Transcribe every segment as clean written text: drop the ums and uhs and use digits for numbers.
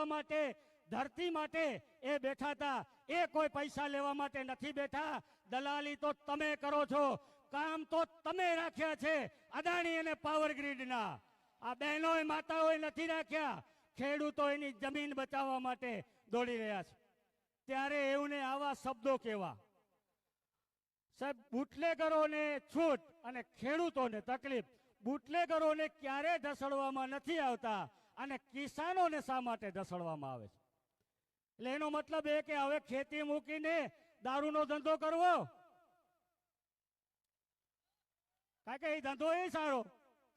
માટે ધરતી માટે એ બેઠા હતા, એ કોઈ પૈસા લેવા માટે નથી બેઠા. દલાલી તો તમે કરો છો, કામ તો તમે રાખ્યા છે અદાણી અને પાવર ગ્રીડના. આ બહેનોએ માતાઓએ નથી રાખ્યા. ખેડૂતો એની જમીન બચાવવા માટે દોડી રહ્યા છે. ત્યારે એવું ને આવા શબ્દો કેવા? સાહેબ, બુટલેગરોને છૂટ અને ખેડૂતોને તકલીફ. બુટલેગરોને ક્યારે ઢસડવામાં નથી આવતા અને કિસાનોને શા માટે ઢસડવામાં આવે છે? એટલે એનો મતલબ એ કે હવે ખેતી મૂકીને દારૂનો ધંધો કરવો, કારણ કે એ ધંધો એ સારો,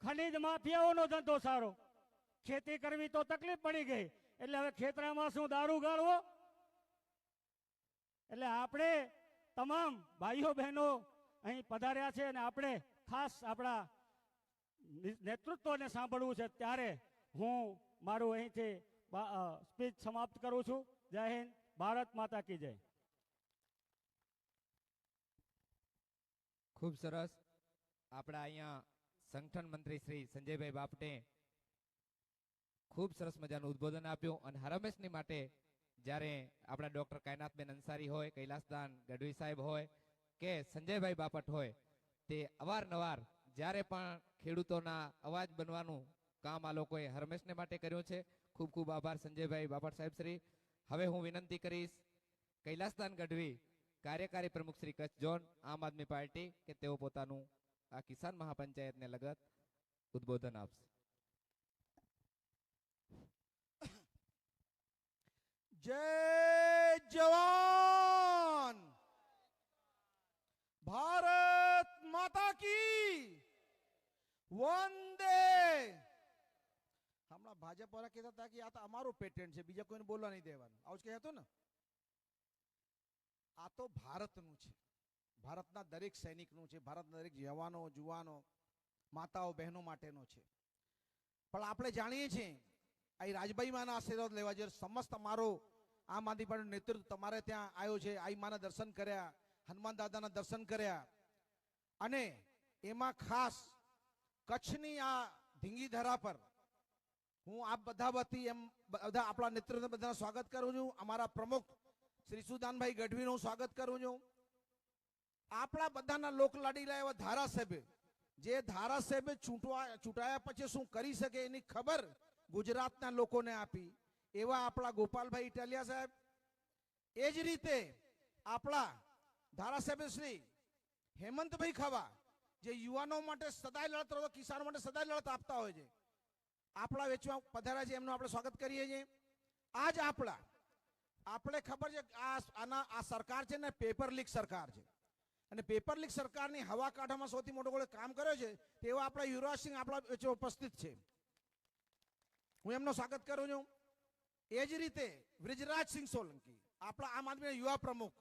ખનીજ માફિયાઓનો ધંધો સારો. ખેતી કરવી તો તકલીફ પડી ગઈ, એટલે હવે ખેતરામાં શું દારૂ ગાળવો? એટલે આપણે તમામ ભાઈઓ બહેનો અહીં પધાર્યા છે અને આપણે ખાસ આપણા નેતૃત્વને સાંભળવું છે. ત્યારે હું મારું અહીંથી સ્પીચ સમાપ્ત કરું છું. જય હિન્દ, ભારત માતા કી જય. ખૂબ સરસ. આપણા અહીંયા સંગઠન મંત્રી શ્રી સંજયભાઈ બાપટે ખૂબ સરસ મજાનું ઉદ્બોધન આપ્યું. અને હરમેશની માટે જ્યારે આપણા ડોક્ટર કાયનાથબેન અંસારી હોય, કૈલાસદાન ગઢવી સાહેબ હોય કે સંજયભાઈ બાપટ હોય, તે અવારનવાર જ્યારે પણ ખેડૂતોના અવાજ બનવાનું કામ આ લોકોએ હરમેશને માટે કર્યું છે. ખૂબ ખૂબ આભાર સંજયભાઈ બાપટ સાહેબ શ્રી. હવે હું વિનંતી કરીશ કૈલાસદાન ગઢવી, કાર્યકારી પ્રમુખ શ્રી કચ્છ ઝોન આમ આદમી પાર્ટી, કે તેઓ પોતાનું આ કિસાન મહાપંચાયતને લગત ઉદ્બોધન આપશે. જય જવાન, ભારત માતા કી વંદે. હમણાં ભાજપ વાળા કહેતા હતા કે આ તો અમારું પેટન્ટ છે, બીજા કોઈને બોલવા નહીં દેવાનું, આવું જ કહેતો ને. આ તો ભારતનું છે, ભારતના દરેક સૈનિકનું છે, ભારતના દરેક જવાનો જુવાનો માતાઓ બહેનો માટેનો છે. પણ આપણે જાણીએ છીએ અહીં રાજભાઈ માના આશીર્વાદ લેવા જોઈએ. સમસ્ત અમારો આમ આદમી પાર્ટીનું નેતૃત્વ તમારે ત્યાં આવ્યો છે. આઈ માના દર્શન કર્યા, હનુમાન દાદાના દર્શન કર્યા, અને એમાં ખાસ કચ્છની આ ધીંગી ધરા પર હું આપ બધા વતી એમ બધા આપણા નેતૃત્વ બધાનું સ્વાગત કરું છું. અમારા પ્રમુખ શ્રી સુદાનભાઈ ગઢવીનું સ્વાગત કરું છું. આપણા બધાના લોકલાડીલા એવા ધારાસભ્ય, જે ધારાસભ્ય ચૂંટાયા પછી શું કરી શકે એની ખબર ગુજરાતના લોકોને આપી, એવા આપણા ગોપાલભાઈ ઇટાલિયા સાહેબ. એ જ રીતે આપણા ધારાસભ્ય શ્રી હેમંતભાઈ ખવા, જે યુવાનો માટે સદાય લડત, કિસાનો માટે સદાય લડત આપતા હોય છે, આપણા વેચવા પધાર્યા છે, એમનું આપણે સ્વાગત કરીએ છીએ. આજ આપણે ખબર છે આ સરકાર છે ને પેપર લીક સરકાર છે, અને પેપર લીક સરકારની હવા કાઢવામાં સૌથી મોટો કોઈ કામ કર્યો છે તેવા આપણા યુવરાજસિંહ આપણા વચ્ચે ઉપસ્થિત છે. હું એમનું સ્વાગત કરું છું. એ જ રીતે બ્રિજરાજસિંહ સોલંકી, આપણા આમ આદમીના યુવા પ્રમુખ,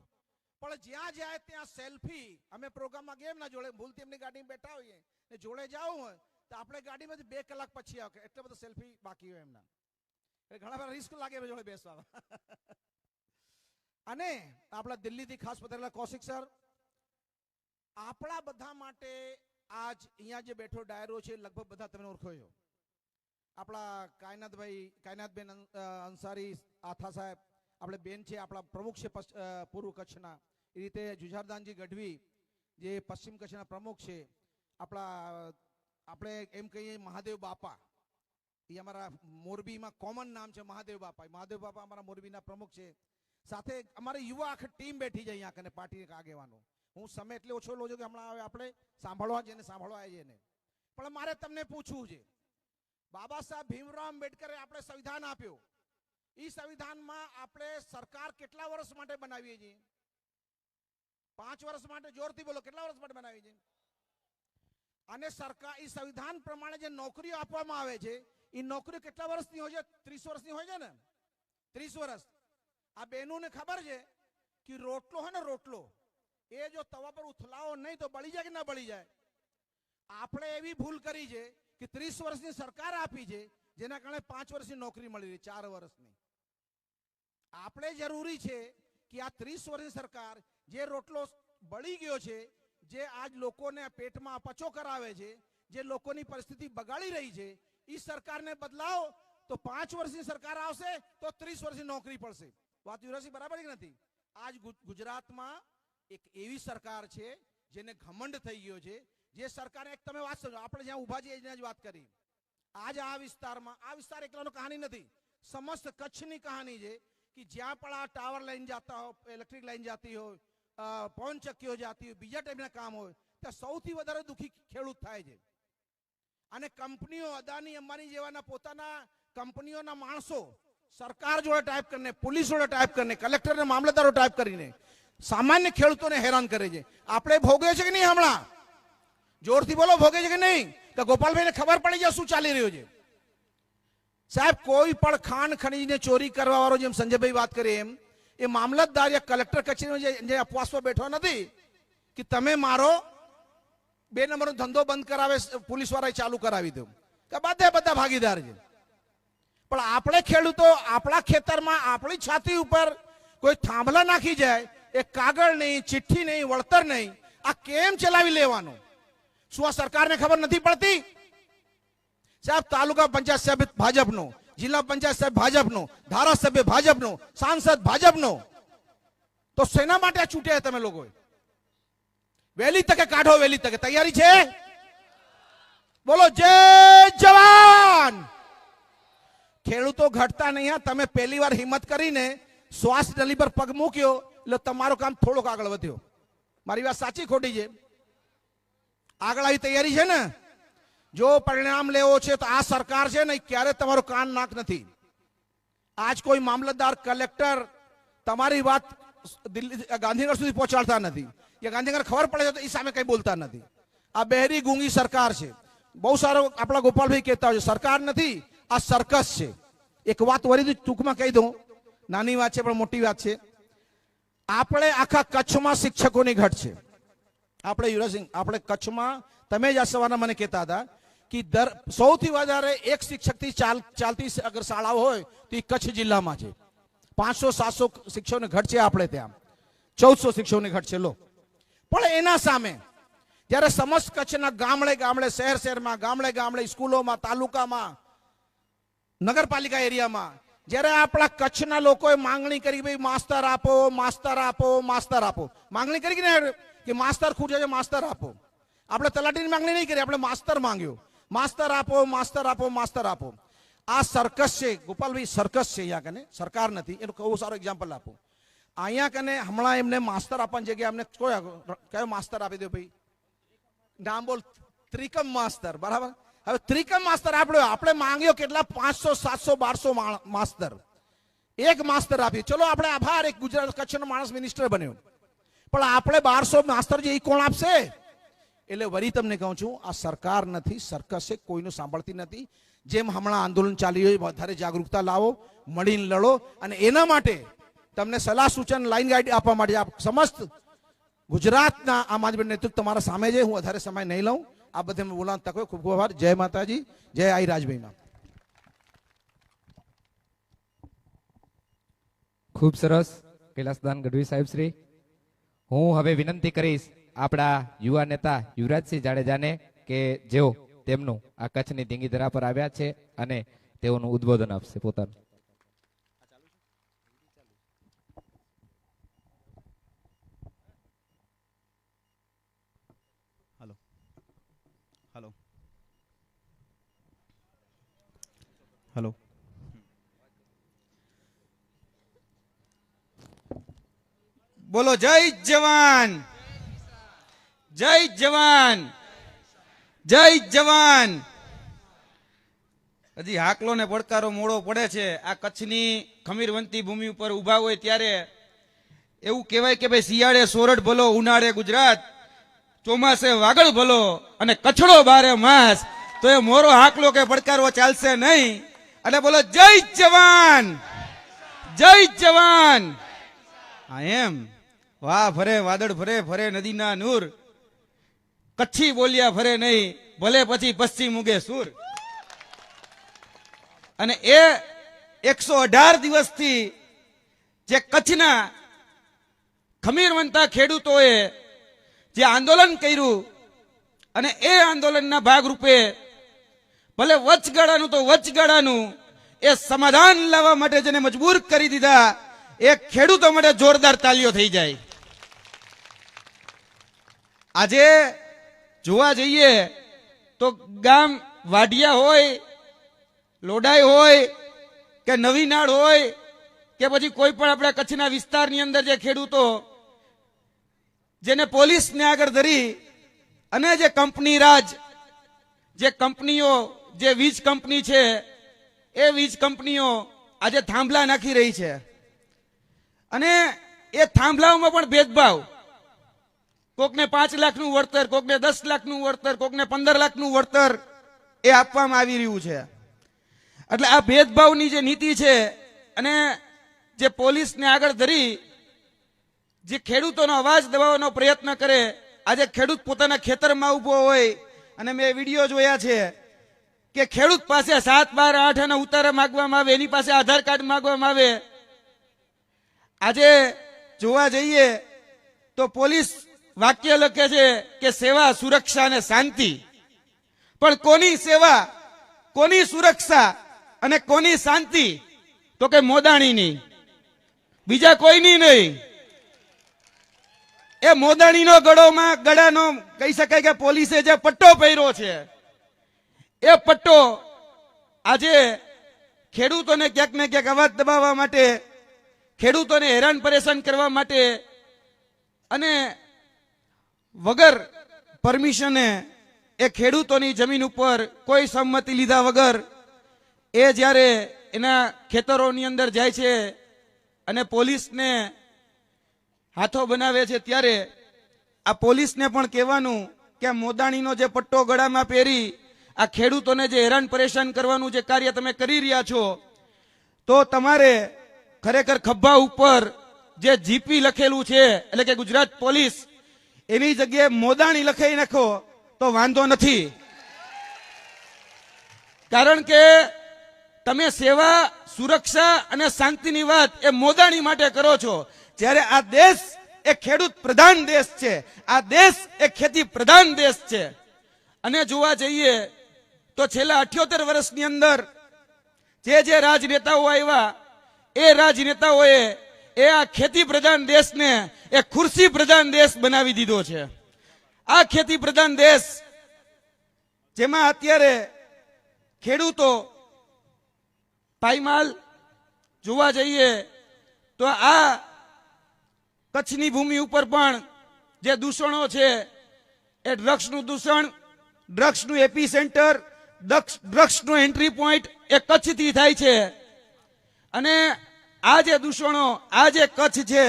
પણ જ્યાં જાય ત્યાં સેલ્ફી. અમે પ્રોગ્રામમાં ગયા એમના જોડે, ભૂલથી એમની ગાડીમાં બેઠા હોઈએ ને જોડે જવું હોય તો આપણે ગાડીમાંથી 2 કલાક પછી આવે, એટલે બધું સેલ્ફી બાકી હોય એમના. ઘણા બધા રિસ્ક લાગે એમની જોડે બેસવામાં. અને આપણા દિલ્હીથી ખાસ પધારેલા કૌશિક સર, આપણા બધા માટે આજ અહીંયા જે બેઠો ડાયરો છે લગભગ બધા તમે ઓળખો છો. આપણા કાયનાથબેન અંસારી આથા સાહેબ, આપણે બેન છે, આપણા પ્રમુખ છે પૂર્વ કચ્છના. એ રીતે જુઝારદાનજી ગઢવી જે પશ્ચિમ કચ્છના પ્રમુખ છે. આપણે એમ કહીએ મહાદેવ બાપા, એ અમારા મોરબીમાં કોમન નામ છે મહાદેવ બાપા. મહાદેવ બાપા અમારા મોરબીના પ્રમુખ છે. સાથે અમારી યુવા આખી ટીમ બેઠી છે અહીંયા કને, પાર્ટી આગેવાનો. હું સમય એટલે ઓછો લો છું કે હમણાં આપણે સાંભળવા જઈને સાંભળવા આવીએ ને. પણ મારે તમને પૂછવું છે, બાબા સાહેબ ભીમરાવ આંબેડકરે આપણે સંવિધાન આપ્યું, એ સંવિધાનમાં આપણે સરકાર કેટલા વર્ષ માટે બનાવીએ છીએ? 5 વર્ષ માટે. જોરથી બોલો, કેટલા વર્ષ માટે બનાવી છે? અને સરકાર એ સંવિધાન પ્રમાણે જે નોકરીઓ આપવામાં આવે છે એ નોકરીઓ કેટલા વર્ષની હોય છે? 30 વર્ષની હોય છે ને, 30 વર્ષ. આ બહેનોને ખબર છે કે રોટલો હોય ને, રોટલો એ જો તવા પર ઉથલાવો નહીં તો બળી જાય કે ના બળી જાય? આપણે એવી ભૂલ કરી છે કે 30 વર્ષની સરકાર આપી છે, જેના કારણે 5 વર્ષની નોકરી મળી રહી, 4 વર્ષની. આપણે જરૂરી છે કે આ 30 વર્ષની સરકાર જે રોટલો બળી ગયો છે, જે આજ લોકોને પેટમાં અપચો કરાવે છે, જે લોકોની પરિસ્થિતિ બગાડી રહી છે, એ સરકારને બદલાવો તો 5 વર્ષની સરકાર આવશે તો 30 વર્ષની નોકરી પડશે. વાત યુવરાજસિંહ બરાબર કે નથી? આજ ગુજરાતમાં એક એવી સરકાર છે જેને ઘમંડ થઈ ગયો છે. જે સરકારે એક તમે વાત સમજો, આપણે જ્યાં ઉભા છીએ એની જ વાત કરી. આજ આ વિસ્તારમાં, આ વિસ્તાર એકલાનો કહાની નથી, સમસ્ત કચ્છની કહાની છે કે જ્યાં પણ આ ટાવર લાઈન જતા હોય, ઇલેક્ટ્રિક લાઈન જતી હોય, પવન ચક્કીઓ જતી હોય, બીજા ટાઈપના કામ હોય, ત્યાં સૌથી વધારે દુઃખી ખેડૂત થાય છે. અને કંપનીઓ અદાની અંબાણી જેવાના પોતાના કંપનીઓના માણસો સરકાર જોડે ટાઈપ કરીને, પોલીસ જોડે ટાઈપ કરીને, કલેક્ટરને મામલતદારો ટાઈપ કરીને સામાન્ય ખેડૂતોને હેરાન કરે છે. આપણે ભોગવે છે કે નહીં? હમણાં જોરથી બોલો, ભોગે છે કે નહીં? કે ગોપાલભાઈને ખબર પડી જાય શું ચાલી રહ્યું છે? સાહેબ, કોઈ પણ ખાણ ખનીજને ચોરી કરવા વાળો, જેમ સંજયભાઈ વાત કરી એમ, એ મામલતદાર યા કલેક્ટર કચેરીમાં જે અપવાસમાં બેઠો નથી કે તમે મારો 2 નંબરનો ધંધો બંધ કરાવે, પોલીસ વાળાએ ચાલુ કરાવી દો, કે બધા ભાગીદાર છે. પણ આપણે ખેડૂતો આપણા ખેતરમાં આપણી છાતી ઉપર કોઈ થાંભલા નાખી જાય, એ કાગળ નહીં, ચિઠ્ઠી નહીં, વળતર નહીં, આ કેમ ચલાવી લેવાનું? શું આ સરકારને ખબર નથી પડતી? સાહેબ, તાલુકા પંચાયત સભ્ય ભાજપનો, જિલ્લા પંચાયત સભ્ય ભાજપનો, ધારાસભ્ય ભાજપનો, સાંસદ ભાજપનો, તો શેના માટે છૂટ્યા તમે લોકો? વહેલી તકે કાઢો, વહેલી તકે. તૈયારી છે? બોલો જય જવાન. ખેડૂતો ઘટતા નહીં. તમે પહેલી વાર હિંમત કરીને શ્વાસ નળી પર પગ મૂક્યો એટલે તમારું કામ થોડોક આગળ વધ્યો. મારી વાત સાચી ખોટી છે? આગળ આવી તૈયારી છે ને? જો પરિણામ લેવો છે તો આ સરકાર છે ને ક્યારે તમારો કાન નાક નથી. આજ કોઈ મામલતદાર, કલેક્ટર તમારી વાત દિલ્હી ગાંધીનગર સુધી પહોંચાડતા નથી. એ ગાંધીનગર ખબર પડે છે તો એ સામે કઈ બોલતા નથી. આ બહેરી ગૂંગી સરકાર છે. બહુ સારો આપણા ગોપાલભાઈ કહેતા હોય છે, સરકાર નથી, આ સર્કસ છે. એક વાત વળી ટૂંકમાં કહી દઉં, નાની વાત છે પણ મોટી વાત છે. આપણે આખા કચ્છમાં શિક્ષકોની ઘટ છે. આપણે યુવરાજસિંહ, આપણે કચ્છમાં, તમે જ આ સવારના મને કહેતા હતા કે સૌથી વધારે એક શિક્ષકથી ચાલતી અગર શાળાઓ હોય તો એ કચ્છ જિલ્લામાં છે. 500-700 શિક્ષકોની ઘટ છે આપણે ત્યાં, 1400 શિક્ષકોની ઘટ છે. લો, પણ એના સામે જ્યારે સમસ્ત કચ્છના ગામડે ગામડે, શહેર શહેરમાં, ગામડે ગામડે, સ્કૂલોમાં, તાલુકામાં, નગરપાલિકા એરિયામાં જ્યારે આપણા કચ્છના લોકોએ માંગણી કરી, ભાઈ માસ્તર આપો, માસ્તર આપો, માસ્તર આપો, માંગણી કરી કે માસ્તર ખૂટે છે, માસ્તર આપો. આપણે તલાટીની માંગણી નહીં કરી, આપણે માસ્તર માંગ્યો, માસ્તર આપો, માસ્તર આપો, માસ્તર આપો. આ સર્કસ છે ગોપાલભાઈ, સર્કસ છે. અહીંયા કને સરકાર નથી. એનું બહુ સારો એક્ઝામ્પલ આપો. અહીંયા કને હમણાં એમને માસ્તર આપવાની જગ્યાએ અમને કયો માસ્તર આપી દો ભાઈ? નામ બોલ. ત્રિકમ માસ્તર, બરાબર. હવે ત્રિકમ માસ્તર આપણે માંગ્યો કેટલા? 500, 700, 1200 માસ્તર. એક માસ્તર આપ્યું. ચલો આપણે આભાર, એક ગુજરાત કચ્છનો માણસ મિનિસ્ટર બન્યો. પણ આપણે 1200 માસ્તર જે કોણ આપશે? એટલે વળી તમને કહું છું, આ સરકાર નથી, સર્કસ છે, કોઈનું સાંભળતી નથી. જેમ હમણાં આંદોલન ચાલી રહ્યું, વધારે જાગૃતતા લાવો, મળીને લડો. અને એના માટે તમને સલાહ સૂચન, લાઈન ગાઈડ આપવા માટે આપ સમસ્ત ગુજરાતના આમ આદમી નેતૃત્વ તમારા સામે છે. હું વધારે સમય નહીં લઉં. આ બધે બોલાવવાનો તક હોય. ખૂબ ખૂબ આભાર. જય માતાજી, જય આઈ રાજભાઈમાં. ખૂબ સરસ કૈલાસદાન ગઢવી સાહેબ શ્રી. હું હવે વિનંતી કરીશ આપણા યુવા નેતા યુવરાજસિંહ જાડેજાને કે જેઓ તેમનું આ કચ્છની ધીંગી ધરા પર આવ્યા છે અને તેઓનું ઉદ્બોધન આપશે પોતાનું. Hello hello hello. બોલો જય જવાન, જય જવાન, જય જવાન. હજી હાકલો ને પડકારો મોડો પડે છે. આ કચ્છની ખમીરવંતી ભૂમિ ઉપર ઉભા હોય ત્યારે એવું કહેવાય કે ભાઈ શિયાળે સોરઠ ભલો, ઉનાળે ગુજરાત, ચોમાસે વાગડ ભલો અને કચ્છડો બારે માસ. તો એ મોરો હાકલો કે પડકારો ચાલશે નહીં. એટલે બોલો જય જવાન, જય જવાન. હા એમ. વાહ ભરે વાદળ ભરે, ફરે નદીના નૂર, કચ્છી બોલ્યા ફરે નહીં, ભલે પછી પશ્ચિમ ઉગે સૂર. અને એ 118 દિવસથી જે કચ્છના ખમીરવંતા ખેડૂતોએ જે આંદોલન કર્યું અને એ આંદોલનના ભાગરૂપે ભલે વચગાળાનું તો વચગાળાનું એ સમાધાન લાવવા માટે જેને મજબૂર કરી દીધા એ ખેડૂતો માટે જોરદાર તાલીઓ થઈ જાય. આજે જોવા જઈએ તો ગામ વાઢિયા હોય, લોડાઈ હોય કે નવીનાળ હોય કે પછી કોઈ પણ આપણા કચ્છના વિસ્તારની અંદર જે ખેડૂતો જેને પોલીસને આગળ ધરી અને જે કંપની રાજ, જે કંપનીઓ, જે વીજ કંપની છે એ વીજ કંપનીઓ આજે થાંભલા નાખી રહી છે અને એ થાંભલાઓમાં પણ ભેદભાવ, કોકને 5 લાખનું વળતર, કોકને 10 લાખનું વળતર, કોકને 15 લાખનું વળતર એ આપવામાં આવી રહ્યું છે. એટલે આ ભેદભાવની જે નીતિ છે અને જે પોલીસને આગળ ધરી જે ખેડૂતોનો અવાજ દબાવવાનો પ્રયત્ન કરે, આજે ખેડૂત પોતાના ખેતરમાં ઉભો હોય અને મેં વિડીયો જોયા છે કે ખેડૂત પાસે 7, 12, 8 અને ઉતારા માંગવામાં આવે, એની પાસે આધાર કાર્ડ માંગવામાં આવે. આજે જોવા જઈએ તો પોલીસ વાક્ય લખે છે કે સેવા, સુરક્ષા અને શાંતિ, પણ કોની સેવા, કોની સુરક્ષા અને કોની શાંતિ? તો કે મોદાણીની, બીજા કોઈની નહીં. એ મોદાણીનો ગળાનો કહી શકાય કે પોલીસે જે પટ્ટો પહેર્યો છે એ પટ્ટો આજે ખેડૂતોને ક્યાંક ને ક્યાંક અવાજ દબાવવા માટે, ખેડૂતોને હેરાન પરેશાન કરવા માટે અને વગર પરમિશને એ ખેડૂતોની જમીન ઉપર કોઈ સંમતિ લીધા વગર એ જ્યારે એના ખેતરોની અંદર જાય છે અને પોલીસને હાથો બનાવે છે, ત્યારે આ પોલીસને પણ કહેવાનું કે આ મોદાણીનો જે પટ્ટો ગળામાં પહેરી આ ખેડૂતોને જે હેરાન પરેશાન કરવાનું જે કાર્ય તમે કરી રહ્યા છો, તો તમારે ખરેખર ખભા ઉપર જે જીપી લખેલું છે એટલે કે ગુજરાત પોલીસ, એની જગ્યાએ મોદાણી લખાઈ નાખો તો વાંધો નથી. કારણ કે તમે સેવા, સુરક્ષા અને શાંતિની વાત એ મોદાણી માટે કરો છો, જ્યારે આ દેશ એ ખેડૂત પ્રધાન દેશ છે, આ દેશ એ ખેતી પ્રધાન દેશ છે. અને જોવા જઈએ તો છેલ્લા 78 વર્ષની અંદર જે રાજનેતાઓ આવ્યા એ રાજનેતાઓએ એ આ ખેતી પ્રધાન દેશને એ ખુરશી પ્રધાન દેશ બનાવી દીધો છે. આ ખેતી પ્રધાન દેશ જેમાં અત્યારે ખેડૂતો પાયમાલ, જોવા જઈએ તો આ કચ્છની ભૂમિ ઉપર પણ જે દૂષણો છે એ ડ્રગ્સનું દૂષણ, ડ્રગ્સનું એપી સેન્ટર, ડ્રગ્સનો એન્ટ્રી પોઈન્ટ એ કચ્છથી થાય છે. અને આ જે દૂષણો, આ જે કચ્છ છે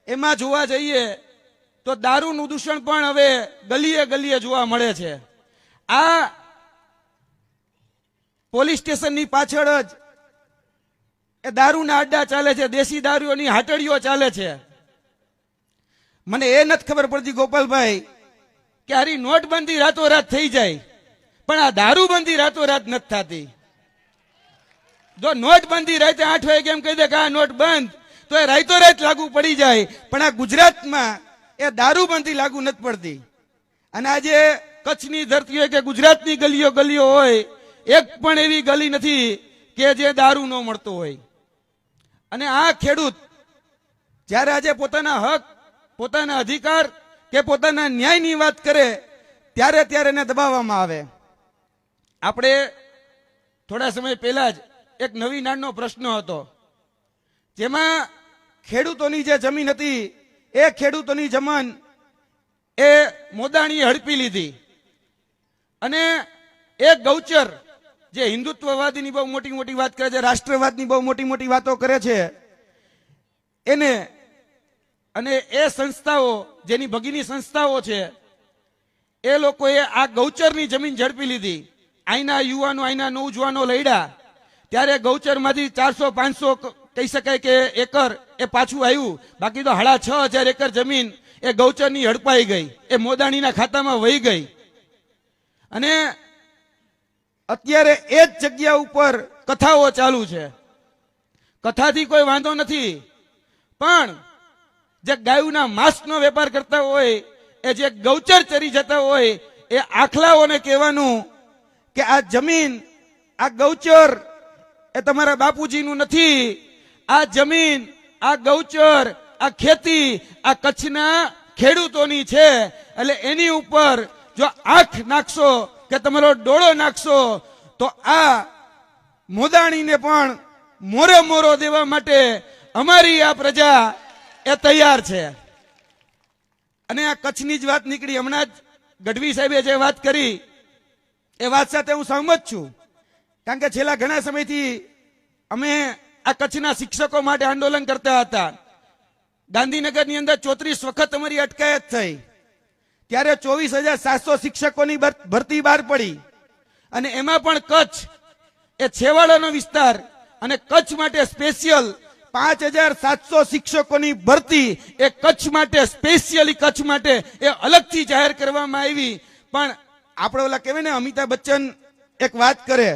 એમાં જોવા જઈએ તો દારૂનું દૂષણ પણ હવે ગલીએ ગલીએ જોવા મળે છે. આ પોલીસ સ્ટેશનની પાછળ જ એ દારૂના અડ્ડા ચાલે છે, દેશી દારૂઓની હાટડીઓ ચાલે છે. મને એ નથી ખબર પડતી ગોપાલભાઈ કે આરી નોટબંધી રાતોરાત થઈ જાય, પણ આ દારૂબંધી રાતોરાત નથી થતી. જો નોટબંધી રાતે 8 વાગે એમ કહી દે કે આ નોટ બંધ, તો એ રાતોરાત લાગુ પડી જાય, પણ આ ગુજરાતમાં એ દારૂબંધી લાગુ નથી પડતી. અને આજે કચ્છની ધરતી હોય કે ગુજરાતની ગલીઓ ગલીઓ હોય, એક પણ એવી ગલી નથી કે જે દારૂ ન મળતો હોય. અને આ ખેડૂત જ્યારે આજે પોતાના હક, પોતાના અધિકાર કે પોતાના ન્યાયની વાત કરે ત્યારે એને દબાવવામાં આવે. આપણે થોડા સમય પહેલા જ એક નવી નાળનો પ્રશ્ન હતો, જેમાં ખેડૂતોની જે જમીન હતી એ ખેડૂતોની જમીન એ મોદાણીએ હડપી લીધી અને એક ગૌચર જે હિન્દુત્વવાદીની બહુ મોટી મોટી વાત કરે છે, રાષ્ટ્રવાદની બહુ મોટી મોટી વાતો કરે છે, એને અને એ સંસ્થાઓ જેની ભગીની સંસ્થાઓ છે એ લોકોએ આ ગૌચરની જમીન ઝડપી લીધી. અહીંના યુવાનો, અહીંના નૌજવાનો લડ્યા ત્યારે ગૌચરમાંથી 400-500 કહી શકાય કે એકર એ પાછું આવ્યું, બાકી તો 6,500 એકર જમીન એ ગૌચરની હડપાઈ ગઈ, એ મોદાણીના ખાતામાં વહી ગઈ. અને અત્યારે એ જ જગ્યા ઉપર કથાઓ ચાલુ છે. કથાથી કોઈ વાંધો નથી, પણ જે ગાયના માંસનો વેપાર કરતા હોય, એ જે ગૌચર ચરી જતા હોય, એ આખલાઓને કહેવાનું કે આ જમીન, આ ગૌચર એ તમારા બાપુજીનું નથી. આ જમીન, આ ગૌચર, આ ખેતી આ કચ્છના ખેડૂતોની છે. એટલે એની ઉપર જો આંખ નાખશો કે તમારો ડોળો નાખશો તો આ મોદાણીને પણ મોરે મોરો દેવા માટે અમારી આ પ્રજા એ તૈયાર છે. અને આ કચ્છની જ વાત નીકળી. હમણાં જ ગઢવી સાહેબે જે વાત કરી એ વાત સાથે હું સહમત છું. કારણ કે છેલ્લા ઘણા સમયથી અમે આ કચ્છના શિક્ષકો માટે આંદોલન કરતા હતા. ગાંધીનગરની અંદર 34 વખત અમારી અટકાયત થઈ. ત્યારે 24,700 શિક્ષકોની ભરતી બહાર પડી. અને એમાં પણ કચ્છ એ છેવાડાનો વિસ્તાર અને કચ્છ માટે સ્પેશિયલ 5,700 શિક્ષકોની ભરતી એ કચ્છ માટે સ્પેશિયલી કચ્છ માટે એ અલગથી જાહેર કરવામાં આવી. પણ આપણે ઓલા કહેવાય ને, અમિતાભ બચ્ચન એક વાત કરે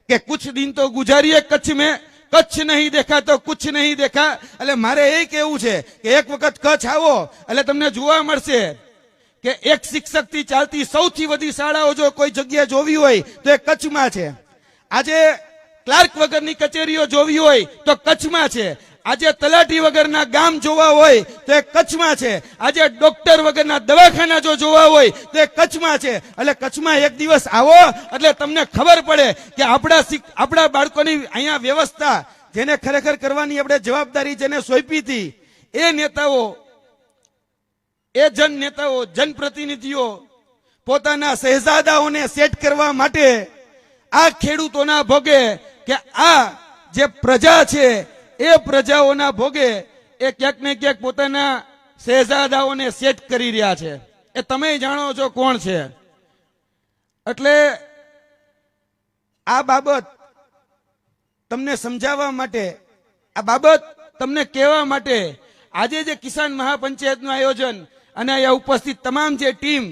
કે કુછ દિન તો ગુજારીએ કચ્છ મેં, કચ્છ નહીં દેખા તો કુછ નહીં દેખા. એટલે મારે એ કહેવું છે કે એક વખત કચ્છ આવો એટલે તમને જોવા મળશે કે એક શિક્ષક થી ચાલતી સૌથી વધુ શાળાઓ જો કોઈ જગ્યાએ જોવી હોય તો એ કચ્છમાં છે. આજે ક્લાર્ક વગરની કચેરીઓ જોવી હોય તો કચ્છમાં છે. આજે તલાટી વગરના ગામ જોવા હોય તો એ કચ્છમાં છે. આજે ડોક્ટર વગરના દવાખાના જો જોવા હોય તો એ કચ્છમાં છે. એટલે કચ્છમાં એક દિવસ આવો એટલે તમને ખબર પડે કે આપણા બાળકોની અહીંયા વ્યવસ્થા જેને ખરેખર કરવાની આપણે જવાબદારી જેને સોંપી હતી એ નેતાઓ, એ જનનેતાઓ, જનપ્રતિનિધિઓ પોતાના શહેજાદાઓને સેટ કરવા માટે આ ખેડૂતોના ભોગે કે આ જે પ્રજા છે એ પ્રજાઓના ભોગે એ ક્યાંક ને ક્યાંક પોતાના શહેજાદાઓને સેટ કરી રહ્યા છે. એ તમે જાણો છો કોણ છે. એટલે આ બાબત તમને સમજાવવા માટે, આ બાબત તમને કહેવા માટે આજે જે કિસાન મહાપંચાયતનું આયોજન અને અહીંયા ઉપસ્થિત તમામ જે ટીમ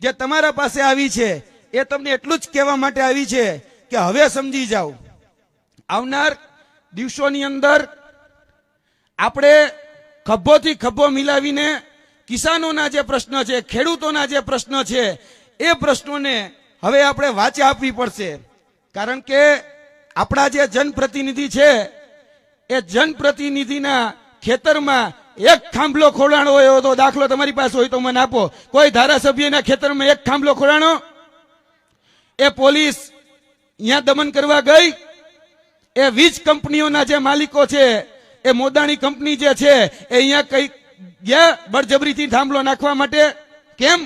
જે તમારા પાસે આવી છે એ તમને એટલું જ કહેવા માટે આવી છે કે હવે સમજી જાઓ. આવનાર દિવસોની અંદર આપણે ખભોથી ખભો મિલાવીને કિસાનોના જે પ્રશ્ન છે, ખેડૂતોના જે પ્રશ્ન છે એ પ્રશ્નોને હવે આપણે વાચા આપવી પડશે. કારણ કે આપણા જે જનપ્રતિનિધિ છે એ જનપ્રતિનિધિના ખેતરમાં એક ખાંભલો ખોલાણો હોય તો દાખલો તમારી પાસે હોય તો મને આપો. કોઈ ધારાસભ્યના ખેતરમાં એક ખાંભલો ખોલાણો? એ પોલીસ અહીંયા દમન કરવા ગઈ? એ વીજ કંપનીઓના જે માલિકો છે, એ મોદાણી કંપની જે છે એ અહીંયા કઈ ગયા બળજબરીથી થાંભલો નાખવા માટે? કેમ?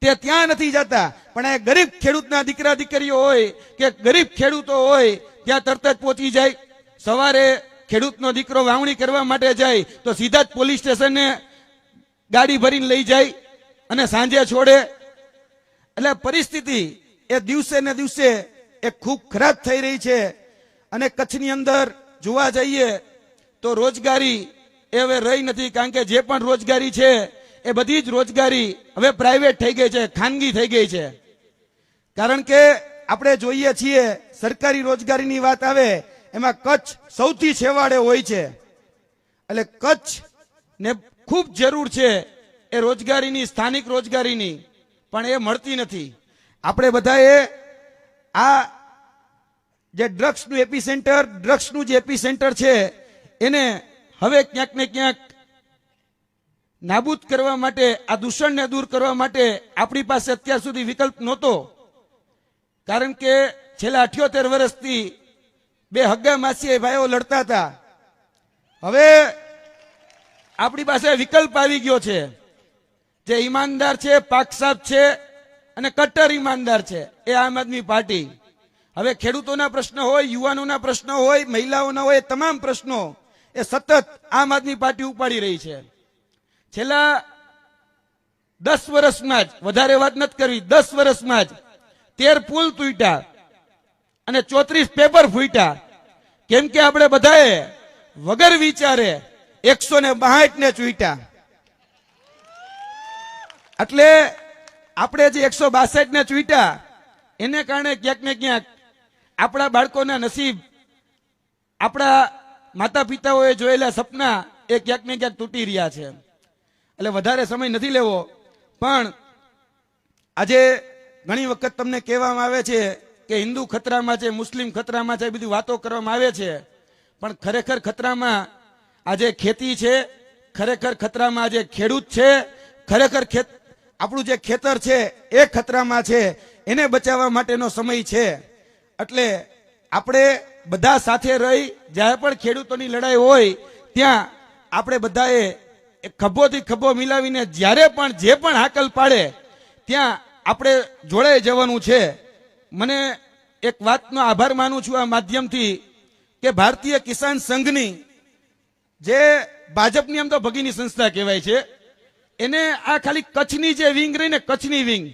તે ત્યાં નથી જતા. પણ એ ગરીબ ખેડૂતના દીકરા દીકરીઓ હોય કે ગરીબ ખેડૂતો હોય ત્યાં તરત જ પહોંચી જાય. સવારે ખેડૂતનો દીકરો વાવણી કરવા માટે જાય તો સીધા જ પોલીસ સ્ટેશને ગાડી ભરીને લઈ જાય અને સાંજે છોડે. એટલે પરિસ્થિતિ એ દિવસે ને દિવસે એ ખૂબ ખરાબ થઈ રહી છે. અને કચ્છની અંદર જોવા જઈએ તો રોજગારી એ હવે રહી નથી. કારણ કે જે પણ રોજગારી છે એ બધી જ રોજગારી હવે પ્રાઇવેટ થઈ ગઈ છે, ખાનગી થઈ ગઈ છે. કારણ કે આપણે જોઈએ છીએ સરકારી રોજગારીની વાત આવે એમાં કચ્છ સૌથી છેવાડે હોય છે. એટલે કચ્છ ને ખૂબ જરૂર છે એ રોજગારીની, સ્થાનિક રોજગારીની, પણ એ મળતી નથી. આપણે બધાએ આ જે ડ્રગ્સનું એપિસેન્ટર, ડ્રગ્સનું જે એપિસેન્ટર છે એને હવે ક્યાંક ને ક્યાંક નાબૂદ કરવા માટે, આ દૂષણને દૂર કરવા માટે આપણી પાસે અત્યાર સુધી વિકલ્પ નહોતો. કારણ કે છેલ્લા 78 વર્ષથી બે હગ્ગા માસી ભાઈઓ લડતા હતા. હવે આપણી પાસે વિકલ્પ આવી ગયો છે. જે ઈમાનદાર છે, પાકસાબ છે અને કટ્ટર ઈમાનદાર છે એ આમ આદમી પાર્ટી. હવે ખેડૂતોના પ્રશ્ન હોય, યુવાનોના પ્રશ્ન હોય, મહિલાઓના હોય, તમામ પ્રશ્નો એ સતત આમ આદમી પાર્ટી ઉપાડી રહી છે. છેલ્લા 10 વર્ષમાં જ, વધારે વાત નથી કરવી, 10 વર્ષમાં જ 13 પુલ તૂટ્યા અને 34 પેપર ફૂટ્યા. કેમ કે આપણે બધાએ વગર વિચારે 162 ને ચૂંટ્યા. એટલે આપણે જે 162 ને ચૂંટ્યા એને કારણે ક્યાંક ને ક્યાંક આપણા બાળકોના નસીબ, આપણા માતા પિતાઓએ જોયેલા સપના એ ક્યાંક ને ક્યાંક તૂટી રહ્યા છે. એટલે વધારે સમય નથી લેવો, પણ આજે ઘણી વખત તમને કહેવામાં આવે છે કે હિન્દુ ખતરામાં છે, મુસ્લિમ ખતરામાં છે, એ બધી વાતો કરવામાં આવે છે, પણ ખરેખર ખતરામાં આજે ખેતી છે, ખરેખર ખતરામાં આજે ખેડૂત છે, ખરેખર આપણું જે ખેતર છે એ ખતરામાં છે. એને બચાવવા માટેનો સમય છે. એટલે આપણે બધા સાથે રહી જ્યારે પણ ખેડૂતોની લડાઈ હોય ત્યાં આપણે બધાએ ખભોથી ખભો મિલાવીને જ્યારે પણ જે પણ હાકલ પાડે ત્યાં આપણે જોડાઈ જવાનું છે. મને એક વાતનો આભાર માનું છું આ માધ્યમથી કે ભારતીય કિસાન સંઘની જે ભાજપની આમ તો ભગીની સંસ્થા કહેવાય છે, એને આ ખાલી કચ્છની જે વિંગ રહી ને, કચ્છની વિંગ,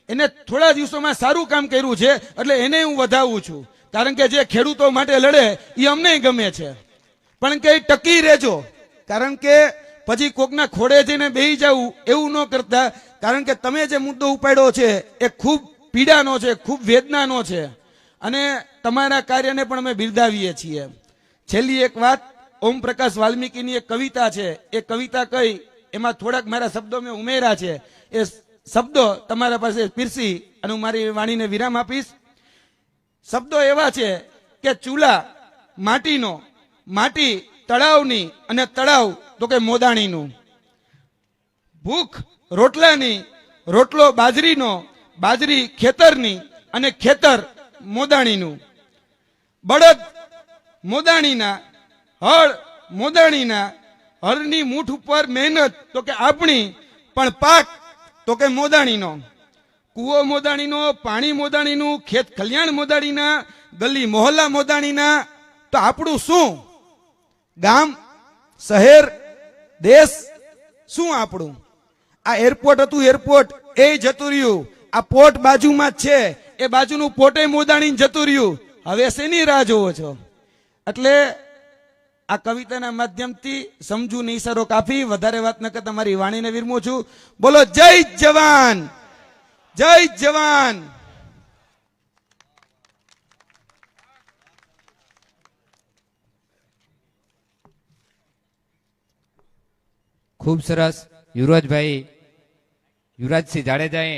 એને થોડા દિવસોમાં સારું કામ કર્યું છે. એટલે એને હું વધાવું છું, કારણ કે જે ખેડૂતો માટે લડે એ અમને ગમે છે. પણ કે ટકી રહેજો, કારણ કે પછી કોકના ખોડે જઈને બેહી જવું એવું ન કરતા, કારણ કે તમે જે મુદ્દો ઉપાડ્યો છે એ ખૂબ પીડાનો છે, ખૂબ વેદનાનો છે, અને તમારા કાર્યને પણ અમે બિરદાવીએ છીએ. છેલ્લી એક વાત, ઓમ પ્રકાશ વાલ્મીકીની એક કવિતા છે, એ કવિતા કઈ એમાં થોડાક મારા શબ્દો મેં ઉમેર્યા છે, એ શબ્દો તમારા પાસે પીરસી અને હું મારી વાણીને વિરામ આપીશ. શબ્દો એવા છે કે ચૂલા માટીનો, માટી તળાવની, અને તળાવ તો કે મોદાણીનું. ભૂખ રોટલાની, રોટલો બાજરીનો, બાજરી ખેતરની, અને ખેતર મોદાણીનું. બળદ મોદાણીના, હળ મોદાણીના, હળની મૂઠ ઉપર મહેનત તો કે આપણી, પણ પાક તો કે મોદાણીનો. કૂવો મોદાણીનો, પાણી મોદાણીનું, ખેત ખલિયાણ મોદાણીના, ગલી મોહલ્લા મોદાણીના. તો આપણું શું? ગામ, શહેર, દેશ શું આપણું? આ એરપોર્ટ હતું, એરપોર્ટ એ જતું રહ્યું. આ પોર્ટ બાજુમાં જ છે, એ બાજુનું પોર્ટે મોદાણી જતું રહ્યું. હવે શેની રાહ જોવો છો? એટલે આ કવિતાના માધ્યમથી સમજુ ને ઈશારો કાપી વધારે વાત ન કરતા મારી વાણીને વિરમું છું. બોલો જય જવાન, જય જવાન. ખૂબ સરસ. યુવરાજસિંહ જાડેજાએ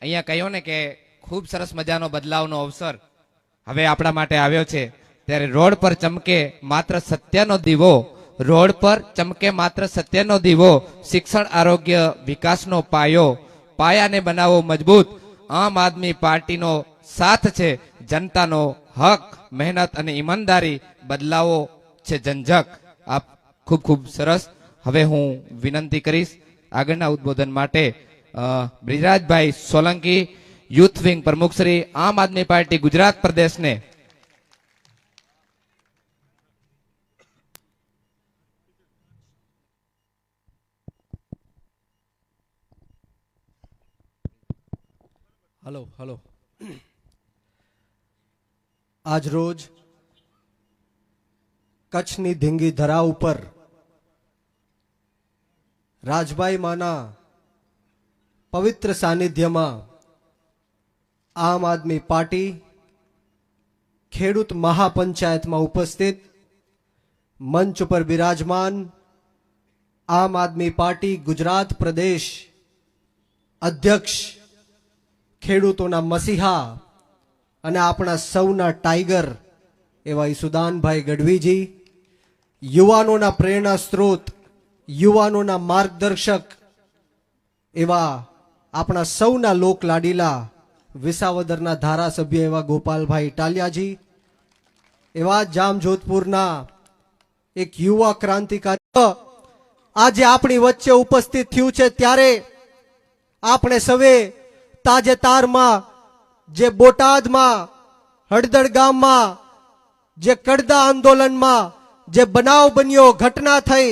અહીંયા કહ્યું ને કે ખૂબ સરસ મજાનો બદલાવનો અવસર હવે આપણા માટે આવ્યો છે. ત્યારે રોડ પર ચમકે માત્ર સત્યનો દીવો, રોડ પર ચમકે માત્ર સત્યનો દીવો, શિક્ષણ, આરોગ્ય, વિકાસનો પાયો, પાયાને બનાવો મજબૂત. આમ આદમી પાર્ટીનો સાથ છે, જનતાનો હક, મહેનત અને ઈમાનદારી બદલાવો છે જંજક. આપ ખૂબ ખૂબ સરસ. હવે હું વિનંતી કરીશ આગળના ઉદ્બોધન માટે બ્રિજરાજભાઈ સોલંકી, યુથ વિંગ પ્રમુખ શ્રી, આમ આદમી પાર્ટી ગુજરાત પ્રદેશને. Hello hello. આજ રોજ કચ્છની ધીંગી ધરા ઉપર રાજભાઈ માના પવિત્ર સાનિધ્યમાં આમ આદમી પાર્ટી ખેડૂત મહાપંચાયતમાં ઉપસ્થિત મંચ ઉપર બિરાજમાન આમ આદમી પાર્ટી ગુજરાત પ્રદેશ અધ્યક્ષ, ખેડૂતોના મસીહા અને આપણા સૌના ટાઈગર એવા ઈસુદાનભાઈ ગઢવીજી, યુવાનોના પ્રેરણા સ્ત્રોત, યુવાનોના માર્ગદર્શક એવા આપણા સૌના લોક લાડીલા વિસાવદરના ધારાસભ્ય એવા ગોપાલભાઈ ઇટાલિયાજી, એવા જામજોધપુરના એક યુવા ક્રાંતિકારી આજે આપણી વચ્ચે ઉપસ્થિત થયું છે. ત્યારે આપણે સવે તાજેતરમાં જે બોટાદમાં હળદળ ગામમાં જે કડદા આંદોલનમાં જે બનાવ બન્યો, ઘટના થઈ,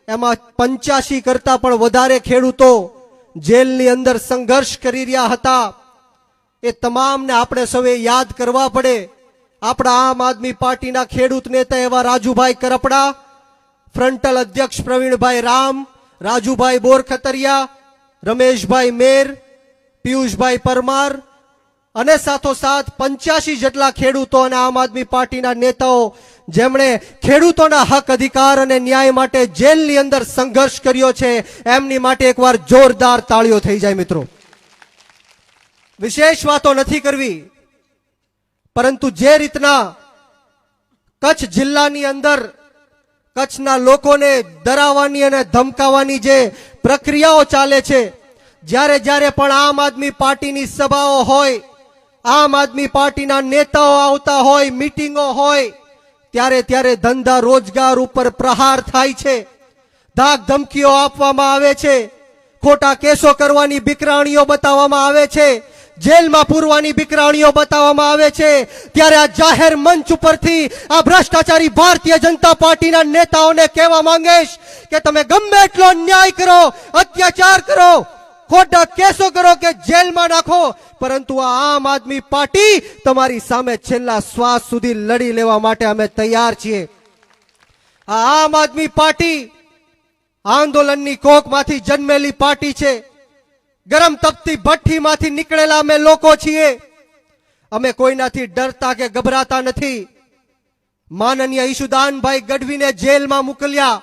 એમાં 85 કરતા પણ વધારે ખેડૂતો જેલની અંદર સંઘર્ષ કરી રહ્યા હતા. એ તમામને આપણે સૌએ યાદ કરવા પડે. આપણા આમ આદમી પાર્ટીના ખેડૂત નેતા એવા રાજુભાઈ કરપડા, ફ્રન્ટલ અધ્યક્ષ પ્રવીણભાઈ રામ, રાજુભાઈ બોરખતરિયા, રમેશભાઈ મેર, પિયુષભાઈ પરમાર અને સાથોસાથ 85 જેટલા ખેડૂતો અને આમ આદમી પાર્ટીના નેતાઓ જેમણે ખેડૂતોના હક, અધિકાર અને ન્યાય માટે જેલની અંદર સંઘર્ષ કર્યો છે, એમની માટે એકવાર જોરદાર તાળીઓ થઈ જાય. મિત્રો, વિશેષ વાતો નથી કરવી, પરંતુ જે રીતના કચ્છ જિલ્લાની અંદર કચ્છના લોકોને ડરાવવાની અને ધમકાવવાની જે પ્રક્રિયાઓ ચાલે છે, જ્યારે જ્યારે પણ આમ આદમી પાર્ટીની સભાઓ હોય, આમ આદમી પાર્ટીના નેતાઓ આવતા હોય, મીટિંગો હોય, ત્યારે ત્યારે ધંધા રોજગાર ઉપર પ્રહાર થાય છે, ધાક ધમકીઓ આપવામાં આવે છે, ખોટા કેસો કરવાની બીકરાણીઓ બતાવવામાં આવે છે, જેલમાં પૂરવાની બીકરાણીઓ બતાવવામાં આવે છે. ત્યારે આ જાહેર મંચ ઉપરથી આ ભ્રષ્ટાચારી ભારતીય જનતા પાર્ટીના નેતાઓને કહેવા માંગીશ કે તમે ગમે એટલો ન્યાય કરો, અત્યાચાર કરો, ખોટા કેસો કરો કે જેલમાં નાખો, પરંતુ આ આમ આદમી પાર્ટી તમારી સામે છેલ્લા શ્વાસ સુધી લડી લેવા માટે અમે તૈયાર છીએ. આ આમ આદમી પાર્ટી આંદોલનની કોખમાંથી જન્મેલી પાર્ટી છે. ગરમ તપતી ભઠ્ઠીમાંથી નીકળેલા અમે લોકો છીએ. અમે કોઈનાથી ડરતા કે ગભરાતા નથી. માનનીય ઈશુદાનભાઈ ગઢવીને જેલમાં મોકલ્યા,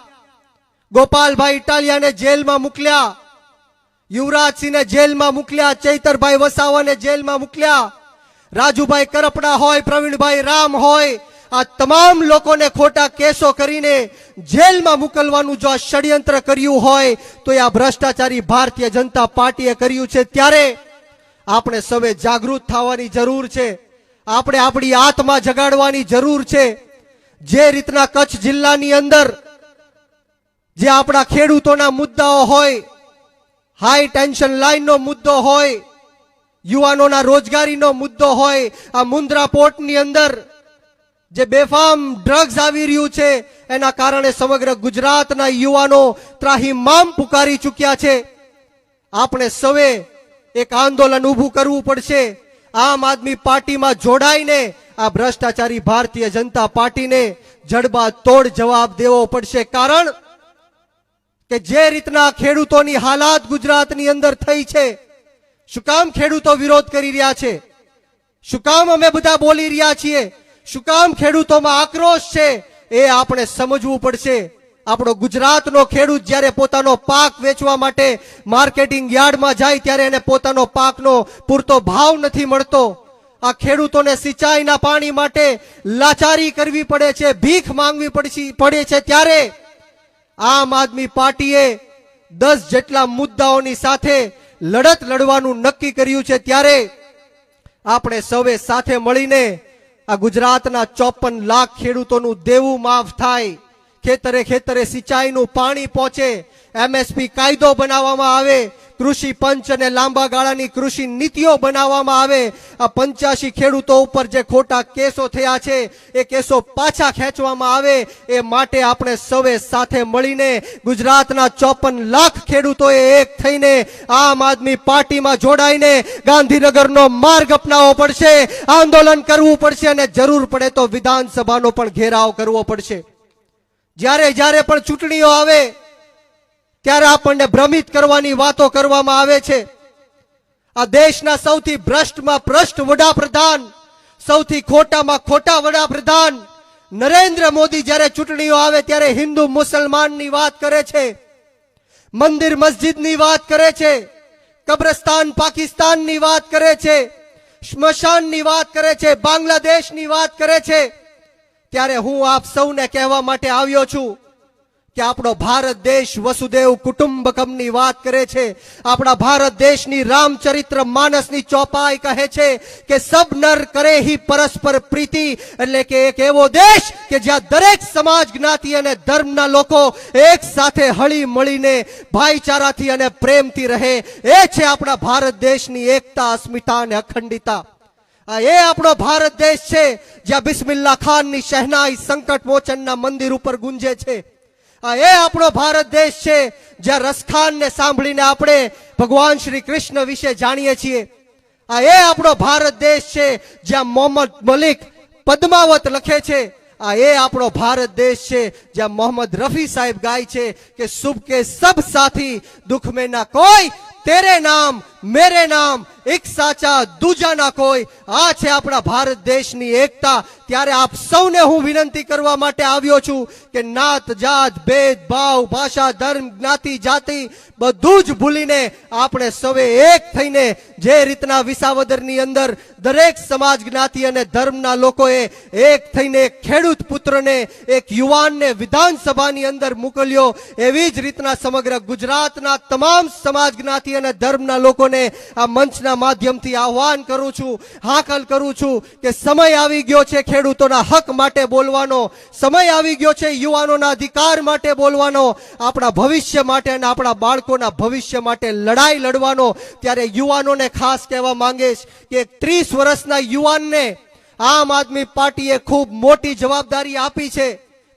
ગોપાલભાઈ ઇટાલિયાને જેલમાં મોકલ્યા, યુવરાજસિંહને જેલમાં મોકલ્યા, ચૈતરભાઈ વસાવાને જેલમાં મોકલ્યા, રાજુભાઈ કરપડા હોય, પ્રવીણભાઈ રામ હોય, આ તમામ લોકોને ખોટા કેસો કરીને જેલમાં મોકલવાનું જો આ ષડયંત્ર કર્યું હોય તો આ ભ્રષ્ટાચારી ભારતીય જનતા પાર્ટીએ કર્યું છે. ત્યારે આપણે સૌએ જાગૃત થવાની જરૂર છે. આપણે આપણી આત્મા જગાડવાની જરૂર છે. જે રીતના કચ્છ જિલ્લાની અંદર જે આપણા ખેડૂતોના મુદ્દાઓ હોય, હાઈ ટેન્શન લાઈનનો મુદ્દો હોય, યુવાનોના રોજગારીનો મુદ્દો હોય, આ મુન્દ્રા પોર્ટની અંદર જે બેફામ ડ્રગ્સ આવી રહ્યું છે એના કારણે સમગ્ર ગુજરાતના યુવાનો ત્રાહિમામ પુકારી ચૂક્યા છે. આપણે સૌએ એક આંદોલન ઊભું કરવું પડશે. આમ આદમી પાર્ટીમાં જોડાઈને આ ભ્રષ્ટાચારી ભારતીય જનતા પાર્ટીને જડબાતોડ જવાબ દેવો પડશે. કારણ કે જે રીતના ખેડૂતોની હાલાત ગુજરાતની અંદર થઈ છે, શું કામ ખેડૂતો વિરોધ કરી રહ્યા છે, શું કામ અમે બધા બોલી રહ્યા છીએ, શું કામ ખેડૂતોમાં આક્રોશ છે, એ આપણે સમજવું પડશે. આપણો ગુજરાતનો ખેડૂત જ્યારે પોતાનો પાક વેચવા માટે માર્કેટિંગ યાર્ડમાં જાય ત્યારે એને પોતાનો પાકનો પૂરતો ભાવ નથી મળતો. આ ખેડૂતોને સિંચાઈના પાણી માટે લાચારી કરવી પડે છે, ભીખ માંગવી પડે છે. ત્યારે આમ આદમી પાર્ટીએ 10 જેટલા મુદ્દાઓની સાથે લડત લડવાનું નક્કી કર્યું છે. ત્યારે આપણે સૌએ સાથે મળીને આ ગુજરાતના 54 લાખ ખેડૂતોનું દેવું માફ થાય, ખેતરે ખેતરે સિંચાઈનું પાણી પહોંચે, એમએસપી કાયદો બનાવવામાં આવે, કૃષિ પંચ અને લાંબા ગાળાની કૃષિ નીતિઓ બનાવવામાં આવે. આ 85 ખેડૂતો ઉપર જે ખોટા કેસો થયા છે એ કેસો પાછા ખેંચવામાં આવે. એ માટે આપણે સૌએ સાથે મળીને ગુજરાતના 54 લાખ ખેડૂતોએ એક થઈને આમ આદમી પાર્ટીમાં જોડાઈને ગાંધીનગરનો માર્ગ અપનાવવો પડશે, આંદોલન કરવું પડશે અને જરૂર પડે તો વિધાનસભાનો પણ ઘેરાવ કરવો પડશે. જ્યારે જ્યારે પણ ચૂંટણીઓ આવે ત્યારે આપણને ભ્રમિત કરવાની વાતો કરવામાં આવે છે. આ દેશના સૌથી ભ્રષ્ટમાં ભ્રષ્ટ વડાપ્રધાન, સૌથી ખોટામાં ખોટા વડાપ્રધાન નરેન્દ્ર મોદી જ્યારે ચૂંટણીઓ આવે ત્યારે હિન્દુ મુસલમાનની વાત કરે છે, મંદિર મસ્જિદની વાત કરે છે, કબ્રસ્તાન પાકિસ્તાનની વાત કરે છે, સ્મશાનની વાત કરે છે, બાંગ્લાદેશની વાત કરે છે. ત્યારે હું આપ સૌને કહેવા માટે આવ્યો છું કે આપણો ભારત દેશ વસુદેવ કુટુંબકમની વાત કરે છે. આપણા ભારત દેશની રામચરિત્ર માનસની ચોપાઈ કહે છે કે સબ નર કરે હી પરસ્પર પ્રીતિ, એટલે કે એક એવો દેશ કે જ્યાં દરેક સમાજ, જ્ઞાતિ અને ધર્મના લોકો એક સાથે હળી મળીને ભાઈચારાથી અને પ્રેમથી રહે. એ છે આપણા ભારત દેશની એકતા, અસ્મિતા અને અખંડિતા. એ આપણો ભારત દેશ છે જ્યાં બિસ્મિલ્લા ખાનની શહેનાઈ સંકટ મોચનના મંદિર ઉપર ગુંજે છે. એ આપણો ભારત દેશ છે જ્યાં રસખાનને સાંભળીને આપણે ભગવાન શ્રી કૃષ્ણ વિશે જાણીએ છીએ. એ આપણો ભારત દેશ છે જ્યાં મોહમ્મદ મલિક પદ્માવત લખે છે. એ આપણો ભારત દેશ છે જ્યાં મોહમ્મદ રફી સાહેબ ગાય છે કે સુબ કે સબ સાથી, દુખ में ना कोई, तेरे नाम મેરે નામ એક સાચા દૂજા ના કોઈ. આ છે આપણા ભારત દેશની એકતા. ત્યારે આપ સૌને હું વિનંતી કરવા માટે આવ્યો છું કે નાત જાત ભેદભાવ ભાષા ધર્મ જ્ઞાતિ જાતિ બધું જ ભૂલીને આપણે સૌએ એક થઈને જે રીતના વિસાવદરની અંદર દરેક સમાજ જ્ઞાતિ અને ધર્મના લોકોએ એક થઈને ખેડૂત પુત્રને એક યુવાનને વિધાનસભાની અંદર મોકલ્યો, એવી જ રીતના સમગ્ર ગુજરાતના તમામ સમાજ જ્ઞાતિ અને ધર્મના લોકોને આ મંચના માધ્યમથી આહવાન કરું છું, હાકલ કરું છું કે સમય આવી ગયો છે ખેડૂતોના હક માટે બોલવાનો, સમય આવી ગયો છે યુવાનોના અધિકાર માટે બોલવાનો, આપણા ભવિષ્ય માટે અને આપણા બાળકોના ભવિષ્ય માટે લડાઈ લડવાનો. ત્યારે યુવાનોને ખાસ કહેવા માંગીશ કે 30 વર્ષના યુવાનને આમ આદમી પાર્ટીએ ખૂબ મોટી જવાબદારી આપી છે.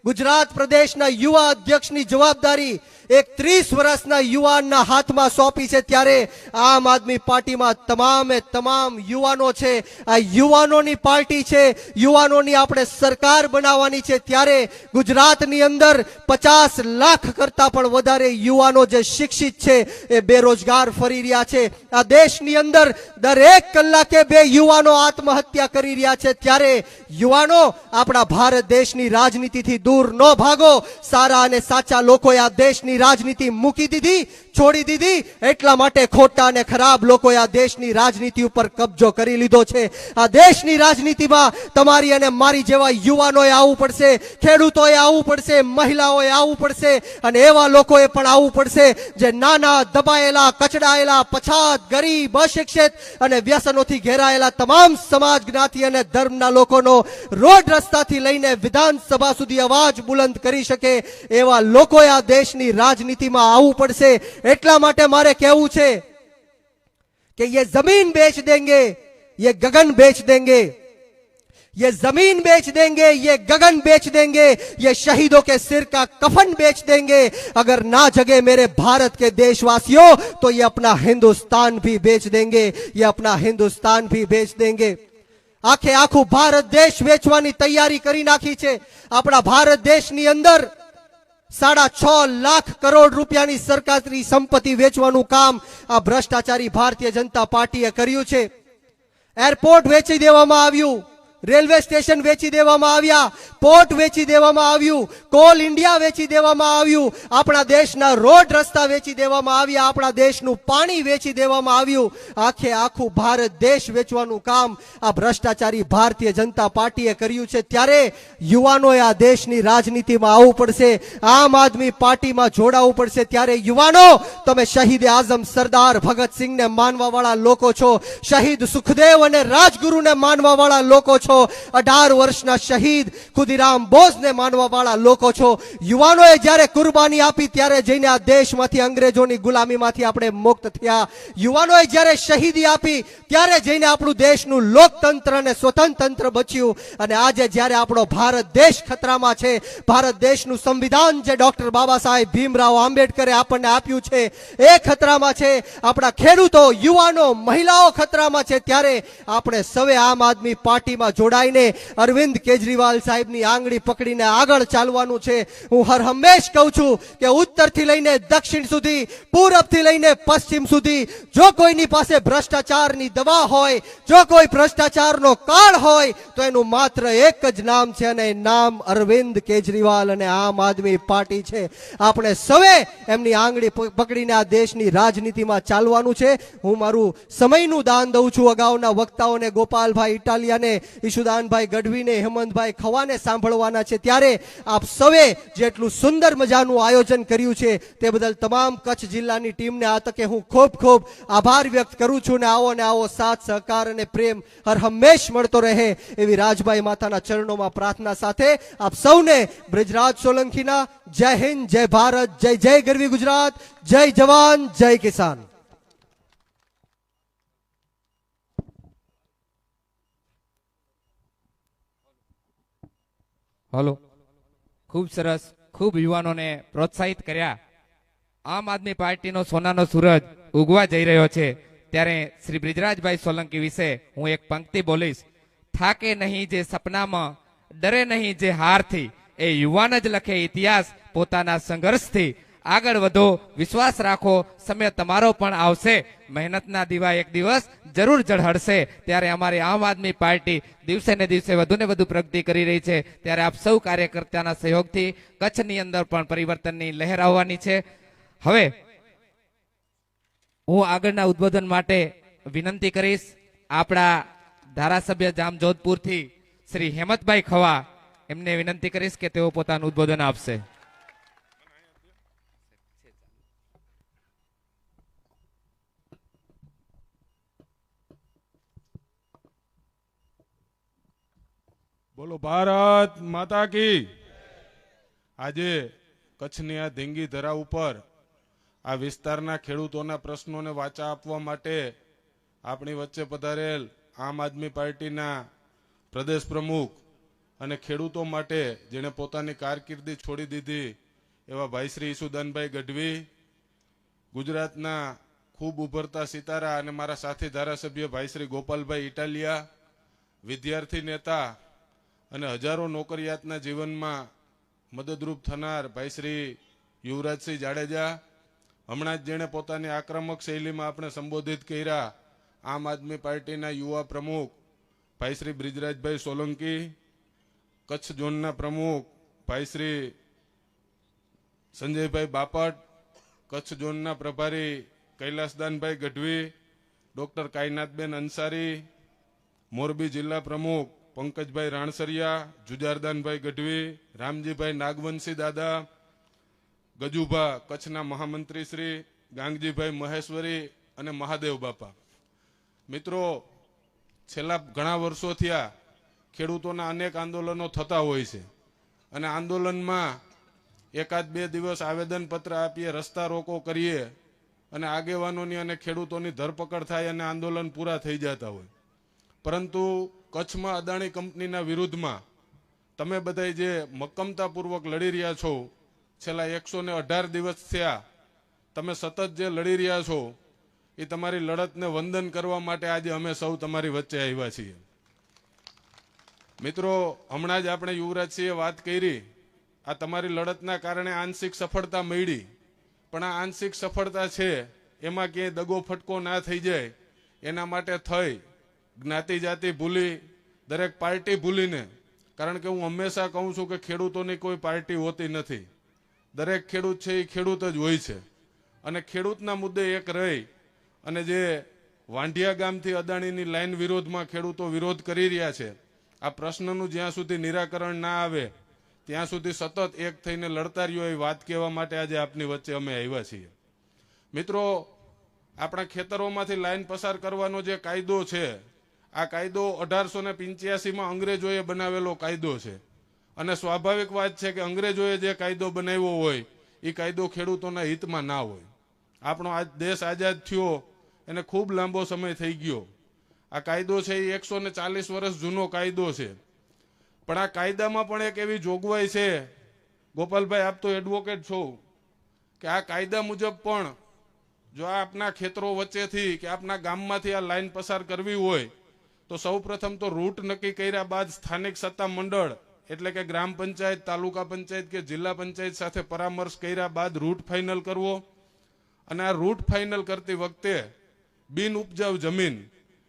ગુજરાત પ્રદેશના યુવા અધ્યક્ષની જવાબદારી એક 30 વર્ષના યુવાનના હાથમાં સોંપી છે. ત્યારે આમ આદમી પાર્ટીમાં તમામે તમામ યુવાનો છે. આ યુવાનોની પાર્ટી છે, યુવાનોની આપણે સરકાર બનાવવાની છે. ત્યારે ગુજરાતની અંદર 50 લાખ કરતા પણ વધારે યુવાનો જે શિક્ષિત છે એ બેરોજગાર ફરી રહ્યા છે. આ દેશની અંદર દરેક કલાકે 2 યુવાનો આત્મહત્યા કરી રહ્યા છે. ત્યારે યુવાનો આપણા ભારત દેશની રાજનીતિથી દૂર ન ભાગો. સારા અને સાચા લોકોએ આ દેશની રાજનીતિ મૂકી દીધી, છોડી દીધી, એટલા માટે ખોટા અને ખરાબ લોકોએ આ દેશની રાજનીતિ ઉપર કબજો કરી લીધો છે. આ દેશની રાજનીતિમાં તમારી અને મારી જેવા યુવાનોએ આવવું પડશે, ખેડૂતોએ આવવું પડશે, મહિલાઓએ આવવું પડશે અને એવા લોકોએ પણ આવવું પડશે જે નાના દબાયેલા, કચડાયેલા, પછાત, ગરીબ, અશિક્ષિત અને વ્યસનોથી ઘેરાયેલા તમામ સમાજ જ્ઞાતિ અને ધર્મના લોકોનો રોડ રસ્તાથી લઈને વિધાનસભા સુધી અવાજ બુલંદ કરી શકે એવા લોકોએ આ દેશની રાજનીતિમાં આવવું પડશે. એટલા માટે મારે કહેવું છે કે ये जमीन बेच देंगे, ये गगन बेच देंगे, ये जमीन बेच देंगे, ये गगन बेच देंगे, ये शहीदों के सिर का कफन बेच देंगे. अगर ना जगे मेरे भारत के देशवासियों तो ये अपना हिंदुस्तान भी बेच देंगे, ये अपना हिंदुस्तान भी बेच देंगे. આખે આખું ભારત દેશ વેચવાની તૈયારી કરી નાખી છે. આપણા ભારત દેશની અંદર 6.5 લાખ કરોડ રૂપિયાની સરકારી સંપત્તિ વેચવાનું કામ આ ભ્રષ્ટાચારી ભારતીય જનતા પાર્ટીએ કર્યું છે. એરપોર્ટ વેચી દેવામાં આવ્યું, રેલવે સ્ટેશન વેચી દેવામાં આવ્યા, પોર્ટ વેચી દેવામાં આવ્યું, કોલ ઇન્ડિયા વેચી દેવામાં આવ્યું, આપણા દેશના રોડ રસ્તા વેચી દેવામાં આવ્યા, આપણા દેશનું પાણી વેચી દેવામાં આવ્યું. આખે આખું ભારત દેશ વેચવાનું કામ આ ભ્રષ્ટાચારી ભારતીય જનતા પાર્ટીએ કર્યું છે. ત્યારે યુવાનોએ આ દેશની રાજનીતિમાં આવવું પડશે, આમ આદમી પાર્ટીમાં જોડાવવું પડશે. ત્યારે યુવાનો, તમે શહીદ આઝમ સરદાર ભગતસિંહને માનવા વાળા લોકો છો, શહીદ સુખદેવ અને રાજગુરુને માનવા વાળા લોકો છો, 18 વર્ષના શહીદ ખુદીરામ બોઝને માનવા વાળા લોકો છો. યુવાનોએ જ્યારે કુરબાની આપી ત્યારે જઈને આ દેશમાંથી અંગ્રેજોની ગુલામીમાંથી આપણે મુક્ત થયા. યુવાનોએ જ્યારે શહીદી આપી ત્યારે જઈને આપણું દેશનું લોકતંત્ર અને સ્વતંત્ર બચ્યું. અને આજે જ્યારે આપણો ભારત દેશ ખતરામાં છે, ભારત દેશનું સંવિધાન જે ડોક્ટર બાબા સાહેબ ભીમરાવ આંબેડકરે આપણને આપ્યું છે એ ખતરામાં છે, આપણા ખેડૂતો, યુવાનો, મહિલાઓ ખતરામાં છે. ત્યારે આપણે સૌએ આમ આદમી પાર્ટીમાં જોડાઈને અરવિંદ કેજરીવાલ સાહેબની આંગળી પકડીને આગળ ચાલવાનું છે. હું હર હંમેશ કહું છું કે ઉત્તરથી લઈને દક્ષિણ સુધી, પૂરબથી લઈને પશ્ચિમ સુધી જો કોઈની પાસે ભ્રષ્ટાચારની દવા હોય, જો કોઈ ભ્રષ્ટાચારનો કાળ હોય તો એનું માત્ર એક જ નામ છે અને એ નામ અરવિંદ કેજરીવાલ અને આમ આદમી પાર્ટી છે. આપણે સૌએ એમની આંગળી પકડીને આ દેશની રાજનીતિમાં ચાલવાનું છે. હું મારું સમયનું દાન દઉં છું. અગાઉના વક્તાઓને ગોપાલભાઈ ઇટાલિયાને, ઈશુદાનભાઈ ગઢવીને, હેમંતભાઈ ખવાને સાંભળવાના છે. ત્યારે આપ સૌએ જેટલું સુંદર મજાનું આયોજન કર્યું છે તે બદલ તમામ કચ્છ જિલ્લાની ટીમને આ તકે હું ખૂબ ખૂબ આભાર વ્યક્ત કરું છું. ને આવો સાથ સહકાર અને પ્રેમ હર હંમેશ મળતો રહે એવી રાજભાઈ માતાના ચરણોમાં પ્રાર્થના સાથે આપ સૌને બ્રિજરાજ સોલંકીના જય હિન્દ, જય ભારત, જય જય ગરવી ગુજરાત, જય જવાન, જય કિસાન. હલો, ખૂબ સરસ, ખૂબ યુવાનોને પ્રોત્સાહિત કર્યા. આમ આદમી પાર્ટીનો સોનાનો સૂરજ ઉગવા જઈ રહ્યો છે. ત્યારે શ્રી બ્રિજરાજભાઈ સોલંકી વિશે હું એક પંક્તિ બોલીશ. થાકે નહીં જે સપનામાં, ડરે નહીં જે હારથી, એ યુવાન જ લખે ઇતિહાસ પોતાના સંઘર્ષથી. આગળ વધો, વિશ્વાસ રાખો, સમય તમારો પણ આવશે, મહેનતના દીવા એક દિવસ જરૂર ઝળહળશે. ત્યારે અમારી આમ આદમી પાર્ટી દિવસે ને દિવસે વધુ ને વધુ પ્રગતિ કરી રહી છે. ત્યારે આપ સૌ કાર્યકર્તાના સહયોગથી કચ્છની અંદર પણ પરિવર્તનની લહેર આવવાની છે. હવે હું આગળના ઉદ્બોધન માટે વિનંતી કરીશ આપણા ધારાસભ્ય જામજોધપુરથી શ્રી હેમંતભાઈ ખવા, એમને વિનંતી કરીશ કે તેઓ પોતાનું ઉદ્બોધન આપશે. બોલો ભારત માતા કી. આજે કચ્છની આ ધીંગી ધરા ઉપર આ વિસ્તારના ખેડૂતોના પ્રશ્નોને વાચા આપવા માટે આપણી વચ્ચે પધારેલ આમ આદમી પાર્ટીના પ્રદેશ પ્રમુખ અને ખેડૂતો માટે જેણે પોતાની કારકિર્દી છોડી દીધી એવા ભાઈ શ્રી ઈસુદાનભાઈ ગઢવી, ગુજરાતના ખૂબ ઉભરતા સિતારા અને મારા સાથી ધારાસભ્ય ભાઈ શ્રી ગોપાલભાઈ ઇટાલિયા, વિદ્યાર્થી નેતા અને હજારો નોકરિયાતના જીવનમાં મદદરૂપ થનાર ભાઈ શ્રી યુવરાજસિંહ જાડેજા, હમણાં જ જેણે પોતાની આક્રમક શૈલીમાં આપણે સંબોધિત કર્યા આમ આદમી પાર્ટીના યુવા પ્રમુખ ભાઈ શ્રી બ્રિજરાજભાઈ સોલંકી, કચ્છ ઝોનના પ્રમુખ ભાઈ શ્રી સંજયભાઈ બાપટ, કચ્છ ઝોનના પ્રભારી કૈલાસદાનભાઈ ગઢવી, ડોક્ટર કાયનાથબેન અંસારી, મોરબી જિલ્લા પ્રમુખ પંકજભાઈ રાણસરિયા, જુજારદાનભાઈ ગઢવી, રામજીભાઈ નાગવંશી દાદા, ગજુભા કચ્છના મહામંત્રી શ્રી ગાંગજીભાઈ મહેશ્વરી અને મહાદેવ બાપા. મિત્રો, છેલ્લા ઘણા વર્ષો થયા ખેડૂતોના અનેક આંદોલનો થતા હોય છે અને આંદોલનમાં એકાદ બે દિવસ આવેદનપત્ર આપીએ, રસ્તા રોકો કરીએ અને આગેવાનોની અને ખેડૂતોની ધરપકડ થાય અને આંદોલન પૂરા થઈ જતા હોય. પરંતુ કચ્છમાં અદાણી કંપનીના વિરુદ્ધમાં તમે બધા જે મક્કમતાપૂર્વક લડી રહ્યા છો, છેલ્લા 118 દિવસ થયા તમે સતત જે લડી રહ્યા છો, એ તમારી લડતને વંદન કરવા માટે આજે અમે સૌ તમારી વચ્ચે આવ્યા છીએ. મિત્રો, હમણાં જ આપણે યુવરાજસિંહે વાત કરી, આ તમારી લડતના કારણે આંશિક સફળતા મળી, પણ આ આંશિક સફળતા છે એમાં ક્યાંય દગો ફટકો ના થઈ જાય એના માટે થઈ જ્ઞાતિ જાતિ ભૂલી, દરેક પાર્ટી ભૂલીને, કારણ કે હું હંમેશા કહું છું કે ખેડૂતોની કોઈ પાર્ટી હોતી નથી, દરેક ખેડૂત છે એ ખેડૂત જ હોય છે અને ખેડૂતના મુદ્દે એક રહી અને જે વાંઢિયા ગામથી અદાણીની લાઈન વિરોધમાં ખેડૂતો વિરોધ કરી રહ્યા છે, આ પ્રશ્નનું જ્યાં સુધી નિરાકરણ ના આવે ત્યાં સુધી સતત એક થઈને લડતા રહ્યો એ વાત કહેવા માટે આજે આપની વચ્ચે અમે આવ્યા છીએ. મિત્રો, આપણા ખેતરોમાંથી લાઈન પસાર કરવાનો જે કાયદો છે, આ કાયદો 1885માં અંગ્રેજોએ બનાવેલો કાયદો છે અને સ્વાભાવિક વાત છે કે અંગ્રેજોએ જે કાયદો બનાવ્યો હોય એ કાયદો ખેડૂતોના હિતમાં ના હોય. આપણો આ દેશ આઝાદ થયો એને ખૂબ લાંબો સમય થઈ ગયો. આ કાયદો છે એ 140 વર્ષ જૂનો કાયદો છે, પણ આ કાયદામાં પણ એક એવી જોગવાઈ છે, ગોપાલભાઈ આપ તો એડવોકેટ છો, કે આ કાયદા મુજબ પણ જો આપના ખેતરો વચ્ચેથી કે આપના ગામમાંથી આ લાઈન પસાર કરવી હોય તો સૌ પ્રથમ તો રૂટ નક્કી કર્યા બાદ સ્થાનિક સત્તા મંડળ એટલે કે ગ્રામ પંચાયત, તાલુકા પંચાયત કે જિલ્લા પંચાયત સાથે પરામર્શ કર્યા બાદ રૂટ ફાઇનલ કરવો અને આ રૂટ ફાઇનલ કરતી વખતે બિન ઉપજાઉ જમીન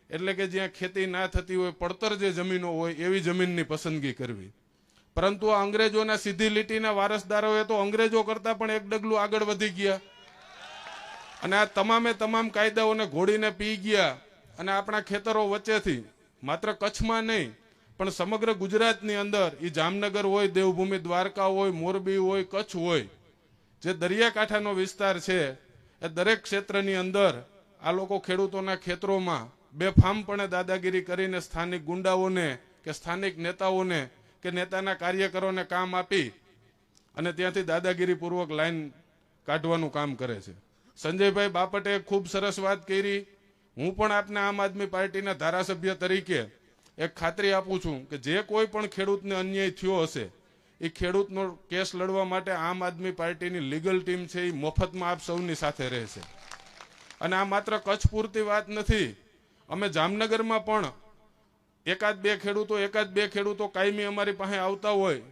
એટલે કે જ્યાં ખેતી ના થતી હોય, પડતર જે જમીનો હોય એવી જમીનની પસંદગી કરવી. પરંતુ આ અંગ્રેજોના સીધી લીટીના વારસદારોએ તો અંગ્રેજો કરતા પણ એક ડગલું આગળ વધી ગયા અને આ તમામે તમામ કાયદાઓને ઘોડીને પી ગયા અને આપણા ખેતરો વચ્ચેથી માત્ર કચ્છમાં નહીં પણ સમગ્ર ગુજરાતની અંદર, એ જામનગર હોય, દેવભૂમિ દ્વારકા હોય, મોરબી હોય, કચ્છ હોય, જે દરિયાકાંઠાનો વિસ્તાર છે એ દરેક ક્ષેત્રની અંદર આ લોકો ખેડૂતોના ખેતરોમાં બેફામપણે દાદાગીરી કરીને સ્થાનિક ગુંડાઓને કે સ્થાનિક નેતાઓને કે નેતાના કાર્યકરોને કામ આપી અને ત્યાંથી દાદાગીરીપૂર્વક લાઈન કાઢવાનું કામ કરે છે. સંજયભાઈ બાપટે ખૂબ સરસ વાત કરી. હું પણ આપને આમ આદમી પાર્ટીના ધારાસભ્ય તરીકે એક ખાતરી આપું છું કે જે કોઈ પણ ખેડૂતને અન્યાય થયો હશે એ ખેડૂતનો કેસ લડવા માટે આમ આદમી પાર્ટીની લીગલ ટીમ છે એ મફતમાં આપ સૌની સાથે રહેશે. અને આ માત્ર કચ્છ પૂરતી વાત નથી, અમે જામનગરમાં પણ એકાદ બે ખેડૂતો કાયમી અમારી પાસે આવતા હોય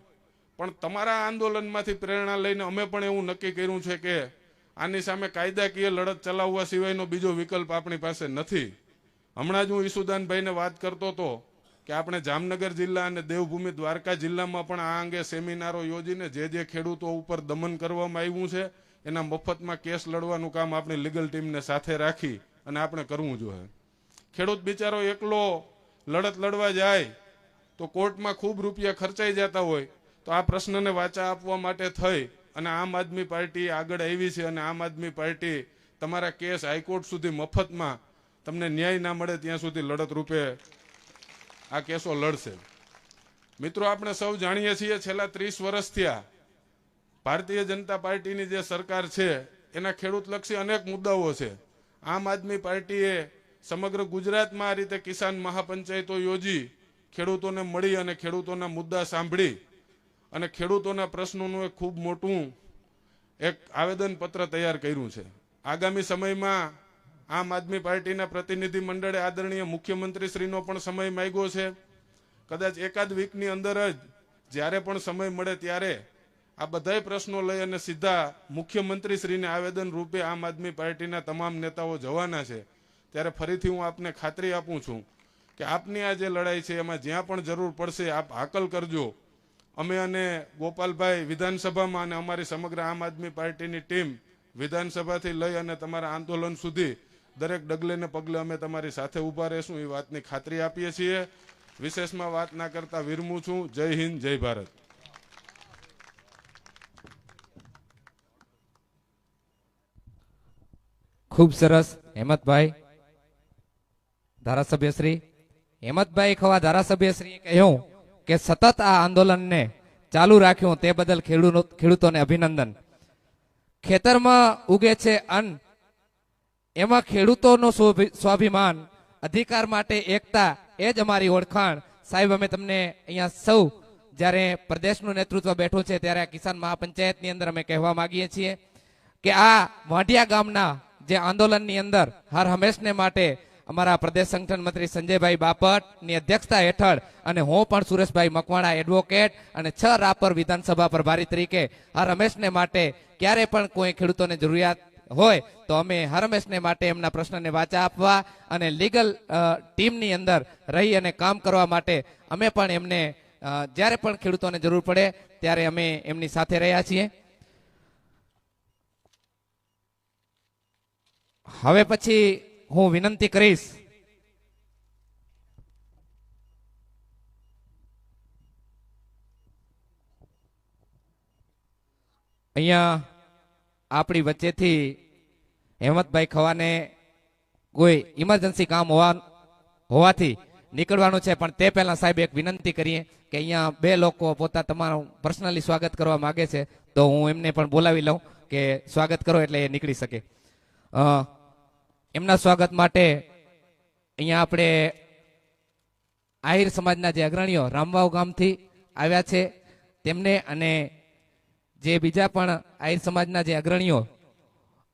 પણ તમારા આંદોલનમાંથી પ્રેરણા લઈને અમે પણ એવું નક્કી કર્યું છે કે આની સામે કાયદાકીય લડત ચલાવવા સિવાયનો બીજો વિકલ્પ આપણી પાસે નથી. હમણાં જ હું ઈસુદાનભાઈને વાત કરતો હતો કે આપણે જામનગર જિલ્લા અને દેવભૂમિ દ્વારકા જિલ્લામાં પણ આ અંગે સેમિનારો યોજીને જે ખેડૂતો ઉપર દમન કરવામાં આવ્યું છે એના મફતમાં કેસ લડવાનું કામ આપણી લીગલ ટીમને સાથે રાખી અને આપણે કરવું જોઈએ. ખેડૂત બિચારો એકલો લડત લડવા જાય તો કોર્ટમાં ખૂબ રૂપિયા ખર્ચાઈ જતા હોય, તો આ પ્રશ્નને વાચા આપવા માટે થઈ અને આમ આદમી પાર્ટી આગળ આવી છે અને આમ આદમી પાર્ટી તમારા કેસ હાઈકોર્ટ સુધી મફતમાં તમને ન્યાય ના મળે ત્યાં સુધી લડત રૂપે આ કેસો લડશે. મિત્રો, આપણે સૌ જાણીએ છીએ છેલ્લા 30 વર્ષ થયા ભારતીય જનતા પાર્ટીની જે સરકાર છે એના ખેડૂતલક્ષી અનેક મુદ્દાઓ છે. આમ આદમી પાર્ટીએ સમગ્ર ગુજરાતમાં આ રીતે કિસાન મહાપંચાયતો યોજી ખેડૂતોને મળી અને ખેડૂતોના મુદ્દા સાંભળી અને ખેડૂતોના પ્રશ્નોનું એક ખૂબ મોટું એક આવેદનપત્ર તૈયાર કર્યું છે. આગામી સમયમાં આમ આદમી પાર્ટીના પ્રતિનિધિ મંડળે આદરણીય મુખ્યમંત્રીશ્રીનો પણ સમય માંગ્યો છે. કદાચ એકાદ વીકની અંદર જ જ્યારે પણ સમય મળે ત્યારે આ બધાય પ્રશ્નો લઈ અને સીધા મુખ્યમંત્રીશ્રીને આવેદન રૂપે આમ આદમી પાર્ટીના તમામ નેતાઓ જવાના છે. ત્યારે ફરીથી હું આપને ખાતરી આપું છું કે આપની આ જે લડાઈ છે એમાં જ્યાં પણ જરૂર પડશે આપ હાકલ કરજો. અમે અને ગોપાલભાઈ વિધાનસભામાં અને અમારી સમગ્ર આમ આદમી પાર્ટીની ટીમ વિધાનસભાથી લઈ અને તમારા આંદોલન સુધી દરેક ડગલે ને પગલે અમે તમારી સાથે ઊભા રહેશું એ વાતની ખાતરી આપીએ છીએ. વિશેષમાં વાત ના કરતા વિરમું છું. જય હિન્દ, જય ભારત. ખૂબ સરસ. હેમંતભાઈ ધારાસભ્યશ્રી હેમંતભાઈ ખવા ધારાસભ્યશ્રીએ કહ્યું કે સતત આ આંદોલનને ચાલુ રાખ્યું તે બદલ ખેડૂતોને અભિનંદન. ખેતરમાં ઉગે છે અન્ન, એમાં ખેડૂતોનો સ્વાભિમાન, અધિકાર માટે એકતા, એ જ અમારી ઓળખાણ. સાહેબ, અમે તમને અહીંયા સૌ જ્યારે પ્રદેશનું નેતૃત્વ બેઠું છે ત્યારે આ કિસાન મહાપંચાયતની અંદર અમે કહેવા માંગીએ છીએ કે આ વાંઢિયા ગામના જે આંદોલનની અંદર હર હંમેશને માટે અમારા પ્રદેશ સંગઠન મંત્રી સંજયભાઈ બાપટની અધ્યક્ષતા હેઠળ અને હું પણ સુરેશભાઈ મકવાણા એડવોકેટ અને 6 રાપર વિધાનસભા પ્રભારી તરીકે હર હંમેશને માટે ક્યારે પણ કોઈ ખેડૂતોને જરૂરિયાત હોય તો અમે હર હંમેશને માટે એમના પ્રશ્નને વાચા આપવા અને લીગલ ટીમની અંદર રહી અને કામ કરવા માટે અમે પણ એમને જ્યારે પણ ખેડૂતોને જરૂર પડે ત્યારે અમે એમની સાથે રહ્યા છીએ. હવે પછી હું વિનંતી કરીશ અહીંયા આપણી વચ્ચેથી હેમંતભાઈ ખવાને કોઈ ઇમરજન્સી કામ હોવાથી નીકળવાનું છે, પણ તે પહેલા સાહેબ એક વિનંતી કરીએ કે અહીંયા 2 લોકો પોતા તમારું પર્સનલી સ્વાગત કરવા માંગે છે, તો હું એમને પણ બોલાવી લઉં કે સ્વાગત કરો એટલે એ નીકળી શકે. એમના સ્વાગત માટે અહીંયા આપણે આહિર સમાજના જે અગ્રણીઓ રામવાવ ગામથી આવ્યા છે તેમને અને જે બીજા પણ આહિર સમાજના જે અગ્રણીઓ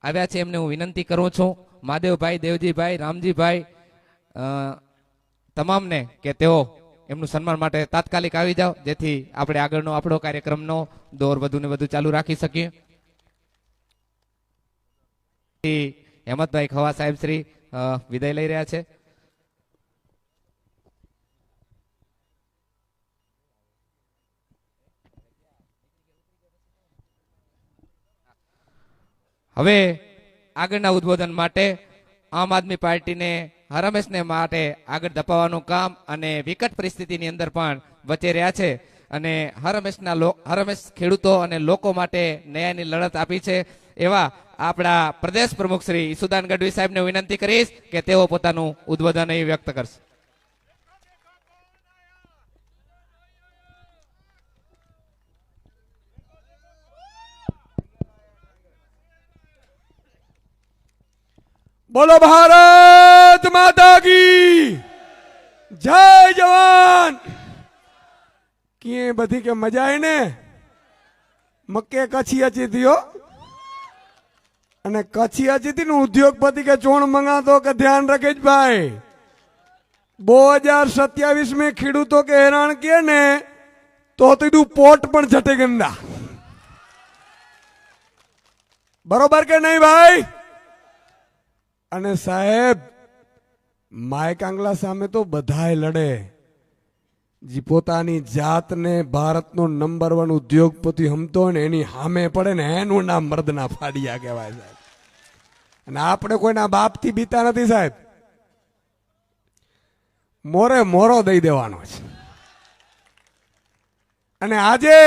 આવ્યા છે એમને હું વિનંતી કરું છું, મહાદેવભાઈ, દેવજીભાઈ, રામજીભાઈ, તમામને કે તેઓ એમનું સન્માન માટે તાત્કાલિક આવી જાઓ, જેથી આપણે આગળનો આપણો કાર્યક્રમનો દોર વધુ ને વધુ ચાલુ રાખી શકીએ. હેમંતભાઈ ખવા સાહેબ શ્રી વિદાય લઈ રહ્યા છે. હવે આગળના ઉદ્બોધન માટે આમ આદમી પાર્ટીને હર હંમેશને માટે આગળ ધપાવવાનું કામ અને વિકટ પરિસ્થિતિની અંદર પણ વચ્ચે રહ્યા છે અને હર હંમેશ ખેડૂતો અને લોકો માટે ન્યાયની લડત આપી છે એવા આપણા પ્રદેશ પ્રમુખ શ્રી ઈસુદાન ગઢવી સાહેબને વિનંતી કરીશ કે તેઓ પોતાનું ઉદ્બોધન અહીં વ્યક્ત કરશે. બોલો ભારત માતા કી જય. જવાન કે બધી કે મજા આવી ને મક્કે કચ્છી અચી થયો અને કચ્છી અચી થી ઉદ્યોગપતિ કે ચોણ મંગાતો કે ધ્યાન रखे भाई 2027 में ખેડૂતો के हैरान किए ने તો તીધું પોટ પણ જટે ગંદા. બરોબર કે નહીં ભાઈ? અને સાહેબ માય કાંગલા સામે તો બધાય લડે. જે પોતાની જાતને ભારતનો નંબર 1 ઉદ્યોગપતિ હમતો હોય ને એની સામે પડે ને એનું નામ મર્દના ફાડિયા કહેવાય સાહેબ. અને આપણે કોઈના બાપથી બીતા નથી સાહેબ. મોરે મોરો દઈ દેવાનો છે. અને આજે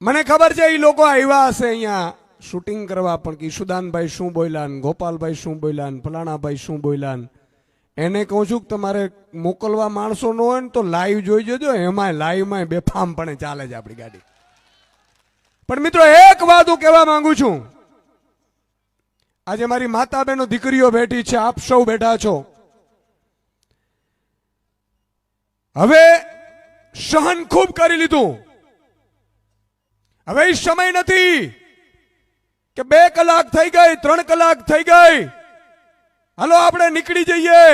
મને ખબર છે એ લોકો આવ્યા હશે અહીંયા શૂટિંગ કરવા, પણ કિશુદાનભાઈ શું બોલ્યા ને ગોપાલભાઈ શું બોલ્યા ને ફલાણાભાઈ શું બોલ્યા ને એને કહું છું કે તમારે મોકલવા માણસો ન હોય ને તો લાઈવ જોઈ જજો. એમાં લાઈવમાં બેફામપણે ચાલે છે આપણી ગાડી. પણ મિત્રો એક વાત હું કહેવા માંગુ છું. આજે મારી માતા બહેનો દીકરીઓ બેઠી છે, આપ સૌ બેઠા છો. હવે સહન ખૂબ કરી લીધું. હવે એ સમય નથી કે 2 કલાક થઈ ગઈ, 3 કલાક થઈ ગઈ, હાલો આપણે નીકળી જઈએ.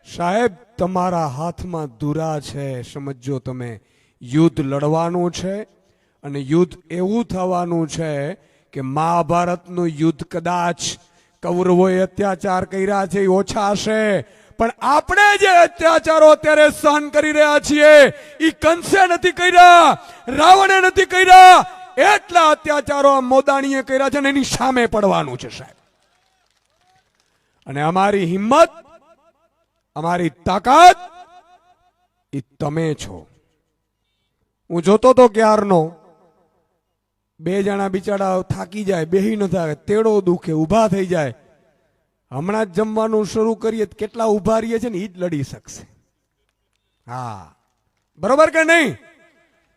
સાહેબ તમારા હાથમાં દુરા છે, સમજો તમે. યુદ્ધ લડવાનું છે અને યુદ્ધ એવું થવાનું છે કે મહાભારતનું યુદ્ધ કદાચ કૌરવોએ અત્યાચાર કર્યા છે એ ઓછા હશે, પણ આપણે જે અત્યાચારો અત્યારે સહન કરી રહ્યા છીએ એ કંસે નથી કર્યા, રાવણે નથી કર્યા. એટલા અત્યાચારો મોદાણીએ કર્યા છે ને એની સામે પડવાનું છે સાહેબ. અને અમારી હિંમત, અમારી તાકાત એ તમે છો. હું જોતો તો ક્યારનો 2 જણા બિચારા થાકી જાય, બેહી ન થાય, તેડો દુખે, ઊભા થઈ જાય. હમણાં જ જમવાનું શરૂ કરીએ કેટલા ઊભા રહીએ છે ને એ જ લડી શકશે. હા બરોબર કે નહીં?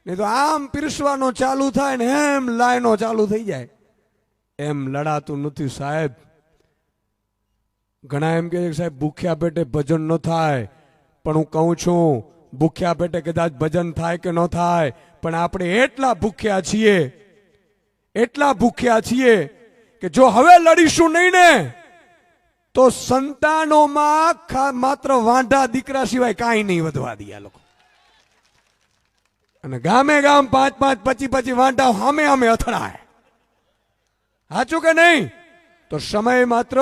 નહીં તો આમ પીરસવાનો ચાલુ થાય ને એમ લાઈનો ચાલુ થઈ જાય. એમ લડાતું નથી સાહેબ. ઘણા એમ કે સાહેબ ભૂખ્યા પેટે ભજન ન થાય, પણ હું કહું છું ભૂખ્યા પેટે કદાચ ભજન થાય કે ન થાય, પણ આપણે એટલા ભૂખ્યા છીએ, એટલા ભૂખ્યા છીએ કે જો હવે લડીશું નહીં ને તો સંતાનોમાં માત્ર વાંઢા દીકરા સિવાય કાંઈ નહીં વધવા દે આ લોકો. અને ગામે ગામ 5-5, 25-25 વાંઢા સામે સામે અથડાય. સાચું કે નહીં? તો સમય માત્ર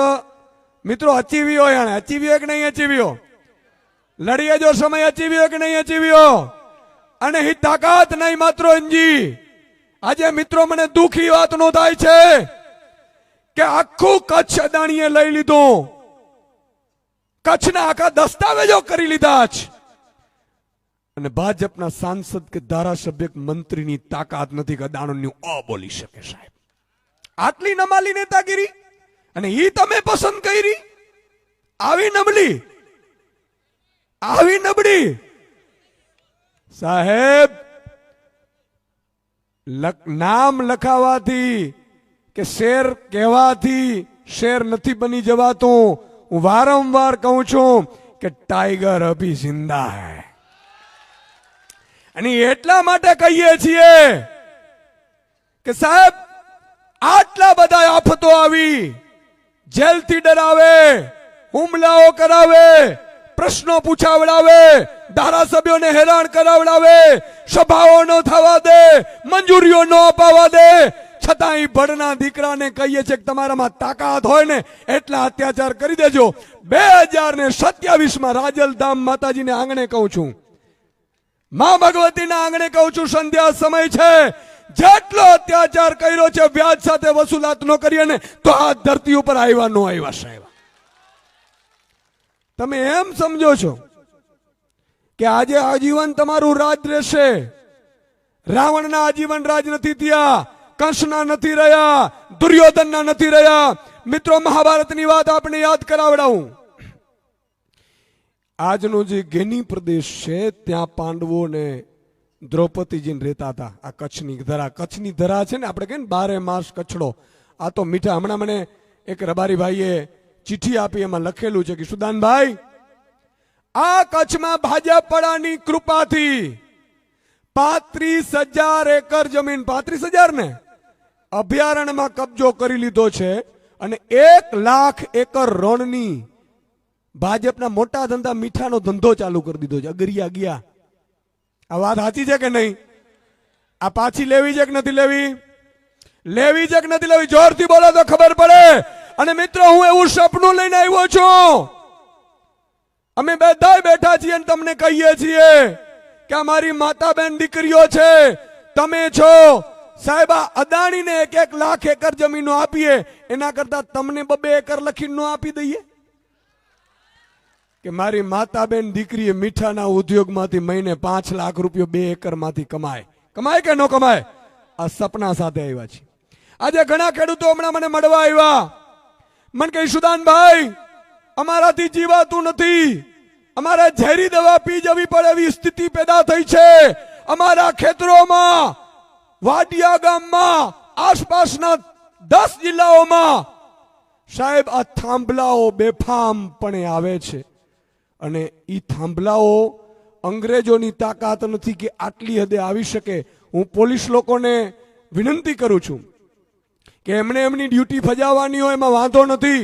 મિત્રો અચીવ્યો, એને અચીવ્યો કે નહીં અચીવ્યો? લડીએ જો સમય અચીવ્યો કે નહીં અચીવ્યો? અને હી તાકાત નહીં માત્ર અંજી. આજે મિત્રો મને દુખી વાત નો થાય છે કે આખું કચ્છ અદાણીએ લઈ લીધું, કચ્છના આખા દસ્તાવેજો કરી લીધા છે, અને ભાજપના સાંસદ કે ધારાસભ્ય કે મંત્રીની તાકાત નથી કે અદાણીનું બોલી શકે સાહેબ. આટલી નમાલી નેતાગીરી અને ઈ તમે પસંદ કરી? આવી નબળી, આવી નબળી સાહેબ. નામ લખાવાથી કે શેર કહેવાથી શેર નથી બની જવાતું. હું વારંવાર કહું છું કે ટાઈગર અભી જિંદા હૈ. અને એટલા માટે કહીએ છીએ કે સાહેબ આટલા બધા આફતો આવી, જેલથી ડરાવે, હુમલાઓ કરાવે, પ્રશ્નો પૂછાવડાવે, ધારાસભ્યોને હેરાન કરાવડાવે, સભાઓ ન થવા દે, મંજૂરીઓ ન અપાવવા દે, છતાંય ભડના દીકરાને કહીએ છે કે તમારામાં તાકાત હોય ને એટલા અત્યાચાર કરી દેજો. 2027માં રાજલધામ માતાજીને આંગણે કહું છું, મા ભગવતીના આંગણે કહું છું, સંધ્યા સમય છે. જેટલો અત્યાચાર કર્યો છે વ્યાજ સાથે વસૂલાત ન કરીએ ને તો આ ધરતી ઉપર આવ્યા ન આવ્યા સાહેબ. તમે એમ સમજો છો કે આજે આજીવન તમારું રાજ રહેશે? રાવણના આજીવન રાજ નથી થયા, કંસના નથી રહ્યા, દુર્યોધનના નથી રહ્યા. મિત્રો મહાભારતની વાત આપણે યાદ કરાવડાવું. આજનો જે ગેની પ્રદેશ છે ત્યાં પાંડવો ને દ્રૌપદીજીને રહેતા હતા. આ કચ્છની ધરા, કચ્છની ધરા છે ને આપણે કહીએ ને 12 માસ કચ્છડો. આ તો મીઠા. હમણાં મને એક રબારી ભાઈએ ચિઠ્ઠી આપી, એમાં લખેલું છે કે સુદાનભાઈ, આ કચ્છમાં ભાજપ પડાની કૃપાથી 35,000 એકર જમીન, 35,000 ને અભયારણ્યમાં કબજો કરી લીધો છે, અને 1 લાખ એકર રણની ભાજપના મોટા ધંધા મીઠાનો ધંધો ચાલુ કરી દીધો છે. અગરિયા ગયા. આ વાત સાચી છે કે નહીં? આ પાછી લેવી છે કે નથી લેવી? લેવી છે કે નથી લેવી? જોરથી બોલો તો ખબર પડે. અને મિત્રો, હું એવું સપનું લઈને આવ્યો છું. અમે બધા બેઠા છીએ અને તમને કહીએ છીએ કે અમારી માતા બેન દીકરીઓ છે, તમે છો. સાહેબ, આ અદાણીને 1-1 લાખ એકર જમીનો આપીએ એના કરતા તમને 2 એકર લખીને નો આપી દઈએ? કે મારી માતા બેન દીકરીએ મીઠાના ઉદ્યોગમાંથી મહિને 5 લાખ રૂપિયો 2 એકરમાંથી કમાય. કમાય કે ન કમાય? આ સપના સાથે આવ્યા છે. આજે ઘણા ખેડૂતો હમણાં મને મળવા આવ્યા. મને કહે, સુદાનભાઈ, અમારાથી જીવાતું નથી, અમારે ઝેરી દવા પી જવી પડે એવી સ્થિતિ પેદા થઈ છે. અમારા ખેતરોમાં, વાડિયા ગામમાં, આસપાસના 10 જિલ્લાઓમાં સાહેબ આ થાંભલાઓ બેફામપણે આવે છે. અને ઈ થાંભલાઓ અંગ્રેજોની તાકાત નથી કે આટલી હદે આવી શકે. હું પોલીસ લોકોને વિનંતી કરું છું કે એમણે એમની ડ્યુટી ફજાવવાની હોય એમાં વાંધો નથી,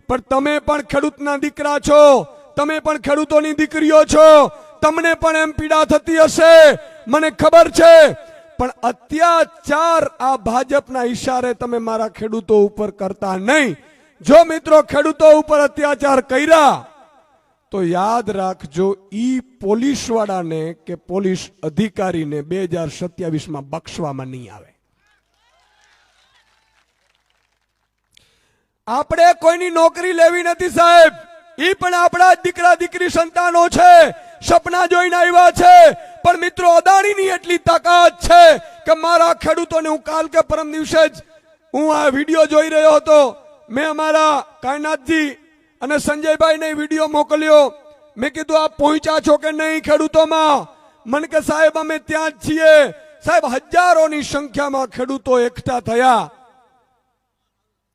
પણ તમે પણ ખેડૂતના દીકરા છો, તમે પણ ખેડૂતોની દીકરીઓ છો, તમને પણ એમ પીડા થતી હશે, મને ખબર છે. પણ અત્યાચાર આ ભાજપના ઈશારે તમે મારા ખેડૂતો ઉપર કરતા નહીં. જો મિત્રો ખેડૂતો ઉપર અત્યાચાર કર્યા તો યાદ રાખજો, ઈ પોલીસ વાળાને કે પોલીસ અધિકારીને 2027માં બક્ષવામાં નહીં આવે. આપણે કોઈની નોકરી લેવી નથી સાહેબ. ઈ પણ આપણા દીકરા દીકરી સંતાનો છે, સપના જોઈને આવ્યા છે. પણ મિત્રો, અદાણીની એટલી તાકાત છે કે મારા ખેડૂતોને, હું કાલ કે પરમ દિવસે જ હું આ વિડીયો જોઈ રહ્યો હતો, મેં અમારા કાયનાથજી અને સંજયભાઈને વિડીયો મોકલ્યો. મેં કીધું, આપ પહોંચ્યા છો કે નહીં ખેડૂતોમાં? મને કે સાહેબ અમે ત્યાં જ છીએ. સાહેબ, હજારોની સંખ્યામાં ખેડૂતો એકઠા થયા.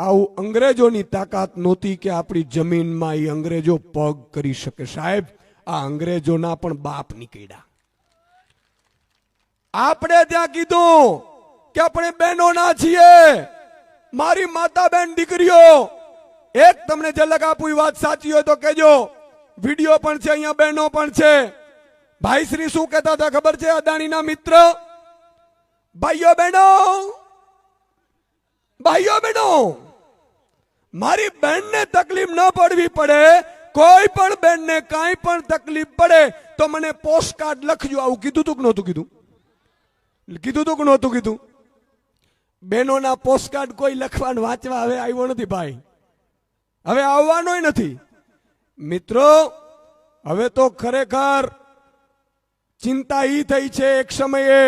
આવું અંગ્રેજોની તાકાત નહોતી કે આપણી જમીનમાં એ અંગ્રેજો પગ કરી શકે. સાહેબ, આ અંગ્રેજોના પણ બાપ નીકળ્યા. આપણે ત્યાં કીધું કે આપણે બહેનોના છીએ, મારી માતા બેન દીકરીઓ. એક તમને ઝલક આપું, વાત સાચી હોય તો કહેજો. વિડીયો પણ છે, અહીંયા બહેનો પણ છે. ભાઈ શ્રી શું કહેતા હતા ખબર છે? અદાણીના મિત્ર, ભાઈઓ બહેનો, ભાઈઓ બહેનો, મારી બેનને તકલીફ ન પડવી પડે, કોઈ પણ બેનને કાંઈ પણ તકલીફ પડે તો મને પોસ્ટકાર્ડ લખજો. આવું કીધું તું કે નહોતું કીધું? કીધું તું કે નહોતું કીધું? બહેનોના પોસ્ટકાર્ડ કોઈ લખવા વાંચવા હવે આવ્યો નથી ભાઈ, હવે આવવાનોય નથી. મિત્રો, હવે તો ખરેખર ચિંતા ઈ થઈ છે. એક સમયે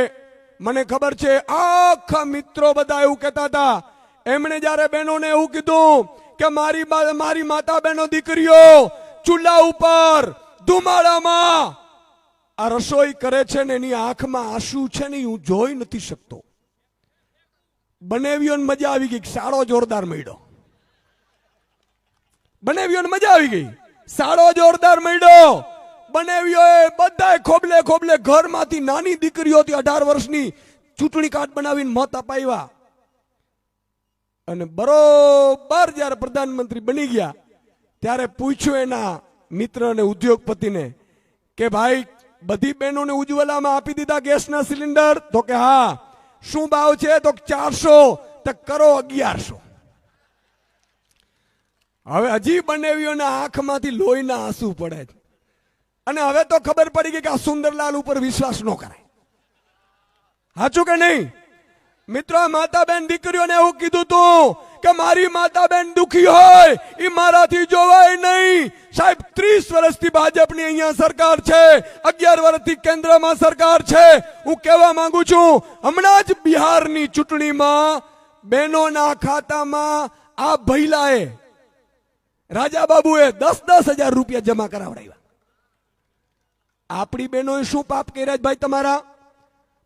મને ખબર છે આખા મિત્રો બધા એવું કહેતા હતા, એમણે જયારે બહેનોને એવું કીધું કે મારી માતા બહેનો દીકરીઓ ચૂલા ઉપર ધુમાડામાં આ રસોઈ કરે છે ને એની આંખમાં આંસુ છે ને હું જોઈ નથી શકતો. બનેવીઓને મજા આવી ગઈ, સાડો જોરદાર મળ્યો. બનેવીઓને મજા આવી ગઈ, સાડો જોરદાર મળ્યો. બનેવીઓએ બધાએ ખોબલે ખોબલે ઘરમાંથી નાની દીકરીઓથી 18 વર્ષની ચૂંટણી કાર્ડ બનાવીને મત અપાવ્યા. અને બરોબર જ્યારે પ્રધાનમંત્રી બની ગયા ત્યારે પૂછ્યું એના મિત્ર અને ઉદ્યોગપતિને કે ભાઈ, બધી બહેનોને ઉજ્જવલામાં આપી દીધા ગેસના સિલિન્ડર? તો કે હા. શું ભાવ છે? તો 400. તો કરો 1100. હવે હજી બનેવીઓના આંખમાંથી લોહીના આંસુ પડે છે. અને હવે તો ખબર પડી ગઈ કે આ સુંદરલાલ ઉપર વિશ્વાસ ન કરાય. સાચું કે નહીં? મિત્રો, માતા બેન દીકરીઓને એવું કીધું તું કે મારી માતા બેન દુખી હોય એ મારાથી જોવાય નહીં. સાહેબ, 30 વર્ષથી ભાજપની અહીંયા સરકાર છે, 11 વર્ષથી કેન્દ્રમાં સરકાર છે. હું કહેવા માંગુ છું, હમણાં જ બિહારની ચૂંટણીમાં બહેનોના ખાતામાં આ ભૈલાએ, રાજા બાબુએ 10,000 રૂપિયા જમા કરાવડાવ્યા. આપણી બહેનોએ શું પાપ કર્યા ભાઈ તમારા?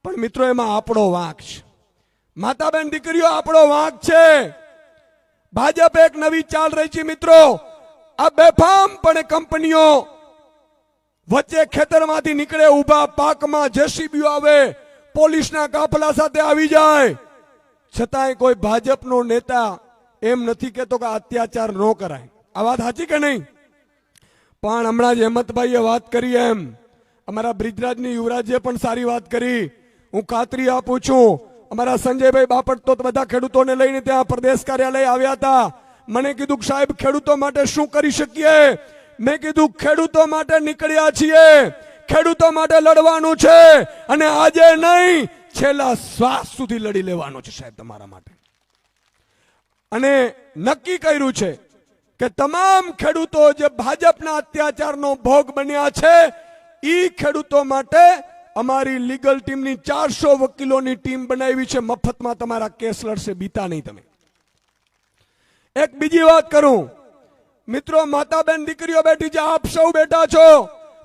પણ મિત્રો, એમાં આપણો વાંક છે. માતા બેન દીકરીઓ, આપણો વાંક છે. ભાજપ એક નવી ચાલ રહી છે મિત્રો. આ બેફામપણે કંપનીઓ વચ્ચે ખેતરમાંથી નીકળે, ઉભા પાકમાં જેસીબીઓ આવે, પોલીસના કાફલા સાથે આવી જાય. છતાંય કોઈ ભાજપનો નેતા એમ નથી કહેતો કે અત્યાચાર ન કરાય. આ વાત સાચી કે નહીં? પણ હમણાં જ હેમંતભાઈએ વાત કરી એમ અમારા બ્રિજરાજની યુવરાજે પણ સારી વાત કરી. હું ખાતરી આપું છું, અમારા સંજયભાઈ બાપટ તો બધા ખેડૂતોને લઈને ત્યાં પ્રદેશ કાર્યાલય આવ્યા હતા. મને કીધું કે સાહેબ ખેડૂતો માટે શું કરી શકીએ? મેં કીધું ખેડૂતો માટે નીકળ્યા છીએ, ખેડૂતો માટે લડવાનું છે, અને આજે નહીં છેલ્લા શ્વાસ સુધી લડી લેવાનું છે સાહેબ તમારા માટે. અને નક્કી કર્યું છે કે તમામ ખેડૂતો જે ભાજપના અત્યાચારનો ભોગ બન્યા છે એ ખેડૂતો માટે અમારી લીગલ ટીમની 400 વકીલોની ટીમ બનાવી છે. મફતમાં તમારા કેસ લડશે, બીતા નહીં તમે. એક બીજી વાત કરું મિત્રો, માતા બેન દીકરીઓ બેઠી છે, આપ સૌ બેઠા છો,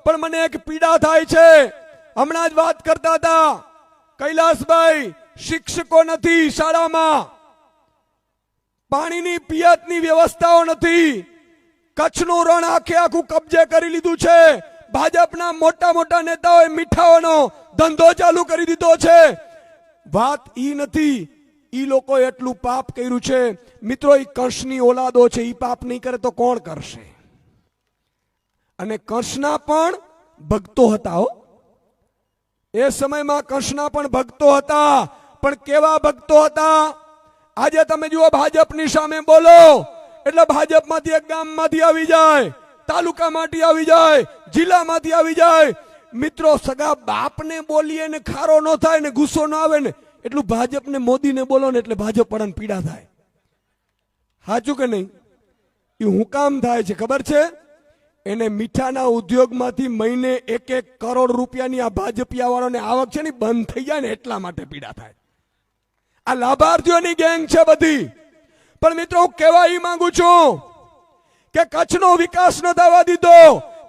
પણ મને એક પીડા થાય છે. હમણાં જ વાત કરતા હતા કૈલાસભાઈ, શિક્ષકો નથી શાળામાં, પાણીની પિયતની વ્યવસ્થાઓ નથી, કચ્છનું રણ આખે આખું કબજે કરી લીધું છે. ભાજપના મોટા મોટા નેતાઓએ મીઠાઓનો ધંધો ચાલુ કરી દીધો છે. વાત ઈ નથી, ઈ લોકોએ એટલું પાપ કર્યું છે મિત્રો. ઈ કંસની ઓલાદો છે, ઈ પાપ નહીં કરે તો કોણ કરશે? અને કંસના પણ ભક્તો હતા હો. એ સમયમાં કંસના પણ ભક્તો હતા, પણ કેવા ભક્તો હતા? આજે તમે જુઓ ભાજપની સામે બોલો એટલે ભાજપમાંથી એક ગામમાંથી આવી જાય, તાલુકામાંથી આવી જાય, જિલ્લામાંથી આવી જાય. મિત્રો સગા બાપને બોલીએ ને ખારો ન થાય ને ગુસ્સો ન આવે ને એટલું ભાજપને મોદીને બોલો ને એટલે ભાજપ પડાને પીડા થાય. સાચું કે નહીં? એ હું કામ થાય છે ખબર છે? એને મીઠાના ઉદ્યોગમાંથી મહિને 1-1 કરોડ રૂપિયાની આ ભાજપિયા વાળાને આવક છે ને બંધ થઈ જાય ને એટલા માટે પીડા થાય. આ લાભાર્થીઓની ગેંગ છે બધી. પણ મિત્રો હું કહેવા ઈ માંગુ છું કે કચ્છનો વિકાસ ન થવા દીધો.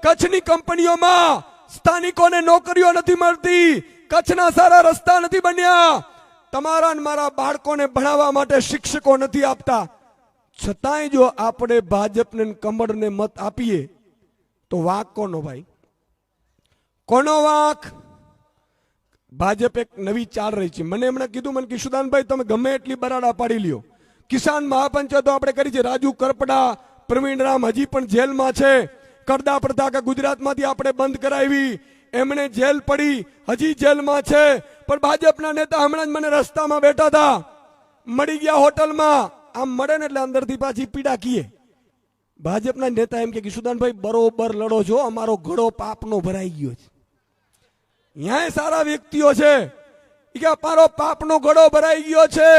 કચ્છની કંપનીઓમાં સ્થાનિકોને નોકરીઓ નથી મળતી, કચ્છના સારા રસ્તા નથી બન્યા, તમારા ને મારા બાળકોને ભણાવવા માટે શિક્ષકો નથી આપતા. છતાંય જો આપણે ભાજપને કમળને મત આપીએ તો વાંક કોનો ભાઈ? કોનો વાંક? ભાજપ એક નવી ચાલ રહી છે. મને એમણે કીધું, મને કિશુદાનભાઈ તમે ગમે એટલી બરાડા પાડી લ્યો, કિસાન મહાપંચાયતો આપણે કરી છે. રાજુ કરપડા, પ્રવીણ રામ હજી પણ જેલમાં છે. કરદા પ્રથા કે ગુજરાતમાંથી આપણે બંધ કરાવી, એમણે જેલ પડી, હજી જેલમાં છે. પણ ભાજપના નેતા હમણાં જ મને રસ્તામાં બેઠા હતા, મળી ગયા હોટલમાં. આમ મળે ને એટલે અંદરથી પાછી પીડા કીએ. ભાજપના નેતા એમ કે કિશુદાનભાઈ બરોબર લડો છો, અમારો ઘડો પાપનો ભરાઈ ગયો છે. ન્યાય સારા વ્યક્તિઓ છે કે અમારો પાપનો ઘડો ભરાઈ ગયો છે,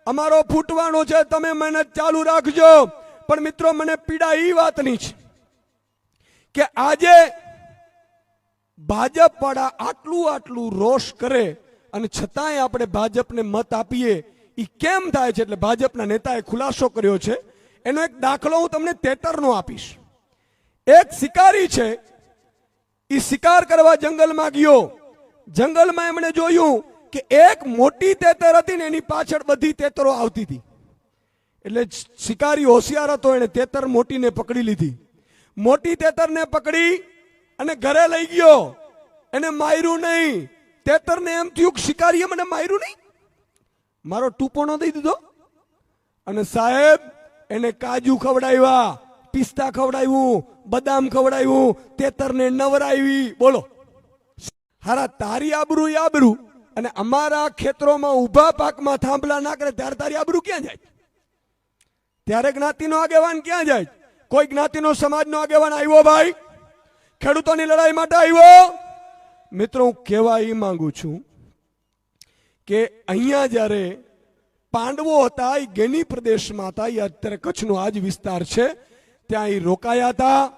અમારો ફૂટવાનો છે, તમે મહેનત ચાલુ રાખજો. પણ મિત્રો મને પીડા એ વાતની છે કે આજે ભાજપ વાળા આટલું રોષ કરે અને છતાંય આપણે ભાજપને મત આપીએ. એ કેમ થાય છે? એટલે ભાજપના નેતાએ ખુલાસો કર્યો છે. એનો એક દાખલો હું તમને તેતરનો આપીશ. એક શિકારી છે, એ શિકાર કરવા જંગલમાં ગયો. જંગલમાં એમણે જોયું કે એક મોટી તેતર હતી ને એની પાછળ બધી તેતરો આવતી હતી. એટલે શિકારી હોશિયાર હતો, એને તેતર મોટીને પકડી લીધી. મોટી તેતરને પકડી અને ઘરે લઈ ગયો. એને માર્યું નહીં. તેતરને એમ થયું કે શિકારીએ મને માર્યું નહીં, મારો ટૂંપો ન દઈ દીધો. અને સાહેબ એને કાજુ ખવડાવ્યા, પિસ્તા ખવડાવ્યું, બદામ ખવડાવ્યું, તેતરને નવરાવી. બોલો હારા, તારી આબરૂ આબરૂ, અને અમારા ખેતરોમાં ઉભા પાકમાં થાંભલા ના કરે ત્યારે તારી આબરૂ ક્યાં જાય? ત્યારે જ્ઞાતિનો આગેવાન ક્યાં જાય? કોઈ જ્ઞાતિનો સમાજનો આગેવાન આવ્યો ભાઈ ખેડૂતોની લડાઈ માટે આવ્યો? મિત્રો હું કહેવા એ માંગુ છું કે અહીંયા જ્યારે પાંડવો હતા એ ગેની પ્રદેશમાં હતા, એ અત્યારે કચ્છનો આ જ વિસ્તાર છે, ત્યાં એ રોકાયા હતા.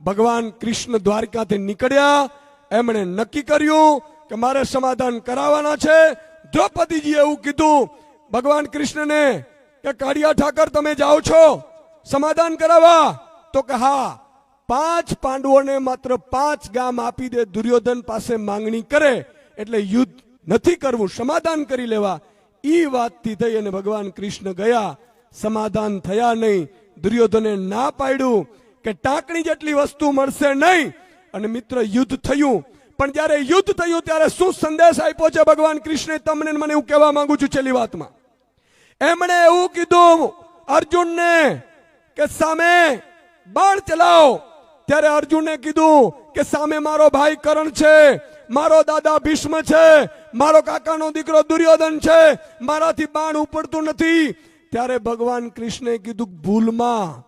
ભગવાન કૃષ્ણ દ્વારકાથી નીકળ્યા, એમણે નક્કી કર્યું કે મારે સમાધાન કરાવવાના છે. દ્રૌપદીજીએ એવું કીધું ભગવાન કૃષ્ણને કે કાળિયા ઠાકર તમે જાઓ છો સમાધાન કરાવવા? તો કે હા. 5 પાંડવોને માત્ર 5 ગામ આપી દે, દુર્યોધન પાસે માંગણી કરે એટલે યુદ્ધ નથી કરવું, સમાધાન કરી લેવા. ઈ વાતથી થઈ અને ભગવાન કૃષ્ણ ગયા, સમાધાન થયા નહીં. દુર્યોધને ના પાડ્યું કે ટાંકણી જેટલી વસ્તુ મળશે નહીં. અને મિત્ર યુદ્ધ થયું. પણ જ્યારે યુદ્ધ થયું ત્યારે શું સંદેશ આપ્યો છે ભગવાન કૃષ્ણે? તમને મને એવું કહેવા માંગુ છું છેલ્લી વાતમાં. એમણે એવું કીધું અર્જુનને કે સામે બાણ ચલાવો. ત્યારે અર્જુને કીધું કે સામે મારો ભાઈ કરણ છે, મારો દાદા ભીષ્મ છે, મારો કાકાનો દીકરો દુર્યોધન છે, મારાથી બાણ ઉપડતું નથી, ત્યારે ભગવાન કૃષ્ણે કીધું ભૂલમાં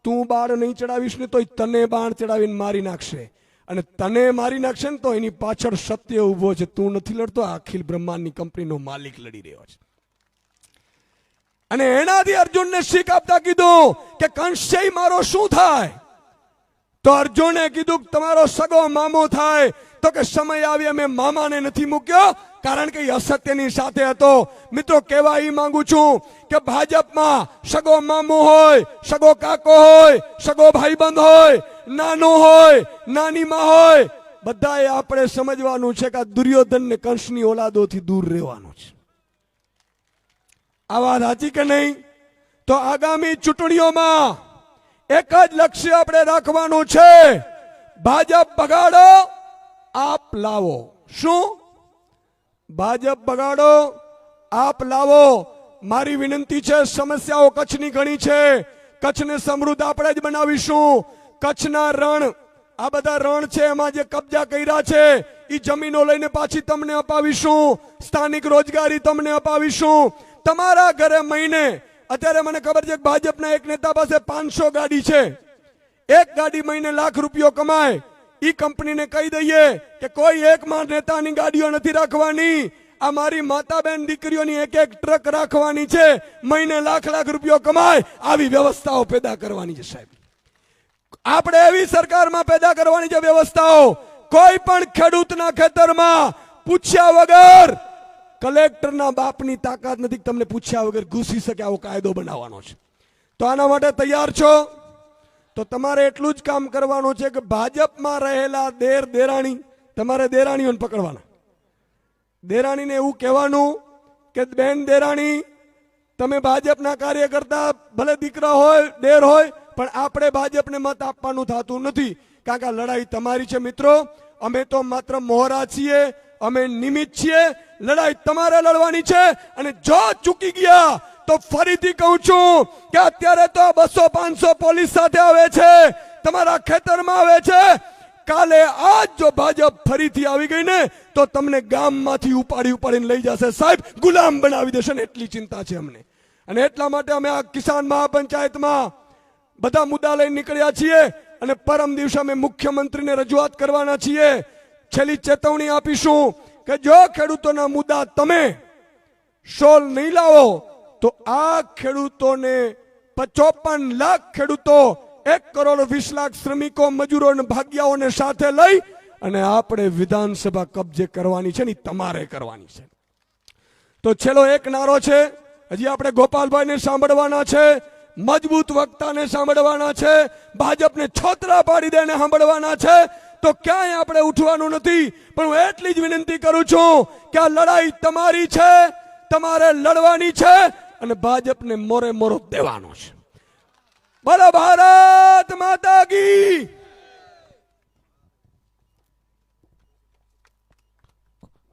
તું બાણ નહીં ચડાવીશ ને તોય તને બાણ ચડાવીને મારી નાખશે, અને તને મારી નાખશે ને તો એની પાછળ સત્ય ઉભો છે. તું નથી લડતો, અખિલ બ્રહ્માંડની કંપનીનો માલિક લડી રહ્યો છે. અને એનાથી અર્જુનને શીખ આપતા કીધું કે કંસય મારો શું થાય? તો અર્જુને કીધું તમારો સગો મામો થાય. તો કે સમય આવી અમે મામાને નથી મૂક્યો, કારણ કે એ અસત્યની સાથે હતો. મિત્રો કહેવા એ માંગુ છું કે ભાજપમાં સગો મામો હોય, સગો કાકો હોય, સગો ભાઈબંધ હોય, નાનો હોય, નાની માં હોય, બધાએ આપણે સમજવાનું છે કે આ દુર્યોધન ને કંસની ઓલાદોથી દૂર રહેવાનું છે. આ વાત સાચી કે નહીં? તો આગામી ચૂંટણીઓમાં એક જ લક્ષ્ય આપણે રાખવાનું છે, ભાજપ બગાડો આપ લાવો. શું? ભાજપ બગાડો આપ લાવો. મારી વિનંતી છે, સમસ્યાઓ કચ્છની ઘણી છે, કચ્છને સમૃદ્ધ આપણે જ બનાવીશું. કચ્છના રણ, આ બધા રણ છે, એમાં જે કબજા કર્યા છે એ જમીનો લઈને પાછી તમને અપાવીશું. સ્થાનિક રોજગારી તમને અપાવીશું. તમારા ઘરે મહિને, અત્યારે મને ખબર છે કે ભાજપના એક નેતા પાસે 500 ગાડી છે, એક ગાડી મહિને ₹1,00,000 કમાય. ઈ કંપનીને કહી દઈએ કે કોઈ એક માં નેતાની ગાડીઓ નથી રાખવાની, આ મારી માતા બેન દીકરીઓની એક એક ટ્રક રાખવાની છે, મહિને ₹1,00,000 કમાય. આવી વ્યવસ્થાઓ પેદા કરવાની છે સાહેબ. આપણે એવી સરકારમાં પેદા કરવાની છે વ્યવસ્થાઓ, કોઈ પણ ખેડૂતના ખેતરમાં પૂછ્યા વગર, કલેક્ટરના બાપની તાકાત નથી તમને પૂછ્યા વગર ઘૂસી શકે આવો કાયદો બનાવવાનો છે. તો આના માટે તૈયાર છો? તો તમારે એટલું જ કામ કરવાનું છે કે ભાજપમાં રહેલા દેર દેરાણી, તમારે દેરાણીઓને પકડવાના. દેરાણીને એવું કહેવાનું કે બેન દેરાણી, તમે ભાજપના કાર્યકર્તા, ભલે દીકરા હોય, દેર હોય, પણ આપણે ભાજપને મત આપવાનું થતું નથી, કારણ કે આ લડાઈ તમારી છે. મિત્રો, અમે તો માત્ર મોહરા છીએ, અમે નિમિત્ત છીએ. લડાઈ તમારે લડવાની છે. અને જો ચૂકી ગયા તો ફરીથી કહું છું કે અત્યારે તો 200-500 પોલીસ સાથે આવે છે, તમારા ખેતરમાં આવે છે. કાલે આજ જો ભાજપ ફરીથી આવી ગઈ ને તો તમને ગામમાંથી ઉપાડીને લઈ જશે સાહેબ, ગુલામ બનાવી દેશે ને એટલી ચિંતા છે અમને. અને એટલા માટે અમે આ કિસાન મહાપંચાયતમાં બધા મુદ્દા લઈને નીકળ્યા છીએ, અને પરમ દિવસે અમે મુખ્યમંત્રીને રજૂઆત કરવાના છીએ. છેલ્લી ચેતવણી આપીશું કે જો ખેડૂતોના મુદ્દા તમે સોલ્વ નહીં લાવો તો આ ખેડૂતોને 55 લાખ ખેડૂતો, 1,20,00,000 શ્રમિકો, મજૂરો અને ભાગ્યાઓને સાથે લઈ અને આપણે વિધાનસભા કબજે કરવાની છે ને તમારે કરવાની છે. તો છેલ્લો એક નારો છે, હજી આપણે ગોપાલભાઈને સાંભળવાના છે, મજબૂત વક્તાને સાંભળવાના છે, ભાજપને છોતરા પાડી દઈને સાંભળવાના છે. તો ક્યાંય આપણે ઉઠવાનું નથી, પણ હું એટલી જ વિનંતી કરું છું કે આ લડાઈ તમારી છે, તમારે લડવાની છે, અને ભાજપને મોરે મોરો દેવાનો છે. બોલો ભારત માતા કી.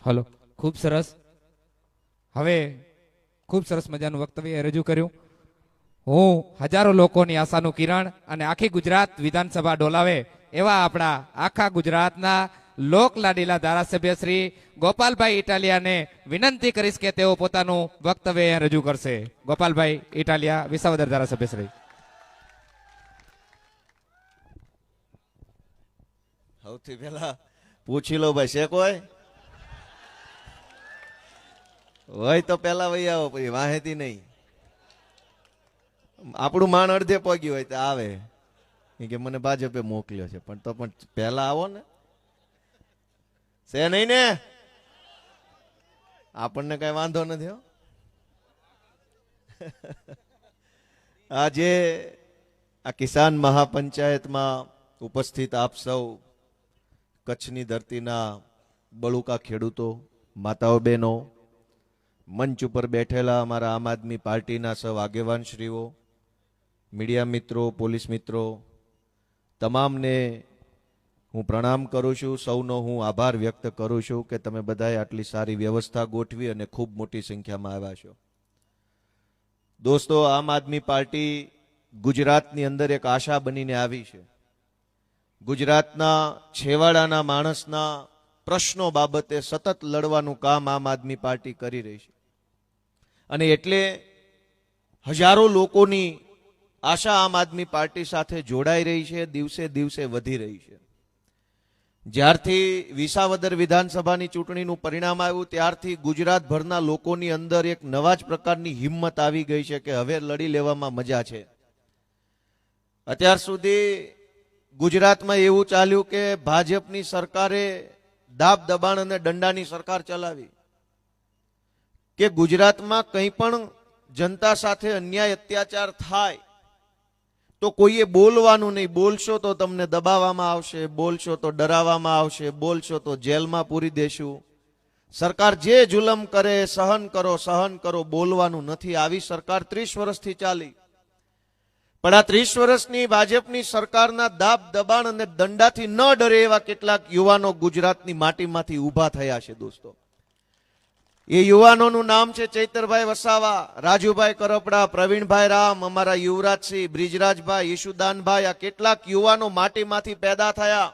હલો, ખૂબ સરસ. હવે ખૂબ સરસ મજાનું વક્તવ્ય રજૂ કર્યું. હું હજારો લોકોની આશાનું કિરણ અને આખી ગુજરાત વિધાનસભા ડોલાવે એવા આપણા આખા ગુજરાતના લોકલાડીલા ધારાસભ્ય શ્રી ગોપાલભાઈ ઇટાલિયાને વિનંતી કરીશ કે તેઓ પોતાનું વક્તવ્ય રજૂ કરશે. ગોપાલભાઈ ઇટાલિયા, વિસાવદર ધારાસભ્ય શ્રી. સૌથી પહેલા પૂછી લો ભાઈ, છે કોઈ હોય તો પેલા વહી આવો, પછી વાહેતી નહીં. આપણું માન અડધે પગ્યું હોય તો આવે કે મને ભાજપે મોકલ્યો છે, પણ તો પણ પહેલા આવો ને. છે નહીં ને? આપણને કઈ વાંધો નથી. આજે આ કિસાન મહાપંચાયતમાં ઉપસ્થિત આપ સૌ કચ્છની ધરતીના બળુકા ખેડૂતો, માતાઓ બહેનો, મંચ ઉપર બેઠેલા અમારા આમ આદમી પાર્ટીના સૌ આગેવાન શ્રીઓ, મીડિયા મિત્રો, પોલીસ મિત્રો, તમામને હું પ્રણામ કરું છું. સૌનો હું આભાર વ્યક્ત કરું છું કે તમે બધાએ આટલી સારી વ્યવસ્થા ગોઠવી અને ખૂબ મોટી સંખ્યામાં આવ્યા છો. દોસ્તો, આમ આદમી પાર્ટી ગુજરાતની અંદર એક આશા બનીને આવી છે. ગુજરાતના છેવાડાના માણસના પ્રશ્નો બાબતે સતત લડવાનું કામ આમ આદમી પાર્ટી કરી રહી છે. અને એટલે હજારો લોકોની આશા આમ આદમી પાર્ટી સાથે જોડાઈ રહી છે, દિવસે દિવસે વધી રહી છે. જ્યારથી વિસાવદર વિધાનસભાની ચૂંટણીનું પરિણામ આવ્યું ત્યારથી ગુજરાતભરના લોકોની અંદર એક નવા જ પ્રકારની હિંમત આવી ગઈ છે કે હવે લડી લેવામાં મજા છે. અત્યાર સુધી ગુજરાતમાં એવું ચાલ્યું કે ભાજપની સરકારે દાબ દબાણ અને દંડાની સરકાર ચલાવી કે ગુજરાતમાં કંઈ પણ જનતા સાથે અન્યાય અત્યાચાર થાય તો કોઈએ બોલવાનું નહીં. બોલશો તો તમને દબાવવામાં આવશે, બોલશો તો ડરાવવામાં આવશે, બોલશો તો જેલમાં પૂરી દેશું. સરકાર જે જુલમ કરે સહન કરો, બોલવાનું નથી. આવી સરકાર 30 વર્ષથી ચાલી. પણ આ 30 વર્ષની ભાજપની સરકારના દાબ દબાણ અને દંડાથી ન ડરે એવા કેટલાક યુવાનો ગુજરાતની માટીમાંથી ઊભા થયા છે દોસ્તો. એ યુવાનોનું નામ છે ચૈતરભાઈ વસાવા, રાજુભાઈ કરપડા, પ્રવીણભાઈ રામ, અમારા યુવરાજસિંહ, બ્રિજરાજભાઈ, ઈશુદાનભાઈ. આ કેટલાક યુવાનો માટીમાંથી પેદા થયા.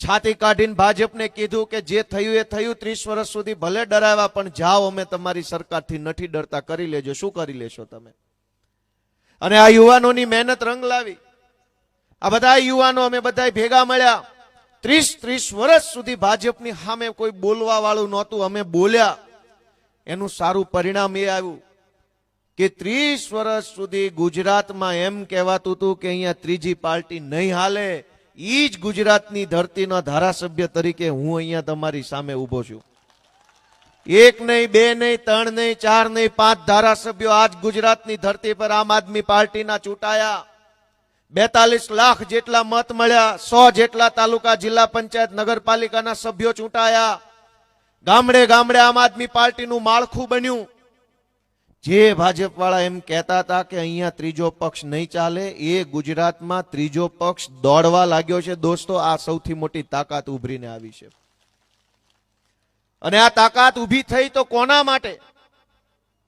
છાતી કાઢીને ભાજપને કીધું કે જે થયું એ થયું, 30 વર્ષ સુધી ભલે ડરાવ્યા પણ જાઓ, અમે તમારી સરકારથી નથી ડરતા, કરી લેજો. શું કરી લેશો તમે? અને આ યુવાનોની મહેનત રંગ લાવી. આ બધા યુવાનો અમે બધા ભેગા મળ્યા. 30 વર્ષ સુધી ભાજપની સામે કોઈ બોલવા વાળું નહોતું. અમે બોલ્યા, એનું સારું પરિણામ એ આવ્યું કે 30 વર્ષ સુધી ગુજરાતમાં એમ કહેવાતું હતું કે અહીંયા ત્રીજી પાર્ટી નહીં હાલે. ઈ જ ગુજરાતની ધરતીના ધારાસભ્ય તરીકે હું અહીંયા તમારી સામે ઉભો છું. 1 નહીં, 2 નહીં, 3 નહીં, 4 નહીં, 5 ધારાસભ્યો આજ ગુજરાતની ધરતી પર આમ આદમી પાર્ટીના ચૂંટાયા. 42 લાખ જેટલા મત મળ્યા. 100 જેટલા તાલુકા, જિલ્લા પંચાયત, નગરપાલિકાના સભ્યો ચૂંટાયા. ગામડે ગામડે આમ આદમી પાર્ટીનું માળખું બન્યું. જે ભાજપ વાળા એમ કહેતા હતા કે અહીંયા ત્રીજો પક્ષ નહીં ચાલે, એ ગુજરાતમાં ત્રીજો પક્ષ દોડવા લાગ્યો છે દોસ્તો. આ સૌથી મોટી તાકાત ઉભરીને આવી છે. અને આ તાકાત ઊભી થઈ તો કોના માટે?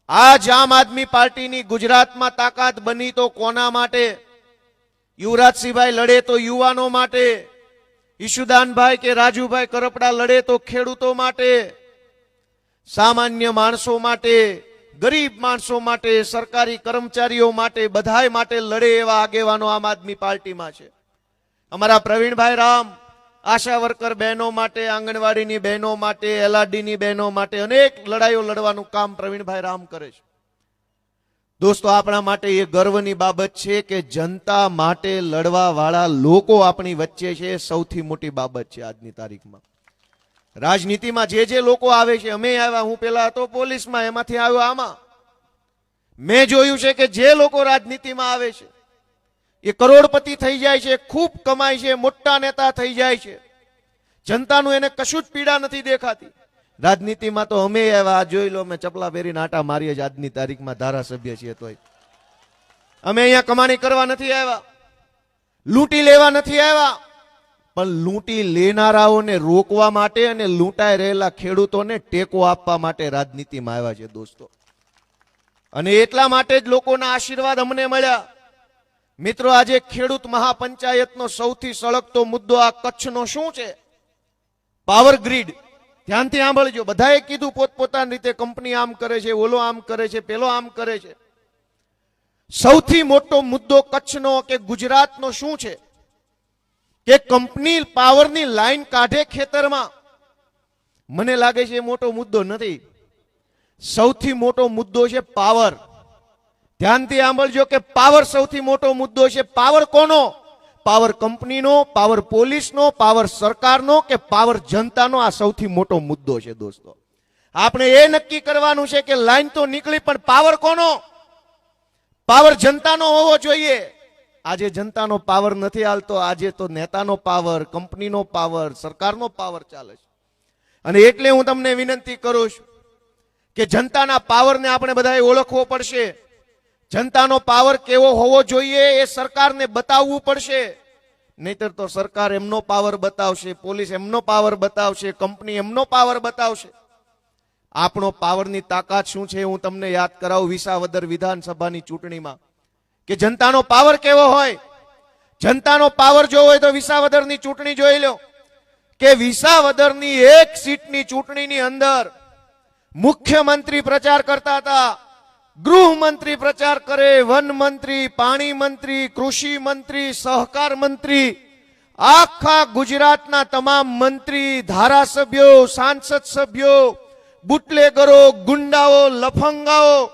આજ આમ આદમી પાર્ટીની ગુજરાતમાં તાકાત બની તો કોના માટે? યુવરાજસિંહભાઈ લડે તો યુવાનો માટે, ઈશુદાનભાઈ કે રાજુભાઈ કરપડા લડે તો ખેડૂતો માટે, સામાન્ય માણસો માટે, ગરીબ માણસો માટે, સરકારી કર્મચારીઓ માટે, બધાય માટે લડે એવા આગેવાનો આમ આદમી પાર્ટીમાં છે. અમારા પ્રવીણભાઈ રામ આશા વર્કર બહેનો માટે, આંગણવાડીની બહેનો માટે, એલઆરડીની બહેનો માટે અનેક લડાઈઓ લડવાનું કામ પ્રવીણભાઈ રામ કરે છે. દોસ્તો, આપણા માટે એ ગર્વની બાબત છે કે જનતા માટે લડવા વાળા લોકો આપણી વચ્ચે છે. સૌથી મોટી બાબત છે આજની તારીખમાં. રાજનીતિમાં જે લોકો આવે છે, અમે આવ્યા, હું પેલા હતો પોલીસમાં, એમાંથી આવ્યો આમાં. મેં જોયું છે કે જે લોકો રાજનીતિમાં આવે છે એ કરોડપતિ થઈ જાય છે, ખૂબ કમાય છે, મોટા નેતા થઈ જાય છે. જનતાનું એને કશું જ પીડા નથી દેખાતી. રાજનીતિમાં તો અમે આવ્યા, જોઈ લો, અમે ચપલા પહેરીને આટા મારીએ જ આજની તારીખમાં ધારાસભ્ય છીએ. તોય અમે અહીંયા કમાણી કરવા નથી આવ્યા, લૂંટી લેવા નથી આવ્યા, પણ લૂંટી લેનારાઓને રોકવા માટે અને લૂંટાઈ રહેલા ખેડૂતોને ટેકો આપવા માટે રાજનીતિમાં આવ્યા છે દોસ્તો. અને એટલા માટે જ લોકોના આશીર્વાદ અમને મળ્યા. મિત્રો, આજે ખેડૂત મહાપંચાયતનો સૌથી સળગતો મુદ્દો આ કચ્છનો શું છે? Power grid. ધ્યાનથી સાંભળજો. બધાએ કીધું પોતપોતાની રીતે, કંપની આમ કરે છે, ઓલો આમ કરે છે, પેલો આમ કરે છે. સૌથી મોટો મુદ્દો કચ્છનો કે ગુજરાતનો શું છે? કે કંપની પાવરની લાઈન કાઢે ખેતરમાં. મને લાગે છે એ મોટો મુદ્દો નથી. સૌથી મોટો મુદ્દો છે પાવર. ધ્યાનથી સાંભળજો કે પાવર સૌથી મોટો મુદ્દો છે. પાવર કોનો? પાવર કંપનીનો, પાવર પોલીસનો, પાવર સરકારનો કે પાવર જનતાનો? આ સૌથી મોટો મુદ્દો છે દોસ્તો. આપણે એ નક્કી કરવાનું છે કે લાઈન તો નીકળી, પણ પાવર કોનો? પાવર જનતાનો હોવો જોઈએ. આજે જનતાનો પાવર નથી હાલતો. આજે તો નેતાનો પાવર, કંપનીનો પાવર, સરકારનો પાવર ચાલે છે. અને એટલે હું તમને વિનંતી કરું છું કે જનતાના પાવરને આપણે બધાએ ઓળખવો પડશે. જનતાનો પાવર કેવો હોવો જોઈએ એ સરકારને બતાવવું પડશે. નહીતર તો સરકાર એમનો પાવર બતાવશે, પોલીસ એમનો પાવર બતાવશે, કંપની એમનો પાવર બતાવશે. આપણો પાવરની તાકાત શું છે હું તમને યાદ કરાવું વિસાવદર વિધાનસભાની ચૂંટણીમાં કે જનતાનો પાવર કેવો હોય. જનતાનો પાવર જોવો હોય તો વિસાવદરની ચૂંટણી જોઈ લો કે વિસાવદરની એક સીટની ચૂંટણીની અંદર મુખ્યમંત્રી પ્રચાર કરતા હતા, ગૃહમંત્રી પ્રચાર કરે, વન મંત્રી, પાણી મંત્રી, કૃષિ મંત્રી, સહકાર મંત્રી, આખા ગુજરાતના તમામ મંત્રી, ધારાસભ્યો, સાંસદ સભ્યો, બુટલેગરો, ગુંડાઓ, લફંગાઓ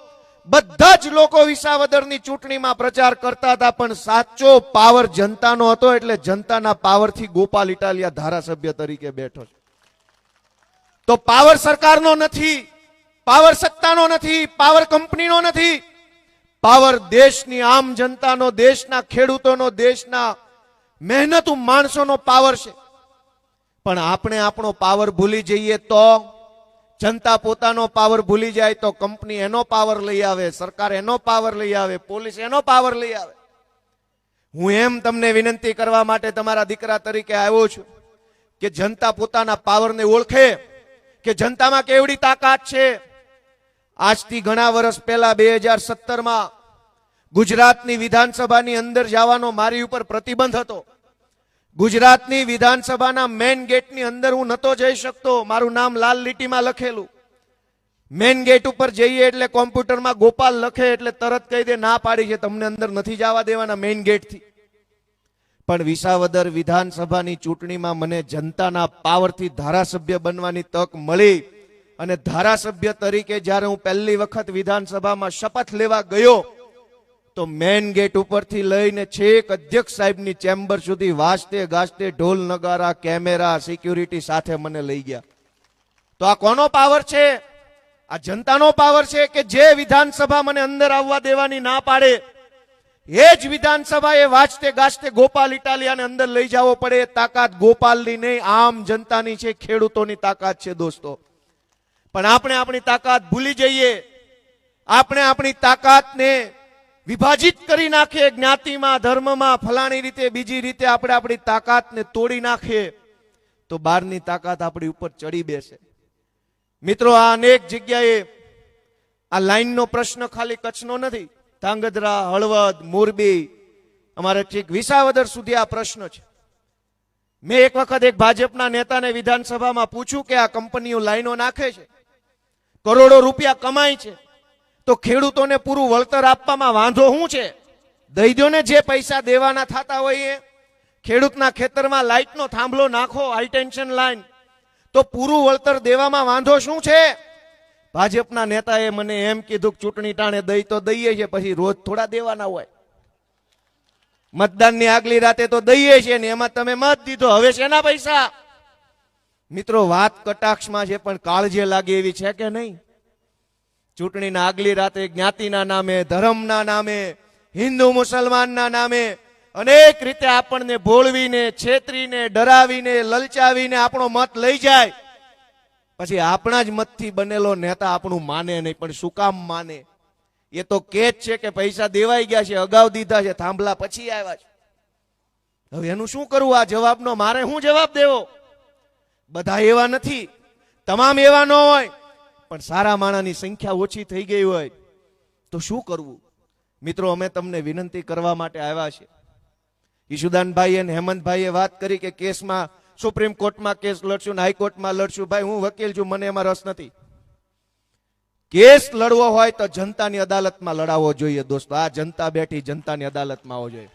બધા જ લોકો વિસાવદરની ચૂંટણીમાં પ્રચાર કરતા હતા, પણ સાચો પાવર જનતાનો હતો. એટલે જનતાના પાવરથી ગોપાલ ઇટાલિયા ધારાસભ્ય તરીકે બેઠો છે. તો પાવર સરકારનો નથી, પાવર સત્તાનો નથી, પાવર કંપનીનો નથી, પાવર દેશની આમ જનતાનો, દેશના ખેડૂતોનો, દેશના મહેનતુ માણસોનો પાવર છે. પણ આપણે આપણો પાવર ભૂલી જઈએ તો, જનતા પોતાનો પાવર ભૂલી જાય તો કંપની એનો પાવર લઈ આવે, સરકાર એનો પાવર લઈ આવે, પોલીસ એનો પાવર લઈ આવે. હું એમ તમને વિનંતી કરવા માટે તમારા દીકરા તરીકે આવ્યો છું કે જનતા પોતાના પાવરને ઓળખે કે જનતામાં કેવડી તાકાત છે. આજથી ઘણા વર્ષ પહેલા 2017માં ગુજરાતની વિધાનસભાની અંદર જવાનો મારી ઉપર પ્રતિબંધ હતો. ગુજરાતની વિધાનસભાના મેઇન ગેટની અંદર હું નતો જઈ શકતો. મારું નામ લાલ લીટીમાં લખેલું. મેઇન ગેટ ઉપર જઈએ એટલે કોમ્પ્યુટરમાં ગોપાલ લખે એટલે તરત કહી દે ના પાડી છે, તમને અંદર નથી જવા દેવાના મેઇન ગેટથી. પણ વિસાવદર વિધાનસભાની ચૂંટણીમાં મને જનતાના પાવરથી ધારાસભ્ય બનવાની તક મળી અને ધારાસભ્ય તરીકે જ્યારે હું પહેલી વખત વિધાનસભામાં શપથ લેવા ગયો તો મેઇન ગેટ ઉપરથી લઈને છેક અધ્યક્ષ સાહેબની ચેમ્બર સુધી વાજતે ગાજતે ઢોલ નગારા, કેમેરા, સિક્યુરિટી સાથે મને લઈ ગયા. તો આ કોનો પાવર છે? આ જનતાનો પાવર છે કે જે વિધાનસભા મને અંદર આવવા દેવાની ના પાડે એ જ વિધાનસભા એ વાજતે ગાજતે ગોપાલ ઇટાલિયાને અંદર લઈ જવો પડે. એ તાકાત ગોપાલની નહીં, આમ જનતાની છે, ખેડૂતોની તાકાત છે દોસ્તો. પણ આપણે આપણી તાકાત ભૂલી જઈએ. આપણે આપણી તાકાતને વિભાજિત કરી નાખીએ, જ્ઞાતિમાં, ધર્મમાં, ફલાણી રીતે, બીજી રીતે આપણે આપણી તાકાતને તોડી નાખીએ તો બહારની તાકાત આપણી ઉપર ચડી બેસે. મિત્રો, આ અનેક જગ્યાએ આ લાઈનનો પ્રશ્ન ખાલી કચ્છનો નથી. ધાંગધ્રા, હળવદ, મોરબી, અમારે ઠીક વિસાવદર સુધી આ પ્રશ્ન છે. મેં એક વખત એક ભાજપના નેતાને વિધાનસભામાં પૂછ્યું કે આ કંપનીઓ લાઈનો નાખે છે, કરોડો રૂપિયા કમાય છે, તો ખેડૂતોને પૂરું વળતર આપવામાં વાંધો શું છે? દઈ દો ને, જે પૈસા દેવાના થતા હોય એ. ખેડૂતના ખેતરમાં લાઇટનો થાંભલો નાખો, હાઈ ટેન્શન લાઈન, તો પૂરું વળતર દેવામાં વાંધો શું છે? ભાજપના નેતાએ મને એમ કીધું કે ચૂંટણી ટાણે દઈ તો દઈએ છે, પછી રોજ થોડા દેવાના હોય. મતદાનની આગલી રાતે તો દઈએ છે ને એમાં તમે મત દીધો, હવે શેના પૈસા? મિત્રો, વાત કટાક્ષમાં છે પણ કાળજે લાગે એવી છે કે નહીં? ચૂંટણીના આગલી રાતે જ્ઞાતિના નામે, ધર્મના નામે, હિન્દુ મુસલમાનના નામે અનેક રીતે આપણને ભોળવીને, છેતરીને, ડરાવીને, લલચાવીને આપણો મત લઈ જાય. પછી આપણા જ મતથી બનેલો નેતા આપણું માને નહીં. પણ શું કામ માને? એ તો કે જ છે કે પૈસા દેવાઈ ગયા છે, અગાઉ દીધા છે, થાંભલા પછી આવ્યા છે. હવે એનું શું કરવું? આ જવાબનો મારે શું જવાબ દેવો? બધા એવા નથી, તમામ એવા ન હોય, પણ સારા માણસની સંખ્યા ઓછી થઈ ગઈ હોય તો શું કરવું? મિત્રો, અમે તમને વિનંતી કરવા માટે આવ્યા છે. ઈશુદાનભાઈ અને હેમંતભાઈએ વાત કરી કે કેસમાં સુપ્રીમ કોર્ટમાં કેસ લડશું, હાઈકોર્ટમાં લડશું. ભાઈ, હું વકીલ છું, મને એમાં રસ નથી. કેસ લડવો હોય તો જનતાની અદાલતમાં લડાવવો જોઈએ દોસ્તો. આ જનતા બેઠી જનતાની અદાલતમાં આવવો જોઈએ.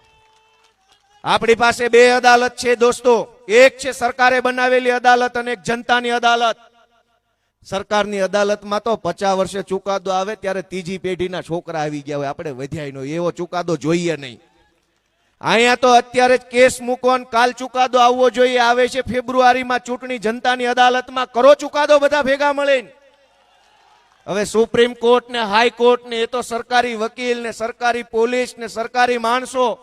આપણી પાસે બે અદાલત છે દોસ્તો. એક છે સરકારે બનાવેલી અદાલત અને એક જનતાની અદાલત. સરકારની અદાલતમાં તો 50 વર્ષે ચુકાદો આવે ત્યારે ત્રીજી પેઢીના છોકરા આવી ગયા હોય, આપણે વધ્યાય નો એવો ચુકાદો જોઈએ નહીં. અહીંયા તો અત્યારે જ કેસ મૂકો ને કાલ ચુકાદો આવવો જોઈએ. આવે છે ફેબ્રુઆરીમાં ચૂંટણી, જનતાની અદાલતમાં કરો ચુકાદો બધા ભેગા મળીને. હવે સુપ્રીમ કોર્ટ ને હાઈકોર્ટ ને એ તો સરકારી વકીલ ને સરકારી પોલીસ ને સરકારી માણસો,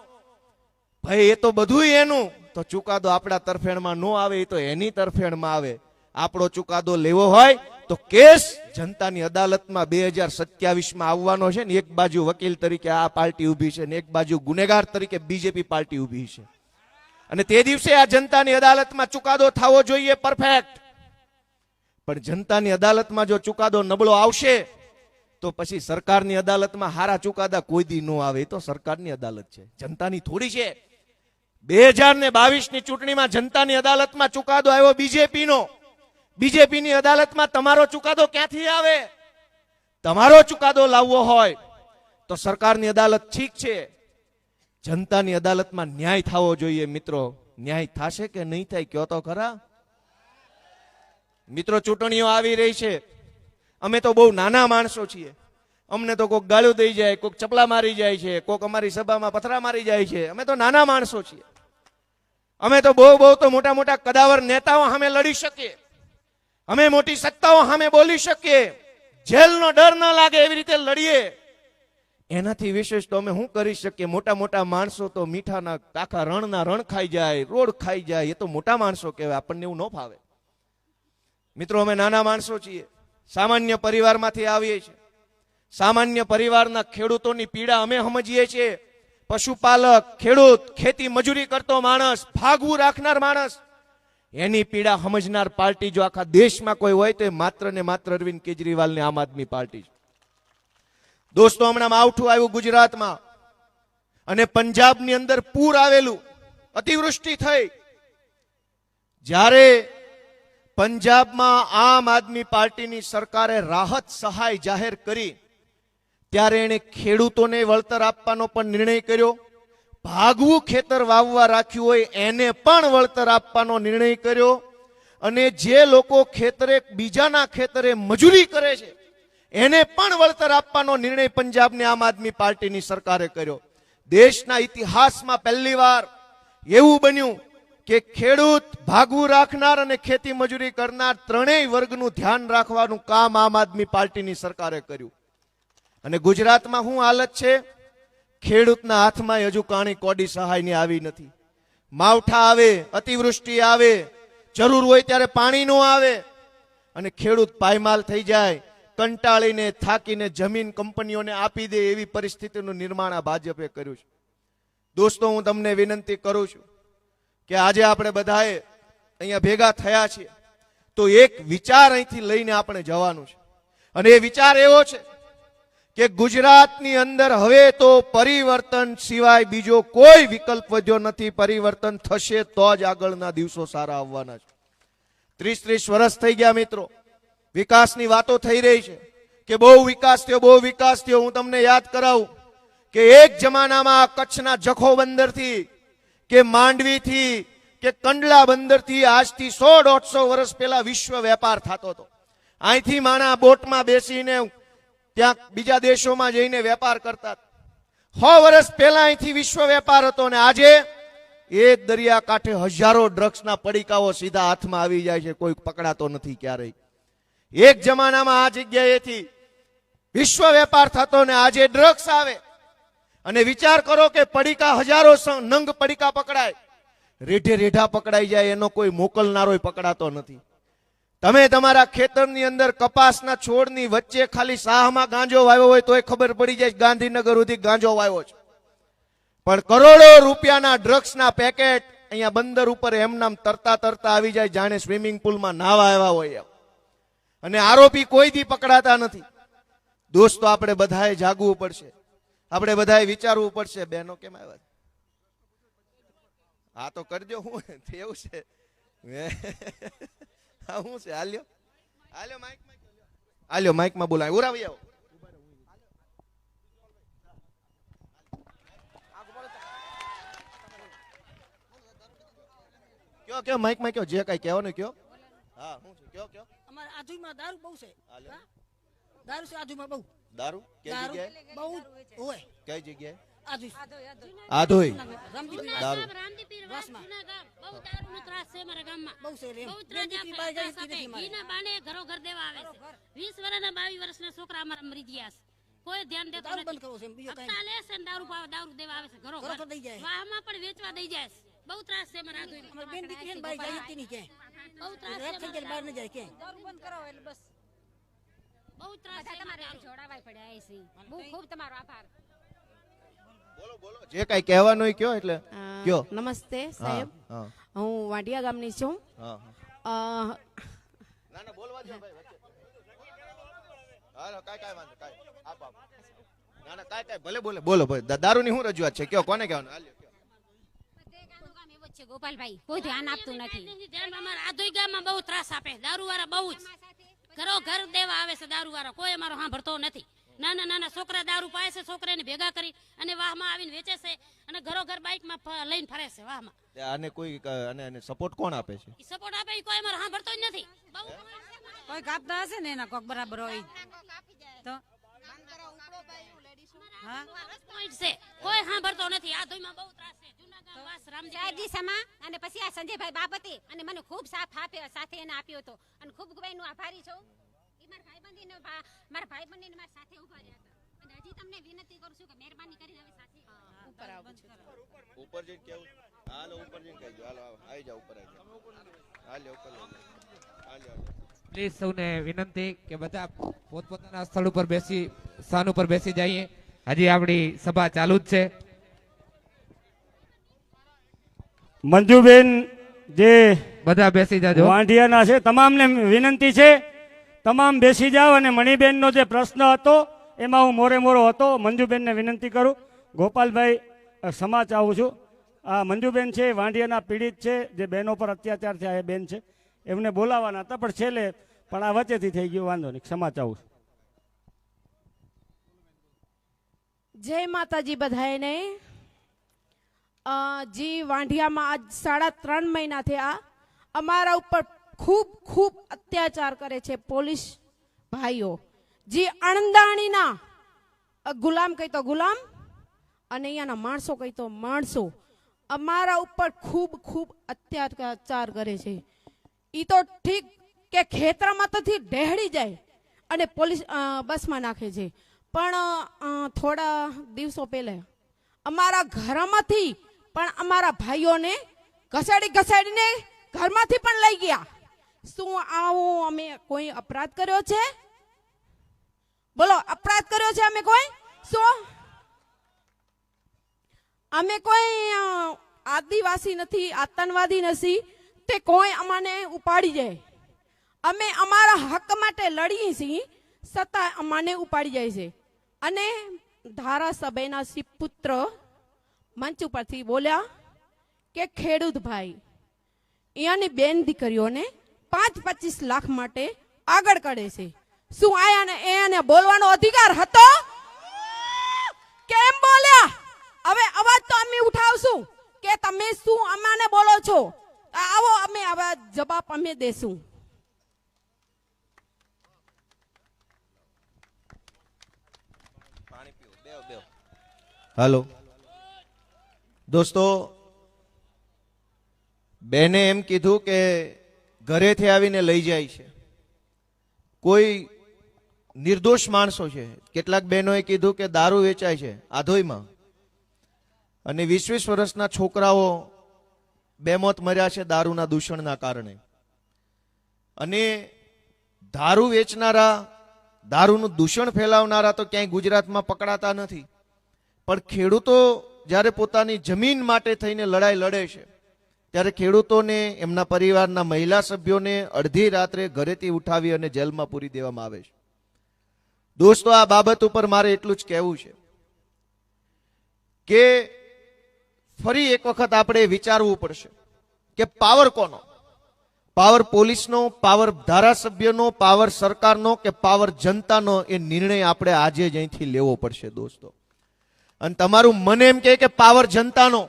ભાઈ એ તો બધું એનું. તો ચુકાદો આપણા તરફેણમાં નો આવે, એ તો એની તરફેણમાં આવે. આપણો ચુકાદો લેવો હોય તો કેસ જનતાની અદાલતમાં 2027માં આવવાનો છે ને. એક બાજુ વકીલ તરીકે આ પાર્ટી ઊભી છે ને એક બાજુ ગુનેગાર તરીકે બીજેપી પાર્ટી ઊભી છે. અને તે દિવસે આ જનતાની અદાલતમાં ચુકાદો થવો જોઈએ પરફેક્ટ. પણ જનતાની અદાલતમાં જો ચુકાદો નબળો આવશે તો પછી સરકારની અદાલતમાં હારા ચુકાદા કોઈ દી ન આવે. એ તો સરકારની અદાલત છે, જનતાની થોડી છે. 2022 ની ચૂંટણીમાં જનતાની અદાલતમાં ચુકાદો આવ્યો બીજેપીનો. બીજેપીની અદાલતમાં તમારો ચુકાદો ક્યાંથી આવે? તમારો ચુકાદો લાવવો હોય તો સરકારની અદાલત ઠીક છે, જનતાની અદાલતમાં ન્યાય થવો જોઈએ. મિત્રો, ન્યાય થશે કે નહીં થાય કયો તો ખરા? મિત્રો, ચૂંટણીઓ આવી રહી છે. અમે તો બહુ નાના માણસો છીએ. અમને તો કોઈક ગાળું દઈ જાય, કોઈક ચપલા મારી જાય છે, કોઈક અમારી સભામાં પથરા મારી જાય છે. અમે તો નાના માણસો છીએ. અમે તો બહુ તો મોટા મોટા કદાવર નેતાઓ સામે લડી શકીએ, અમે મોટી સત્તાઓ સામે બોલી શકીએ, જેલનો ડર ન લાગે એવી રીતે લડીએ. એનાથી વિશેષ તો અમે શું કરી શકીએ? મોટા મોટા માણસો તો મીઠાના આખા રણના રણ ખાઈ જાય, રોડ ખાઈ જાય. એ તો મોટા માણસો કહેવાય, આપણને એવું ન ફાવે. મિત્રો, અમે નાના માણસો છીએ, સામાન્ય પરિવારમાંથી આવીએ છીએ. સામાન્ય પરિવારના ખેડૂતોની પીડા અમે સમજીએ છીએ. પશુપાલક, ખેડૂત, ખેતી મજૂરી કરતો માણસ, ભાગવું રાખનાર માણસ, એની પીડા સમજનાર પાર્ટી જો આખા દેશમાં કોઈ હોય તો એ માત્ર ને માત્ર અરવિંદ કેજરીવાલ ને આમ આદમી પાર્ટી છે. દોસ્તો, હમણાં માવઠું આવ્યું ગુજરાતમાં અને પંજાબની અંદર પૂર આવેલું, અતિવૃષ્ટિ થઈ. જ્યારે પંજાબમાં આમ આદમી પાર્ટીની સરકારે રાહત સહાય જાહેર કરી ત્યારે એને ખેડૂતોને વળતર આપવાનો પણ નિર્ણય કર્યો. ભાગવું ખેતર વાવવા રાખ્યું હોય એને પણ વળતર આપવાનો નિર્ણય કર્યો. અને જે લોકો ખેતરે બીજાના ખેતરે મજૂરી કરે છે એને પણ વળતર આપવાનો નિર્ણય પંજાબની આમ આદમી પાર્ટીની સરકારે કર્યો. દેશના ઇતિહાસમાં પહેલીવાર એવું બન્યું કે ખેડૂત, ભાગવું રાખનાર અને ખેતી મજૂરી કરનાર ત્રણેય વર્ગનું ધ્યાન રાખવાનું કામ આમ આદમી પાર્ટીની સરકારે કર્યું. અને ગુજરાતમાં શું હાલત છે? ખેડૂતના હાથમાં હજુ કાણી કોડી સહાયની આવી નથી. માવઠા આવે, અતિવૃષ્ટિ આવે, જરૂર હોય ત્યારે પાણી ન આવે અને ખેડૂત પાયમાલ થઈ જાય, કંટાળીને થાકીને જમીન કંપનીઓને આપી દે એવી પરિસ્થિતિનું નિર્માણ આ ભાજપે કર્યું છે. દોસ્તો, હું તમને વિનંતી કરું છું કે આજે આપણે બધાએ અહીંયા ભેગા થયા છીએ તો એક વિચાર અહીંથી લઈને આપણે જવાનું છે. અને એ વિચાર એવો છે કે ગુજરાતની અંદર હવે તો પરિવર્તન સિવાય બીજો કોઈ વિકલ્પ વધ્યો નથી. પરિવર્તન થશે તો જ આગળના દિવસો સારા આવવાના છે. 30 વર્ષ થઈ ગયા મિત્રો, વિકાસની વાતો થઈ રહી છે કે બહુ વિકાસ થયો, બહુ વિકાસ થયો. હું તમને યાદ કરાવું કે એક જમાનામાં કચ્છના જખો બંદરથી કે માંડવીથી કે કંડલા બંદરથી આજથી 100-150 વર્ષ પહેલા વિશ્વ વેપાર થતો હતો. અહીંથી માણા બોટમાં બેસીને ત્યાં બીજા દેશોમાં જઈને વેપાર કરતા. 100 વર્ષ પહેલા અહીંથી વિશ્વ વેપાર હતો અને આજે એ દરિયાકાંઠે હજારો ડ્રગ્સના પડીકાઓ સીધા હાથમાં આવી જાય છે, કોઈ પકડાતો નથી ક્યારેય. એક જમાનામાં આ જગ્યાએથી વિશ્વ વેપાર થતો ને આજે ડ્રગ્સ આવે. અને વિચાર કરો કે પડીકા હજારો નંગ પડીકા પકડાય, રેઢે રેઢા પકડાઈ જાય, એનો કોઈ મોકલનારો પકડાતો નથી. તમે તમારા ખેતરની અંદર કપાસના છોડની વચ્ચે ખાલી સાહમાં ગાંજો વાવ્યો હોય તોય ખબર પડી જાય ગાંધીનગર સુધી ગાંજો વાવ્યો છે. પણ કરોડો રૂપિયાના ડ્રગ્સના પેકેટ અહીંયા બંદર ઉપર એમનામ તરતા તરતા આવી જાય, જાણે સ્વિમિંગ પુલમાં નાવા આવ્યા હોય. અને આરોપી કોઈ દી પકડાતા નથી. દોસ્તો, આપણે બધાએ જાગવું પડશે, આપણે બધાએ વિચારવું પડશે. બહેનો કેમ આવ્યા? હા તો કરજો. હું એવું છે? હા, શું છે? હાલ્યો હાલ્યો માઇકમાં, હાલ્યો માઇકમાં બોલાય. ઉરાવી આવો. કયો કયો માઇકમાં કયો, જે કઈ કહેવાનું કયો. હા, શું છે? કયો અમારા આજુમાં દારૂ બહુ છે. દારૂ છે આજુમાં બહુ. દારૂ કઈ જગ્યાએ? બહુ હોય. કઈ જગ્યાએ? આજુ આધોઈ દારૂ બહુ દારૂનો ત્રાસ છે મારા ગામમાં. બહુ છે રે. બહુ ત્રાસ આપે. ઘીના બાને ઘરો ઘર દેવા આવે છે. 20 વર્ષના 22 વર્ષના છોકરા અમારા મરી ગયા છે. કોઈ ધ્યાન દેતો દારૂ બંધ નથી. કરવો છે બીજો કઈ. હપ્તા લે છે ને દારૂ દેવા આવે છે ઘરો ઘરો ઘર. ઘર દઈ જાય. વાહમાં પણ વેચવા દઈ જાય છે. બહુ ત્રાસ છે મારા આધોઈ. અમારી બેન દીકરી ને બાઈ જાય હતી નહીં કે. બહુ ત્રાસ રાત છે થઈ જાય બહાર ન જાય કે. દારૂ બંધ કરો એટલે બસ. બહુ ત્રાસ છે તમારે જોડાવાય પડ્યા છે. બહુ ખૂબ તમારો આભાર. જે કઈ કહેવાનું હોય કયો. એટલે કયો. નમસ્તે સાહેબ, હું વાડિયા ગામની છું. ના ના બોલવા દો ભાઈ વચ્ચે. હાલો કાઈ વાંધો કાઈ. આપ ના ના કાઈ ભલે બોલે. બોલો ભાઈ, દારૂની શું રજૂઆત છે? કયો, કોને કહેવાનું? હાલ્યો છે ગોપાલભાઈ, કોઈ ધ્યાન આપતું નથી. અમારા આધોઈ ગામમાં બહુ ત્રાસ આપે, દારૂવાળા બહુ જ ઘરો ઘર દેવા આવે છે. દારૂવાળા કોઈ અમારો સાંભળતો નથી. નાના નાના છોકરા દારૂ પાય છે, છોકરાને ભેગા કરી અને વાહમાં આવીને વેચે છે અને ઘરો ઘર બાઇકમાં લઈને ફરે છે વાહમાં. આને કોઈ આને સપોર્ટ કોણ આપે છે? સપોર્ટ આપે કોઈ અમારો સાંભળતો જ નથી. બહુ કોઈ કાપતા હશે ને એના કોક બરાબર હોય તો હા પોઈન્ટ છે, કોઈ સાંભળતો નથી. આધોઈમાં બહુ ત્રાસ છે. જૂનાગઢ વાસ રામજી સમા અને પછી આ સંજયભાઈ બાબતે અને મને ખૂબ સાથ આપ્યો, સાથે એને આપ્યો હતો અને ખૂબ ખૂબ એનો આભારી છું. મારા ભાઈબંધીને મારા સાથે ઉભા રહ્યા હતા અને હજી તમને વિનંતી કરું છું કે મહેરબાની કરીને હવે સાથે ઉપર આવો. ઉપર જઈને કેવું? હાલો ઉપર જઈને કહેજો. હાલો આવી જાવ, ઉપર આવી જાવ. હાલે ઉપર હાલે. પ્લીઝ સૌને વિનંતી કે બધા પોતપોતાના સ્થળ ઉપર બેસી, સ્થાન ઉપર બેસી જઈએ. હજી આપણી સભા ચાલુ જ છે. મંજુબેન જે બધા બેસી જાજો. વાંઢિયાના છે તમામને વિનંતી છે, તમામ બેસી જાઓ. અને મણિબેનનો જે પ્રશ્ન હતો એમાં હું મોરે હતો. મંજુબેનને વિનંતી કરું. ગોપાલભાઈ સમા ચાહું છું. આ મંજુબેન છે વાંઢિયાના પીડિત છે, જે બહેનો પર અત્યાચાર થયા એ બેન છે, એમને બોલાવવાના હતા પણ છેલ્લે પણ આ વચ્ચેથી થઈ ગયું. વાંધો નહીં, ક્ષમા ચાહું છું. જય માતાજી બધાને. જી વાંઢિયામાં આજ 3.5 મહિના થયા અમારા ઉપર ખૂબ ખૂબ અત્યાચાર કરે છે પોલીસ ભાઈઓ. જી અણદાણીના ગુલામ કહી તો ગુલામ અને અહીંયાના માણસો કહી તો માણસો અમારા ઉપર ખૂબ ખૂબ અત્યાચાર કરે છે. એ તો ઠીક કે ખેતરમાં તો ઢહેડી જાય અને પોલીસ બસમાં નાખે છે, પણ થોડા દિવસો પહેલા અમારા ઘરમાંથી પણ અમારા ભાઈઓને ઘસાડીને ઘરમાંથી પણ લઈ ગયા. શું આવું અમે કોઈ અપરાધ કર્યો છે? બોલો, અપરાધ કર્યો છે અમે કોઈ? શું અમે કોઈ આદિવાસી નથી, આતંકવાદી નથી તે કોઈ અમને ઉપાડી જાય? અમે અમારા હક માટે લડીએ છીએ છતાં અમને ઉપાડી જાય છે. અને ધારાસભ્યના પુત્ર મંચ ઉપરથી બોલ્યા કે ખેડૂત ભાઈ અહીંયાની બેન દીકરીઓને 5-25 લાખ માટે આગળ કરે છે. શું આયાને એને બોલવાનો અધિકાર હતો? કેમ બોલ્યા? હવે અવાજ તો અમે ઉઠાવશું કે તમે શું અમાને બોલો છો. આવો અમે અવાજ જવાબ અમે દેશું. હાલો દોસ્તો, બેને એમ કીધું કે ઘરેથી આવીને લઈ જાય છે. કોઈ નિર્દોષ માણસો છે. કેટલાક બહેનોએ કીધું કે દારૂ વેચાય છે આધોઈમાં અને 20-20 વર્ષના છોકરાઓ બેમોત મર્યા છે દારૂના દૂષણના કારણે. અને દારૂ વેચનારા, દારૂનું દૂષણ ફેલાવનારા તો ક્યાંય ગુજરાતમાં પકડાતા નથી, પણ ખેડૂતો જ્યારે પોતાની જમીન માટે થઈને લડાઈ લડે છે ત્યારે ખેડૂતોને, એમના પરિવારના મહિલા સભ્યોને અડધી રાત્રે ઘરેથી ઉઠાવી અને જેલમાં પૂરી દેવામાં આવે છે. દોસ્તો, આ બાબત ઉપર મારે એટલું જ કહેવું છે કે ફરી એક વખત આપણે વિચારવું પડશે કે પાવર કોનો? પાવર પોલીસનો, પાવર ધારાસભ્યનો, પાવર સરકારનો કે પાવર જનતાનો? એ નિર્ણય આપણે આજે જ અહીંથી લેવો પડશે દોસ્તો. અને તમારું મન એમ કે પાવર જનતાનો,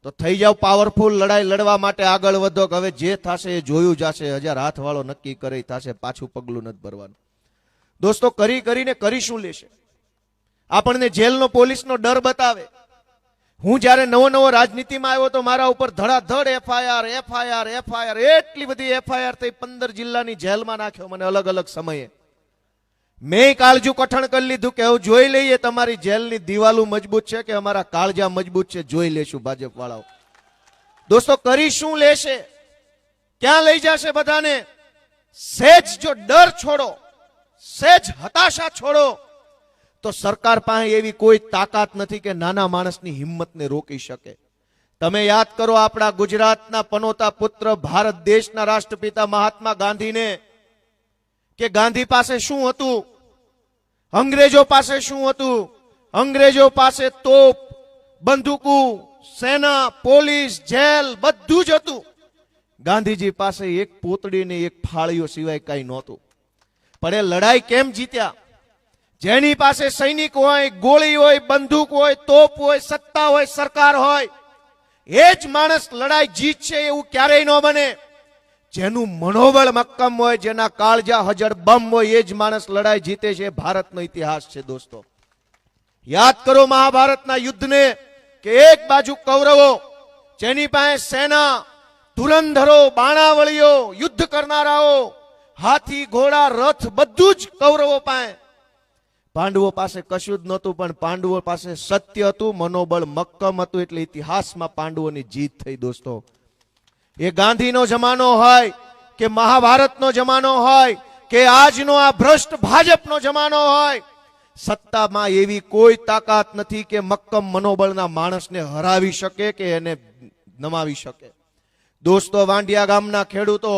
તો થઈ જાવ પાવરફુલ. લડાઈ લડવા માટે આગળ વધો. હવે જે થશે એ જોયું જશે. 1000 હાથ વાળો નક્કી કરે થશે, પાછું પગલું નથી ભરવાનું. દોસ્તો, કરીને કરી શું લેશે? આપણને જેલનો, પોલીસનો ડર બતાવે. હું જ્યારે નવો રાજનીતિમાં આવ્યો તો મારા ઉપર ધડાધડ એફઆઈઆર, એટલી બધી એફઆઈઆર થઈ. 15 જિલ્લાની જેલમાં નાખ્યો મને અલગ અલગ સમયે. મેં કાળજું કઠણ કરી લીધું કે હવે જોઈ લઈએ તમારી જેલની દિવાલો મજબૂત છે કે અમારા કાળજા મજબૂત છે, જોઈ લેશું ભાજપ વાળાઓ. દોસ્તો, કરી શું લેશે? ક્યાં લઈ જશે બધાને? સહેજ જો ડર છોડો, સહેજ હતાશા છોડો, તો સરકાર પાસે એવી કોઈ તાકાત નથી કે નાના માણસની હિંમતને રોકી શકે. તમે યાદ કરો આપણા ગુજરાતના પનોતા પુત્ર, ભારત દેશના રાષ્ટ્રપિતા મહાત્મા ગાંધીને, કે ગાંધી પાસે શું હતું, અંગ્રેજો પાસે શું હતું? અંગ્રેજો પાસે તોપ, બંદૂકો, સેના, પોલીસ, જેલ બધું જ હતું. ગાંધીજી પાસે એક પોતડી ને એક ફાળીઓ સિવાય કઈ નહોતું. પણ એ લડાઈ કેમ જીત્યા? જેની પાસે સૈનિક હોય, ગોળી હોય, બંદૂક હોય, તોપ હોય, સત્તા હોય, સરકાર હોય, એ જ માણસ લડાઈ જીતશે એવું ક્યારેય ન બને. જેનું મનોબળ મક્કમ હોય, જેના કાળજા હજર બમ હોય, એ જ માણસ લડાઈ જીતે છે. ભારતનો ઇતિહાસ છે દોસ્તો. યાદ કરો મહાભારતના યુદ્ધને કે એક બાજુ કૌરવો, જેની પાસે સેના, ધુરંધરો, બાણાવળીઓ, યુદ્ધ કરનારાઓ, હાથી, ઘોડા, રથ બધું જ કૌરવો પાસે. પાંડવો પાસે કશું જ નહોતું, પણ પાંડવો પાસે સત્ય હતું, મનોબળ મક્કમ હતું, એટલે ઇતિહાસમાં પાંડવોની જીત થઈ દોસ્તો. એ ગાંધીનો જમાનો હોય કે મહાભારતનો જમાનો હોય કે આજનો આ ભ્રષ્ટ ભાજપનો જમાનો હોય, સત્તામાં એવી કોઈ તાકાત નથી કે મક્કમ મનોબળના માણસને હરાવી શકે કે એને નમાવી શકે. દોસ્તો, વાંડિયા ગામના ખેડૂતો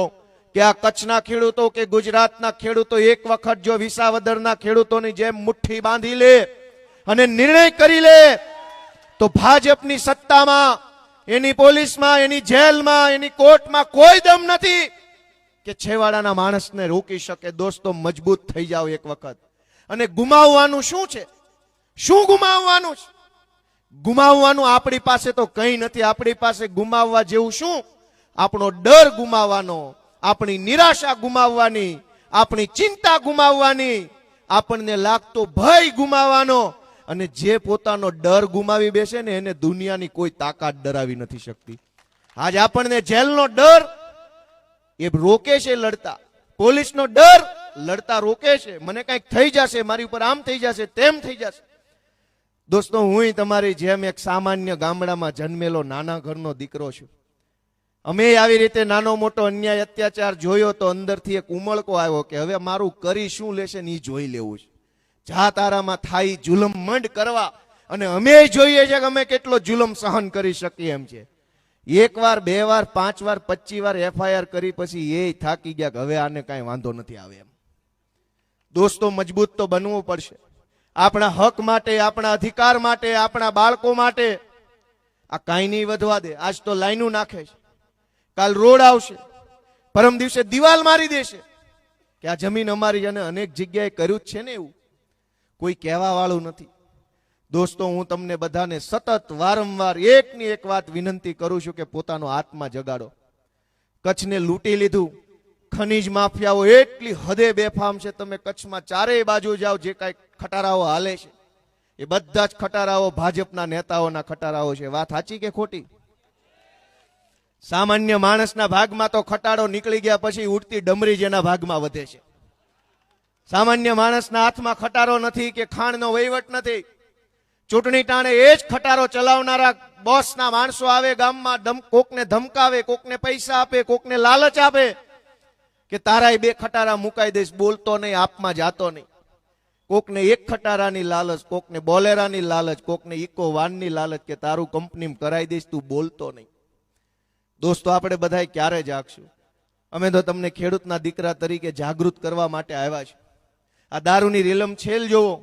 કે આ કચ્છના ખેડૂતો કે ગુજરાતના ખેડૂતો એક વખત જો વિસાવદરના ખેડૂતોની જેમ મુઠ્ઠી બાંધી લે અને નિર્ણય કરી લે તો ભાજપની સત્તામાં, એની પોલીસમાં, એની જેલમાં, એની કોર્ટમાં કોઈ દમ નથી કે છેવાડાના માણસને રોકી શકે. દોસ્તો, મજબૂત થઈ જાઓ એક વખત. અને ગુમાવવાનું શું છે? શું ગુમાવવાનું છે? ગુમાવવાનું આપણી પાસે તો કંઈ નથી. આપણી પાસે ગુમાવવા જેવું શું? આપણો ડર ગુમાવવાનો, આપણી નિરાશા ગુમાવવાની, આપણી ચિંતા ગુમાવવાની, આપણને લાગતો ભય ગુમાવવાનો. અને જે પોતાનો ડર ગુમાવી બેસે ને એને દુનિયાની કોઈ તાકાત ડરાવી નથી શકતી. આજ આપણને જેલનો ડર એ રોકે છે લડતા, પોલીસનો ડર લડતા રોકે છે. મને કંઈક થઈ જશે, મારી ઉપર આમ થઈ જશે, તેમ થઈ જશે. દોસ્તો, હું તમારી જેમ એક સામાન્ય ગામડામાં જન્મેલો નાના ઘરનો દીકરો છું. અમે આવી રીતે નાનો મોટો અન્યાય અત્યાચાર જોયો તો અંદરથી એક ઉમળકો આવ્યો કે હવે મારું કરી શું લેશે ને એ જોઈ લેવું છે. જા તારામાં થાય જુલમ મંડ કરવા. અને અમે જોઈએ છે કે અમે કેટલો જુલમ સહન કરી શકીએ એમ છે. એક વાર, બે વાર, 5 વાર, 25 વાર FIR કરી પછી એ થાકી ગયા કે હવે આને કાંઈ વાંધો નથી આવે એમ. દોસ્તો, મજબૂત તો બનવું પડશે આપણા હક માટે, આપણા અધિકાર માટે, આપણા બાળકો માટે. આ કાંઈ નહીં વધવા દે. આજ તો લાઈનો નાખે છે, કાલ રોડ આવશે, પરમ દિવસે દિવાલ મારી દેશે કે આ જમીન અમારી. અને અનેક જગ્યાએ કર્યું જ છે ને એવું. કોઈ કહેવા વાળું નથી. દોસ્તો, હું તમને બધાને સતત વારંવાર એકની એક વાત વિનંતી કરું છું કે પોતાનો આત્મા જગાડો. કચ્છને લૂંટી લીધું. ખનીજ માફિયાઓ એટલી હદે બેફામ છે. તમે કચ્છમાં ચારેય બાજુ જાઓ, જે કાંઈ ખટારાઓ હાલે છે એ બધા જ ખટારાઓ ભાજપના નેતાઓના ખટારાઓ છે. વાત સાચી કે ખોટી? સામાન્ય માણસના ભાગમાં તો ખટાડો નીકળી ગયા પછી ઉડતી ડમરી જેના ભાગમાં વધે છે. સામાન્ય માણસના હાથમાં ખટારો નથી કે ખાણનો વહીવટ નથી. ચૂંટણી ટાણે એ જ ખટારો ચલાવનારા બોસના માણસો આવે ગામમાં, કોકને ધમકાવે, કોકને પૈસા આપે, કોકને લાલચ આપે કે તારાય 2 ખટારા મુકાઈ દઈશ, બોલતો નહીં, આપમાં જાતો નહીં. કોકને 1 ખટારાની લાલચ, કોકને બોલેરાની લાલચ, કોકને ઇકો વાનની લાલચ કે તારું કંપનીમાં કરાઈ દઈશ, તું બોલતો નહીં. દોસ્તો, આપણે બધા ક્યારે જાગશું? અમે તો તમને ખેડૂતના દીકરા તરીકે જાગૃત કરવા માટે આવ્યા છે. આ દારૂની રીલમ છેલ જોવો.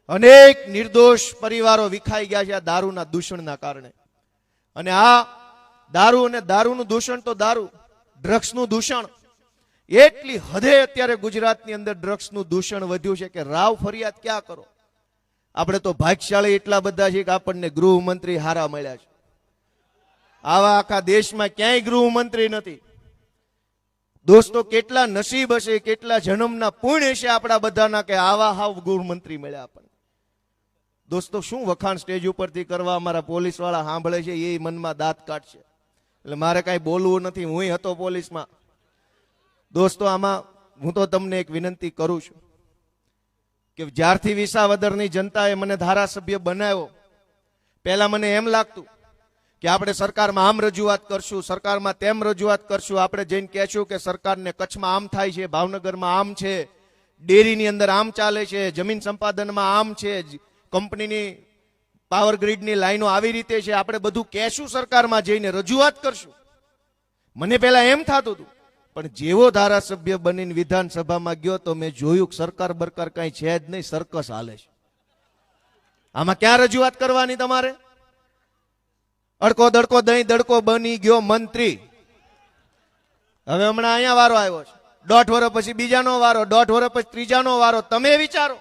અનેક નિર્દોષ પરિવારો વિખાઈ ગયા છે આ દારૂના દૂષણના કારણે. અને આ દારૂ અને દારૂનું દૂષણ તો દારૂ, ડ્રગ્સનું દૂષણ એટલી હદે અત્યારે ગુજરાતની અંદર ડ્રગ્સનું દૂષણ વધ્યું છે કે રાવ ફરિયાદ ક્યાં કરો. આપણે તો ભાગ્યશાળી એટલા બધા છે કે આપણને ગૃહમંત્રી હારા મળ્યા છે. આવા આખા દેશમાં ક્યાંય ગૃહમંત્રી નથી. દોસ્તો, કેટલા નસીબ હશે, કેટલા જન્મના પુણ્ય છે આપણા બધાના કે આવા હાવ ગૃહમંત્રી મળ્યા આપણને. દોસ્તો, શું વખાણ સ્ટેજ ઉપરથી કરવા અમારા પોલીસ વાળા સાંભળે છે એ મનમાં દાંત કાઢશે. એટલે મારે કાંઈ બોલવું નથી, હું હતો પોલીસમાં. દોસ્તો, આમાં હું તો તમને એક વિનંતી કરું છું કે જ્યારથી વિસાવદરની જનતાએ મને ધારાસભ્ય બનાવ્યો, પહેલા મને એમ લાગતું કે આપણે સરકારમાં આમ રજૂઆત કરશું, સરકારમાં તેમ રજૂઆત કરશું. આપણે જઈને કહેશું કે સરકારને કચ્છમાં આમ થાય છે, ભાવનગરમાં આમ છે, ડેરીની અંદર આમ ચાલે છે, જમીન સંપાદનમાં આમ છે, કંપનીની પાવર ગ્રીડની લાઈનો આવી રીતે છે. આપણે બધું કહેશું, સરકારમાં જઈને રજૂઆત કરશું. મને પહેલા એમ થતું હતું, પણ જેવો ધારાસભ્ય બનીને વિધાનસભામાં ગયો તો મેં જોયું કે સરકાર બરકાર કઈ છે જ નહીં, સર્કસ હાલે છે. આમાં ક્યાં રજૂઆત કરવાની તમારે? અડકો દડકો દહીં દડકો બની ગયો મંત્રી. હવે હમણાં અહીંયા વારો આવ્યો છે, 1.5 વર્ષ પછી બીજાનો વારો, 1.5 વર્ષ પછી ત્રીજાનો વારો. તમે વિચારો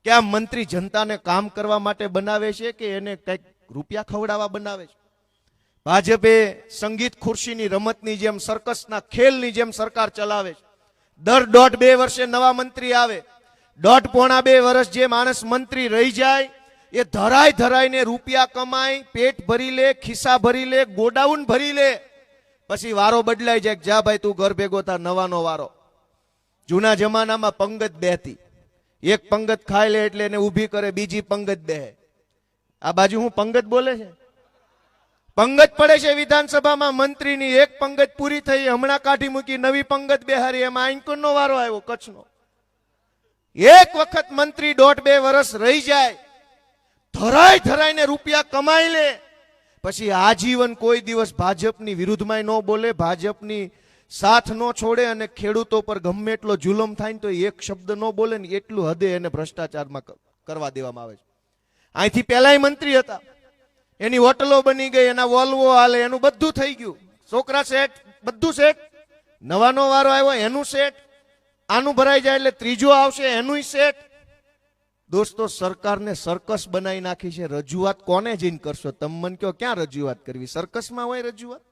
કે આ મંત્રી જનતાને કામ કરવા માટે બનાવે છે કે એને કઈક રૂપિયા ખવડાવવા બનાવે છે? ભાજપે સંગીત ખુરશીની રમતની જેમ, સર્કસના ખેલની જેમ સરકાર ચલાવે છે. દર 1.5-2 વર્ષે નવા મંત્રી આવે. 1.5-2 વર્ષ જે માણસ મંત્રી રહી જાય એ ધરાય ધરાઈને રૂપિયા કમાય, પેટ ભરી લે, ખિસ્સા ભરી લે, ગોડાઉન ભરી લે. પછી વારો બદલાઈ જાય, જા ભાઈ તું ઘર ભેગો થા, નવાનો વારો. જૂના જમાનામાં પંગત બેહતી, એક પંગત ખાઈ લે એટલે એને ઊભી કરે, બીજી પંગત બેહે. આ બાજુ હું પંગત બોલે છે, પંગત પડે છે વિધાનસભામાં મંત્રીની. એક પંગત પૂરી થઈ, હમણાં કાઢી મૂકી, નવી પંગત બેહારી. એમાં આંકનો વારો આવ્યો, કચ્છનો. એક વખત મંત્રી 1.5-2 વર્ષ રહી જાય, ધરાય ધરાઈને રૂપિયા કમાઈ લે, પછી આજીવન કોઈ દિવસ ભાજપની વિરુદ્ધમાં ન બોલે, ભાજપની સાથ ન છોડે, અને ખેડૂતો પર ગમે એટલો જુલમ થાય ને તો એક શબ્દ ન બોલે ને એટલું હદે એને ભ્રષ્ટાચારમાં કરવા દેવામાં આવે છે. અહીંથી પહેલાય મંત્રી હતા, એની હોટલો બની ગઈ, એના વોલ્વો હાલે, એનું બધું થઈ ગયું, છોકરા સેટ, બધું સેટ. નવાનો વારો આવ્યો, એનું સેટ. આનું ભરાઈ જાય એટલે ત્રીજો આવશે, એનું સેટ. દોસ્તો, સરકારને સર્કસ બનાવી નાખી છે. રજૂઆત કોને જઈને કરશો? તમે મને કહો, ક્યાં રજૂઆત કરવી? સર્કસમાં હોય રજૂઆત?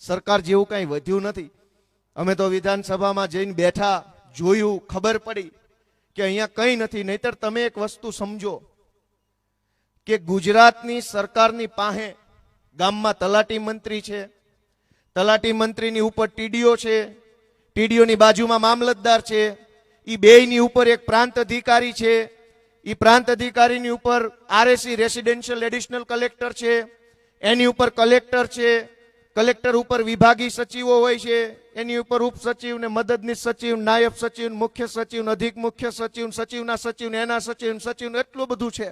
સરકાર જેવું કઈ વધ્યું નથી. અમે તો વિધાનસભામાં જઈને બેઠા, જોયું, ખબર પડી કે અહીંયા કઈ નથી. નહીતર તમે એક વસ્તુ સમજો કે ગુજરાતની સરકારની પાસે ગામમાં તલાટી મંત્રી છે, તલાટી મંત્રીની ઉપર ટીડીઓ છે, ટીડીઓની બાજુમાં મામલતદાર છે, એ બેયની ઉપર એક પ્રાંત અધિકારી છે, એ પ્રાંત અધિકારીની ઉપર આરએસી રેસિડેન્શિયલ એડિશનલ કલેક્ટર છે, એની ઉપર કલેક્ટર છે, કલેક્ટર ઉપર વિભાગીય સચિવો હોય છે, એની ઉપર ઉપસચિવ ને મદદનીશ સચિવ, નાયબ સચિવ, મુખ્ય સચિવ, અધિક મુખ્ય સચિવ, સચિવના સચિવ, એના સચિવ, સચિવ, એટલું બધું છે.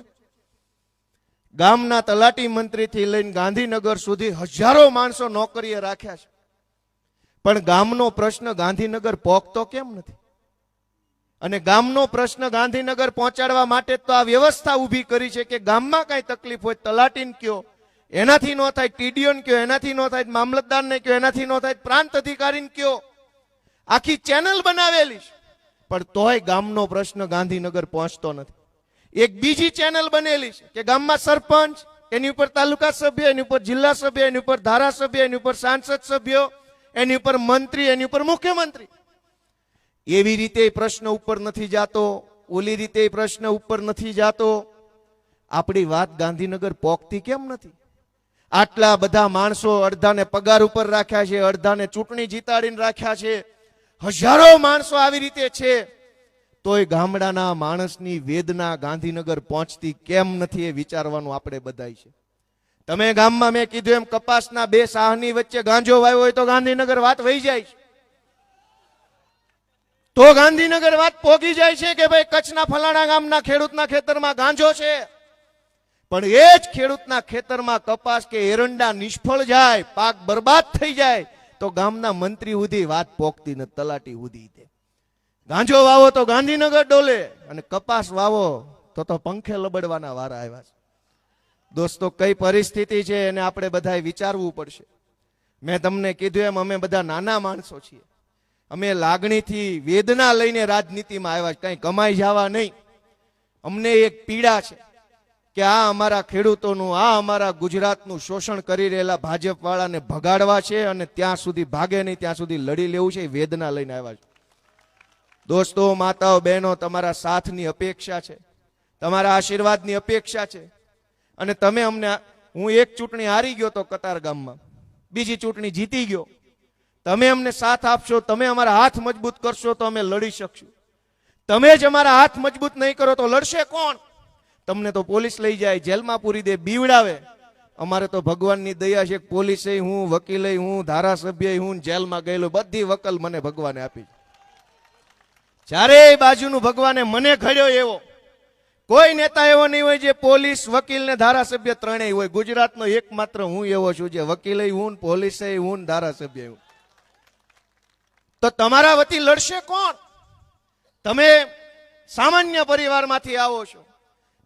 ગામના તલાટી મંત્રીથી લઈને ગાંધીનગર સુધી હજારો માણસો નોકરીએ રાખ્યા છે. પણ ગામનો પ્રશ્ન ગાંધીનગર પહોંચતો કેમ નથી? અને ગામનો પ્રશ્ન ગાંધીનગર પહોંચાડવા માટે તો આ વ્યવસ્થા ઊભી કરી છે કે ગામમાં કઈ તકલીફ હોય તલાટીને કયો, એનાથી ન થાય ટીડીઓને કયો, એનાથી ન થાય મામલતદારને કયો, એનાથી ન થાય પ્રાંત અધિકારીને કયો. આખી ચેનલ બનાવેલી છે, પણ તોય ગામનો પ્રશ્ન ગાંધીનગર પહોંચતો નથી. એક બીજી ચેનલ બનેલી છે કે ગામમાં સરપંચ, એની ઉપર તાલુકા સભ્ય, એની ઉપર જિલ્લા સભ્ય, એની ઉપર ધારાસભ્ય, એની ઉપર સાંસદ સભ્યો, એની ઉપર મંત્રી, એની ઉપર મુખ્યમંત્રી. એવી રીતે પ્રશ્ન ઉપર નથી જાતો, ઓલી રીતે પ્રશ્ન ઉપર નથી જાતો. આપણી વાત ગાંધીનગર પોકતી કેમ નથી? આટલા બધા માણસો, અડધાને પગાર ઉપર રાખ્યા છે, અડધાને ચૂંટણી જીતાડીને રાખ્યા છે, હજારો માણસો આવી રીતે છે, તોય ગામડાના માણસની વેદના ગાંધીનગર પહોંચતી કેમ નથી એ વિચારવાનું આપણે બધાય છે. તમે ગામમાં મેં કીધું એમ કપાસના 2 સાહની વચ્ચે ગાંજો વાવ્યો હોય તો ગાંધીનગર વાત વહી જાય છે. તો ગાંધીનગર વાત પોગી જાય છે કે ભાઈ કચ્છના ફલાણા ગામના ખેડૂતના ખેતરમાં ગાંજો છે. પણ એ જ ખેડૂતના ખેતરમાં કપાસ કે એરંડા નિષ્ફળ જાય, પાક બરબાદ થઈ જાય તો ગામના મંત્રી સુધી વાત પોગતી નથી, તલાટી સુધી. ગાંજો વાવો તો ગાંધીનગર ડોલે, અને કપાસ વાવો તો પંખે લબડવાના વારા આવ્યા છે. દોસ્તો, કઈ પરિસ્થિતિ છે એને આપણે બધાએ વિચારવું પડશે. મેં તમને કીધું એમ અમે બધા નાના માણસો છીએ. અમે લાગણીથી, વેદના લઈને રાજનીતિમાં આવ્યા, કઈ કમાઈ જવા નહીં. અમને એક પીડા છે કે આ અમારા ખેડૂતોનું, આ અમારા ગુજરાતનું શોષણ કરી રહેલા ભાજપ વાળાને ભગાડવા છે, અને ત્યાં સુધી ભાગે નહીં ત્યાં સુધી લડી લેવું છે. એ વેદના લઈને આવ્યા છે. દોસ્તો, માતાઓ, બહેનો, તમારા સાથની અપેક્ષા છે, તમારા આશીર્વાદની અપેક્ષા છે. અને તમે અમને, હું એક ચૂંટણી હારી ગયો તો કતાર ગામમાં, બીજી ચૂંટણી જીતી ગયો. તમે અમને સાથ આપશો, તમે અમારા હાથ મજબૂત કરશો તો અમે લડી શકશું. તમે જ અમારા હાથ મજબૂત નહીં કરો તો લડશે કોણ? તમને તો પોલીસ લઈ જાય, જેલમાં પૂરી દે, બીવડાવે. અમારે તો ભગવાનની દયા છે, પોલીસે હું, વકીલે હું, ધારાસભ્ય હું, જેલમાં ગયેલો બધી વકલ મને ભગવાને આપી. ચારે બાજુનું ભગવાને મને ઘડ્યો એવો કોઈ નેતા એવો નહીં હોય જે પોલીસ, વકીલ ને ધારાસભ્ય ત્રણેય હોય. ગુજરાતનો એકમાત્ર હું એવો છું જે વકીલે હું, પોલીસે હું, ધારાસભ્ય હું. તો તમારા વતી લડશે કોણ? તમે સામાન્ય પરિવારમાંથી આવો છો,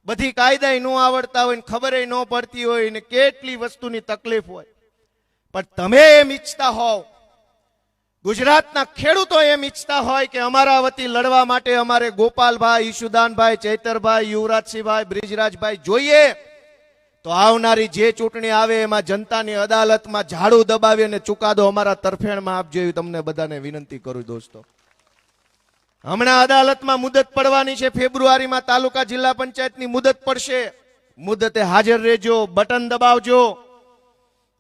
બધી કાયદા ન આવડતા હોય, ખબર ન પડતી હોય ને કેટલી વસ્તુની તકલીફ હોય, પણ તમે એમ ઈચ્છતા હોવ, ગુજરાતના ખેડૂતો એમ ઈચ્છતા હોય કે અમારા વતી લડવા માટે અમારે ગોપાલભાઈ, ઈશુદાનભાઈ, ચૈતરભાઈ, યુવરાજસિંહભાઈ, બ્રિજરાજભાઈ જોઈએ, તો આવનારી જે ચૂંટણી આવે એમાં જનતાની અદાલતમાં ઝાડુ દબાવી અને ચુકાદો અમારા તરફેણમાં આપજો એવી તમને બધાને વિનંતી કરું દોસ્તો. હમણાં અદાલતમાં મુદત પડવાની છે, ફેબ્રુઆરીમાં તાલુકા જિલ્લા પંચાયતની મુદત પડશે. મુદતે હાજર રહેજો, બટન દબાવજો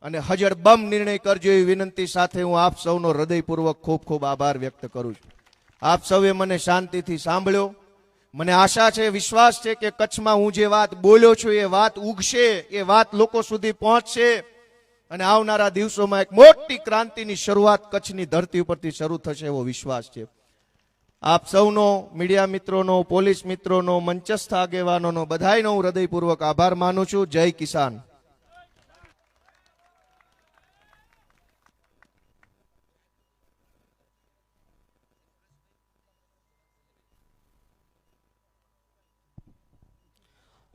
અને હજર બમ નિર્ણય કરજો એવી વિનંતી સાથે હું આપ સૌનો હૃદયપૂર્વક ખૂબ ખૂબ આભાર વ્યક્ત કરું છું. આપ સૌએ મને શાંતિથી સાંભળ્યો. મને આશા છે, વિશ્વાસ છે કે કચ્છમાં હું જે વાત બોલ્યો છું એ વાત ઉગશે, એ વાત લોકો સુધી પહોંચશે અને આવનારા દિવસોમાં એક મોટી ક્રાંતિની શરૂઆત કચ્છની ધરતી ઉપરથી શરૂ થશે એવો વિશ્વાસ છે. આપ સૌનો, મીડિયા મિત્રોનો, પોલીસ મિત્રોનો, મંચસ્થ આગેવાનોનો બધાયનો હું હૃદયપૂર્વક આભાર માનું છું. જય કિસાન.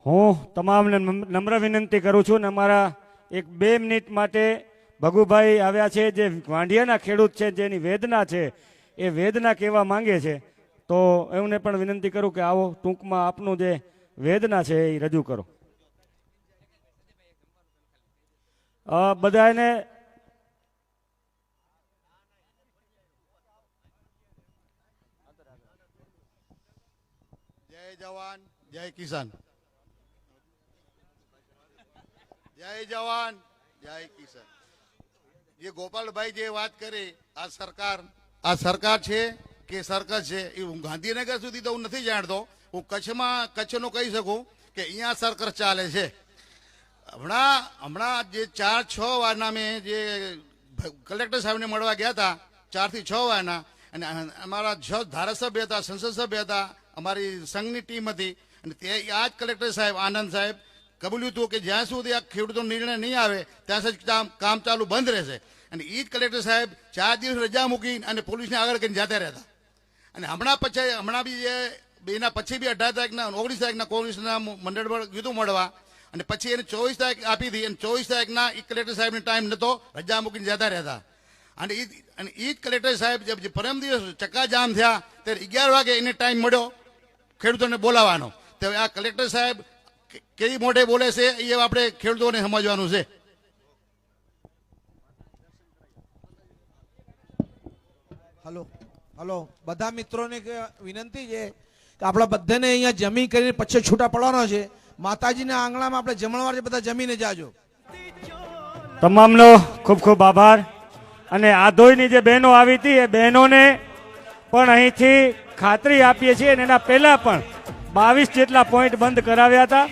હું તમામને નમ્ર વિનંતી કરું છું ને અમારા 1-2 મિનિટ માટે ભગુભાઈ આવ્યા છે, જે વાંઢિયાના ખેડૂત છે, જેની વેદના છે એ વેદના કહેવા માંગે છે, તો એમને પણ વિનંતી કરું કે આવો ટૂંકમાં આપનું જે વેદના છે એ રજૂ કરો. બધાને જય જવાન, જય કિસાન. જય જવાન, જય કિસાન. જે ગોપાલભાઈ જે વાત કરી, આ સરકાર છે કે સર્કસ છે, એ હું ગાંધીનગર સુધી તો હું નથી જાણતો. હું કચ્છનું કહી શકું કે અહીંયા સર્કસ ચાલે છે. હમણાં જે 4-6 વારના મેં જે કલેક્ટર સાહેબને મળવા ગયા હતા, 4 થી 6 વારના, અને અમારા 6 ધારાસભ્ય હતા, સંસદ સભ્ય હતા, અમારી સંઘની ટીમ હતી, અને તે આ જ કલેક્ટર સાહેબ આનંદ સાહેબ કબૂલ્યું હતું કે જ્યાં સુધી આ ખેડૂતો નિર્ણય નહીં આવે ત્યાં સુધી કામ ચાલુ બંધ રહેશે. અને એ જ કલેક્ટર સાહેબ 4 દિવસ રજા મૂકી અને પોલીસને આગળ કરીને જતા રહેતા. અને હમણાં બી જે એના પછી બી 18 તારીખના 19 તારીખના કોંગ્રેસના મંડળ કીધું મળવા, અને પછી એને 24 તારીખ આપી હતી, અને 24 તારીખના એ કલેક્ટર સાહેબને ટાઈમ નહોતો, રજા મૂકીને જતા રહેતા. અને એ જ કલેક્ટર સાહેબ જે પરમ દિવસ ચક્કાજામ થયા ત્યારે 11 વાગે એને ટાઈમ મળ્યો ખેડૂતોને બોલાવવાનો. તો આ કલેક્ટર સાહેબ કેવી મોઢે બોલે છે એ આપણે ખેડૂતોને સમજવાનું છે. હલો બધા મિત્રોને વિનંતી છે કે આપણા બધાને અહીંયા જમી કરીને પછી છૂટા પડવાનો છે. માતાજીના આંગણામાં આપણે જમણવાર છે, બધા જમીને જાજો. તમામનો ખૂબ ખૂબ આભાર. અને આધોઈની જે બહેનો આવી હતી એ બહેનોને પણ અહીંથી ખાતરી આપીએ છીએ, અને એના પહેલા પણ 22 જેટલા પોઈન્ટ બંધ કરાવ્યા હતા.